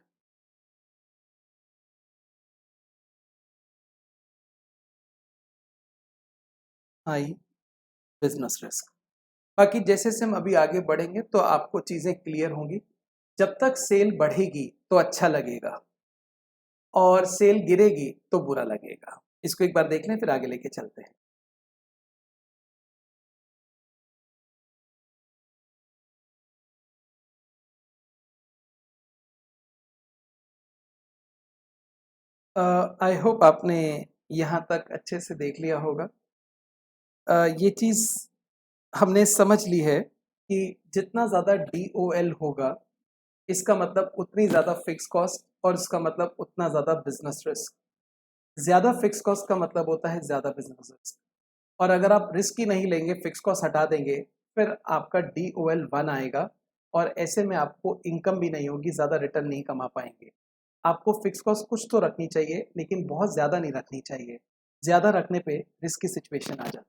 high business risk। बाकी जैसे जैसे हम अभी आगे बढ़ेंगे तो आपको चीज़ें क्लियर होंगी। जब तक सेल बढ़ेगी तो अच्छा लगेगा और सेल गिरेगी तो बुरा लगेगा। इसको एक बार देख लें फिर आगे लेके चलते हैं। आई होप आपने यहाँ तक अच्छे से देख लिया होगा। ये चीज़ हमने समझ ली है कि जितना ज़्यादा डीओएल होगा इसका मतलब उतनी ज़्यादा फिक्स कॉस्ट और इसका मतलब उतना ज़्यादा बिजनेस रिस्क। ज़्यादा फिक्स कॉस्ट का मतलब होता है ज़्यादा बिजनेस रिस्क। और अगर आप रिस्क ही नहीं लेंगे, फिक्स कॉस्ट हटा देंगे, फिर आपका डीओएल 1 आएगा और ऐसे में आपको इनकम भी नहीं होगी, ज़्यादा रिटर्न नहीं कमा पाएंगे। आपको फिक्स कॉस्ट कुछ तो रखनी चाहिए लेकिन बहुत ज़्यादा नहीं रखनी चाहिए। ज़्यादा रखने पे रिस्की सिचुएशन आ जाती है।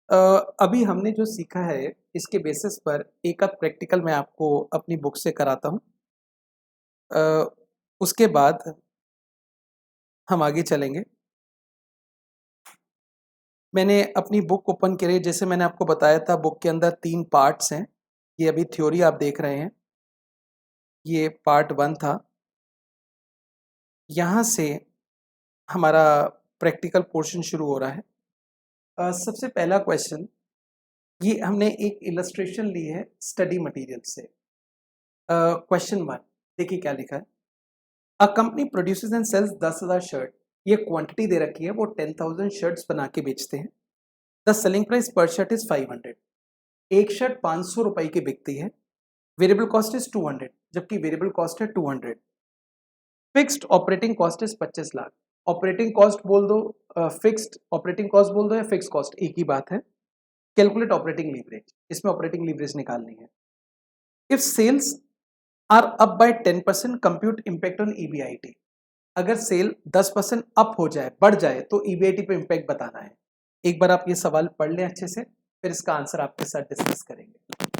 अ, अभी हमने जो सीखा है इसके बेसिस पर एक आध प्रैक्टिकल मैं आपको अपनी बुक से कराता हूँ। अ, उसके बाद हम आगे चलेंगे। मैंने अपनी बुक ओपन करी, जैसे मैंने आपको बताया था बुक के अंदर 3 पार्ट्स हैं। ये अभी थ्योरी आप देख रहे हैं, ये पार्ट 1 था। यहाँ से हमारा प्रैक्टिकल पोर्शन शुरू हो रहा है। सबसे पहला क्वेश्चन, ये हमने एक इलस्ट्रेशन ली है स्टडी मटेरियल से। क्वेश्चन 1 देखिए क्या लिखा है। A company produces and sales 10,000 shirt. ये क्वांटिटी दे रखी है, वो 10,000 शर्ट्स बना के बेचते हैं। The selling price per shirt is 500। एक शर्ट 500 रुपए की बिकती है। वेरिएबल कॉस्ट इज 200, जबकि वेरिएबल कॉस्ट है 200। Fixed operating cost is 25 lakh. Operating cost बोल दो, फिक्स्ड ऑपरेटिंग कॉस्ट बोल दो या फिक्स कॉस्ट, एक ही बात है। कैलकुलेट ऑपरेटिंग लीवरेज, इसमें ऑपरेटिंग लीवरेज निकालनी है। If sales are up by 10% compute impact on EBIT. अगर सेल 10% अप हो जाए, बढ़ जाए, तो ईबीआईटी पे इम्पैक्ट बताना है। एक बार आप ये सवाल पढ़ लें अच्छे से, फिर इसका आंसर आपके साथ डिस्कस करेंगे।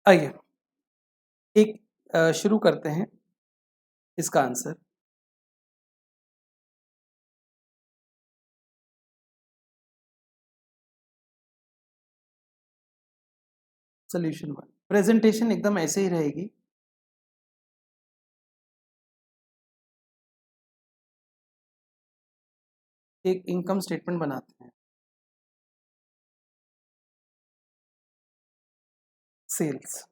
आइए, एक शुरू करते हैं इसका आंसर। सोल्यूशन 1, प्रेजेंटेशन एकदम ऐसे ही रहेगी। एक इनकम स्टेटमेंट बनाते हैं। सेल्स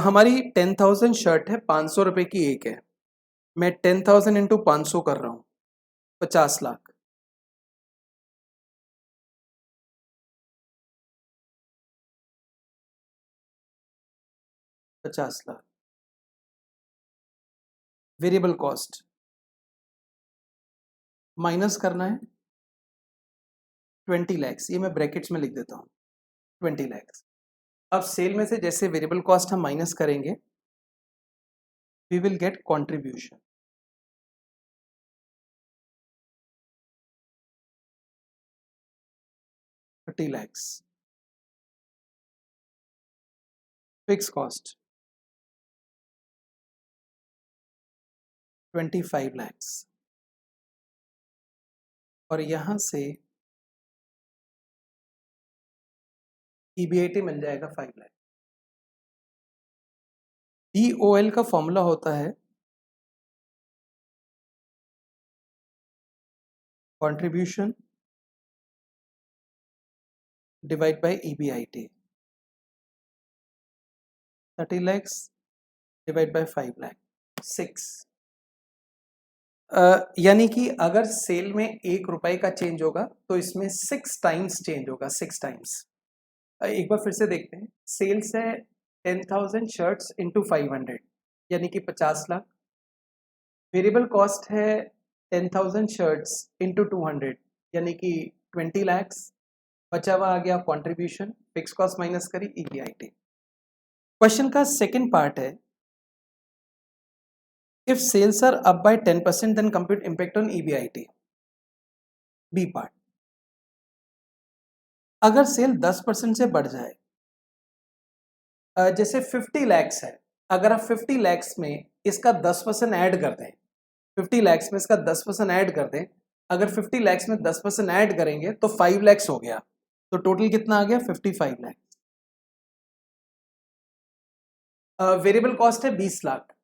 हमारी 10,000 शर्ट है, 500 रुपए की एक है। मैं 10,000 इंटू 500 कर रहा हूँ, 50 लाख। वेरिएबल कॉस्ट माइनस करना है 20 लैक्स, ये मैं ब्रैकेट्स में लिख देता हूँ 20 लैक्स। अब सेल में से जैसे वेरिएबल कॉस्ट हम माइनस करेंगे, we will get contribution. Lakhs. Fix cost 25 lakhs, और यहां से EBIT मिल जाएगा 5 लाख। DOL का फॉर्मूला होता है contribution divide bye EBIT। 30 lakhs divide by 5 lakh, 6। यानी कि अगर सेल में 1 रुपए का चेंज होगा तो इसमें 6 टाइम्स चेंज होगा, 6 टाइम्स। एक बार फिर से देखते हैं। सेल्स है 10,000 शर्ट्स इंटू 500 यानी कि 50 लाख। वेरिएबल कॉस्ट है 10,000 शर्ट्स इंटू 200 यानी कि 20 लैक्स। बचा हुआ आ गया कंट्रीब्यूशन, फिक्स कॉस्ट माइनस करी EBIT। क्वेश्चन का सेकंड पार्ट है, if sales are up by 10% then compute impact on EBIT। B part, अगर सेल 10% से बढ़ जाए, जैसे 50 लैक्स है, अगर आप 50 लैक्स में इसका 10% ऐड कर दें, 50 लैक्स में इसका 10% ऐड कर दें, अगर 50 लैक्स में 10% ऐड करेंगे तो 5 लैक्स हो गया, तो टोटल कितना आ गया 55 लैक्स। वेरिएबल कॉस्ट है 20 लाख।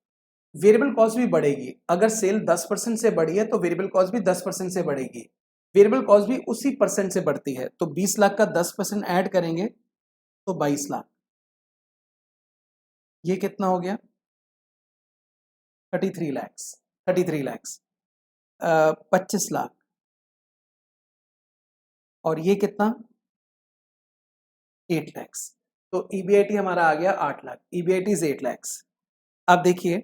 वेरिएबल कॉस्ट भी बढ़ेगी, अगर सेल 10% से बढ़ी है तो वेरिएबल कॉस्ट भी 10% से बढ़ेगी। वेरिएबल कॉस्ट भी उसी परसेंट से बढ़ती है, तो 20 लाख का 10% ऐड करेंगे तो 22 लाख। ये कितना हो गया 33 लैक्स। 33 लैक्स 25 लाख, और ये कितना 8 लैक्स। तो EBIT हमारा आ गया 8 लाख। EBIT is 8 lakhs. अब देखिए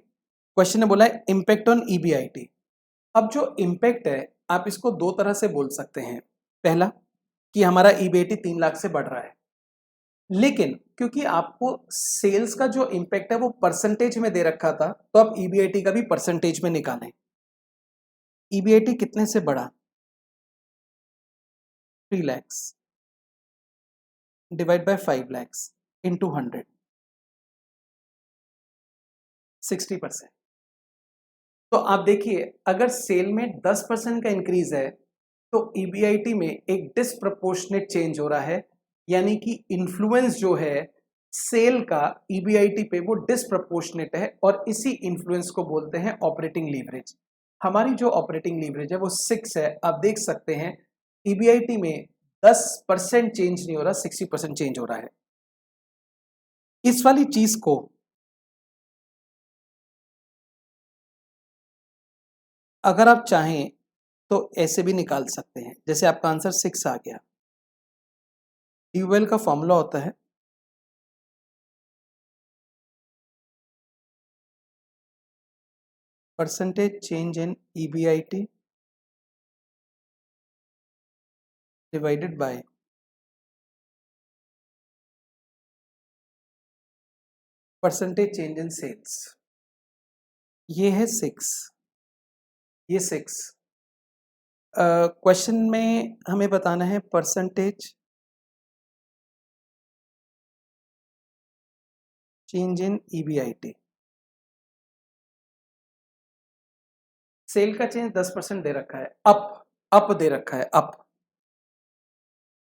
क्वेश्चन ने बोला है इम्पैक्ट ऑन EBIT। अब जो इम्पैक्ट है आप इसको दो तरह से बोल सकते हैं। पहला कि हमारा EBIT 3 लाख से बढ़ रहा है, लेकिन क्योंकि आपको सेल्स का जो इम्पैक्ट है वो परसेंटेज में दे रखा था, तो आप EBIT का भी परसेंटेज में निकालें। EBIT कितने से बढ़ा 3 lakhs divide by 5 lakhs into 100, 60%। तो आप देखिए अगर सेल में 10% का इंक्रीज है तो EBIT में एक डिसप्रपोर्शनेट चेंज हो रहा है, यानी कि इन्फ्लुएंस जो है सेल का EBIT पे वो डिसप्रपोर्शनेट है, और इसी इन्फ्लुएंस को बोलते हैं ऑपरेटिंग लीवरेज। हमारी जो ऑपरेटिंग लीवरेज है वो 6 है। आप देख सकते हैं EBIT में 10% चेंज नहीं हो रहा, 60% चेंज हो रहा है। इस वाली चीज को अगर आप चाहें तो ऐसे भी निकाल सकते हैं, जैसे आपका आंसर 6 आ गया। DOL का फॉर्मूला होता है percentage change in EBIT divided by percentage change in sales. ये है 6, ये 6। क्वेश्चन में हमें बताना है percentage change in EBIT। Sale का चेंज 10% दे रखा है, अप दे रखा है, अप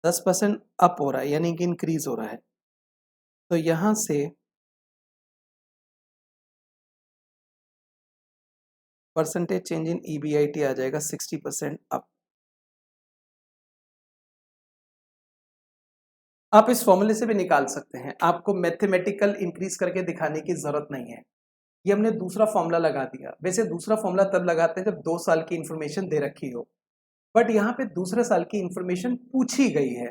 10% अप हो रहा है, यानी कि इंक्रीज हो रहा है। तो यहां से परसेंटेज चेंज इन EBIT आ जाएगा 60% अप। आप इस फॉर्मूले से भी निकाल सकते हैं, आपको मैथमेटिकल इंक्रीज करके दिखाने की जरूरत नहीं है। ये हमने दूसरा फॉर्मूला लगा दिया। वैसे दूसरा फॉर्मूला तब लगाते हैं जब 2 साल की इंफॉर्मेशन दे रखी हो, बट यहाँ पे दूसरे साल की इंफॉर्मेशन पूछी गई है।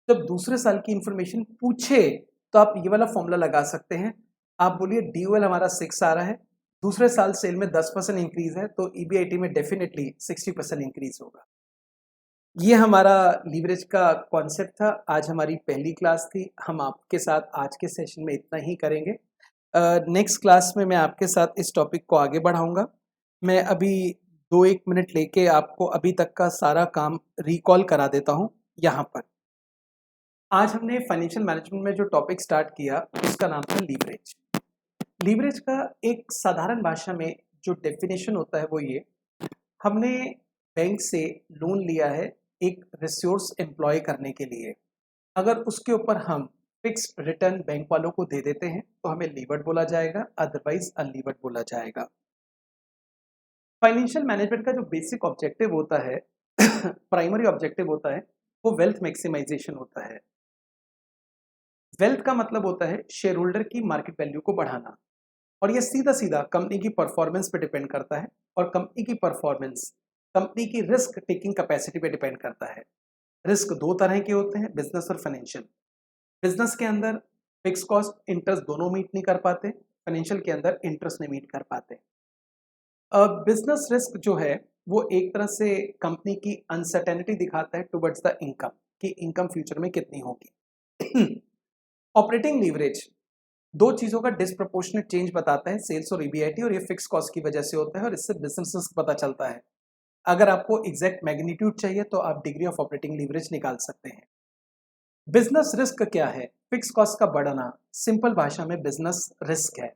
जब दूसरे साल की इंफॉर्मेशन पूछे तो आप ये वाला फॉर्मूला लगा सकते हैं। आप बोलिए DOL हमारा 6 आ रहा है, दूसरे साल सेल में 10% इंक्रीज है, तो EBIT में डेफिनेटली 60% इंक्रीज होगा। ये हमारा लीवरेज का कॉन्सेप्ट था। आज हमारी पहली क्लास थी। हम आपके साथ आज के सेशन में इतना ही करेंगे। नेक्स्ट क्लास में मैं आपके साथ इस टॉपिक को आगे बढ़ाऊंगा। मैं अभी 2-1 मिनट लेके आपको अभी तक का सारा काम रिकॉल करा देता हूं यहाँ पर। आज हमने फाइनेंशियल मैनेजमेंट में जो टॉपिक स्टार्ट किया उसका नाम था लीवरेज। लीवरेज का एक साधारण भाषा में जो डेफिनेशन होता है वो ये, हमने बैंक से लोन लिया है एक रिसोर्स एम्प्लॉय करने के लिए। अगर उसके ऊपर हम फिक्स्ड रिटर्न बैंक वालों को दे देते हैं तो हमें लीवर्ड बोला जाएगा, अदरवाइज अनलीवर्ड बोला जाएगा। फाइनेंशियल मैनेजमेंट का जो बेसिक ऑब्जेक्टिव होता है प्राइमरी ऑब्जेक्टिव होता है वो वेल्थ मैक्सिमाइजेशन होता है। वेल्थ का मतलब होता है शेयर होल्डर की मार्केट वैल्यू को बढ़ाना, और ये सीधा सीधा कंपनी की परफॉर्मेंस पे डिपेंड करता है, और कंपनी की परफॉर्मेंस कंपनी की रिस्क टेकिंग कैपेसिटी पे डिपेंड करता है। रिस्क 2 तरह के होते हैं, बिजनेस और फाइनेंशियल। बिजनेस के अंदर फिक्स कॉस्ट इंटरेस्ट दोनों मीट नहीं कर पाते, फाइनेंशियल के अंदर इंटरेस्ट नहीं मीट कर पाते। बिजनेस रिस्क जो है वो एक तरह से कंपनी की अनसर्टेनिटी दिखाता है टुवर्ड्स द इनकम, कि इनकम फ्यूचर में कितनी होगी। ऑपरेटिंग लीवरेज 2 चीजों का डिसप्रोपोर्शनेट चेंज बताता है, सेल्स और EBIT, और ये फिक्स कॉस्ट की वजह से होता है, और इससे बिजनेस रिस्क पता चलता है। अगर आपको एग्जैक्ट मैग्नीट्यूड चाहिए तो आप डिग्री ऑफ ऑपरेटिंग लीवरेज निकाल सकते हैं। बिजनेस रिस्क क्या है? फिक्स कॉस्ट का बढ़ना सिंपल भाषा में बिजनेस रिस्क है।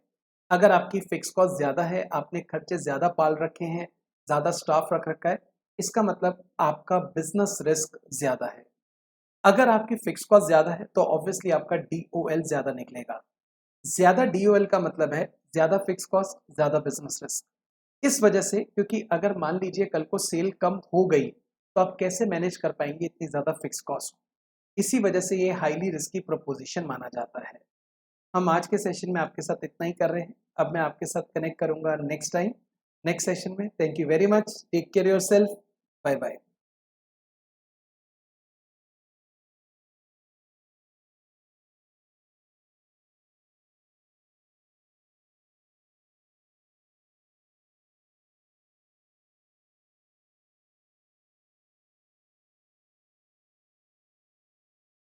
अगर आपकी फिक्स कॉस्ट ज्यादा है, आपने खर्चे ज्यादा पाल रखे हैं, ज्यादा स्टाफ रख रखा है, इसका मतलब आपका बिजनेस रिस्क ज्यादा है। अगर आपकी फिक्स कॉस्ट ज्यादा है तो ऑब्वियसली आपका DOL ज्यादा निकलेगा। ज्यादा DOL का मतलब है ज्यादा फिक्स कॉस्ट, ज्यादा बिजनेस रिस्क। इस वजह से, क्योंकि अगर मान लीजिए कल को सेल कम हो गई तो आप कैसे मैनेज कर पाएंगे इतनी ज्यादा फिक्स कॉस्ट। इसी वजह से ये हाईली रिस्की प्रोपोजिशन माना जाता है। हम आज के सेशन में आपके साथ इतना ही कर रहे हैं। अब मैं आपके साथ कनेक्ट करूंगा नेक्स्ट टाइम, नेक्स्ट सेशन में। Thank you very much, take care yourself, bye bye.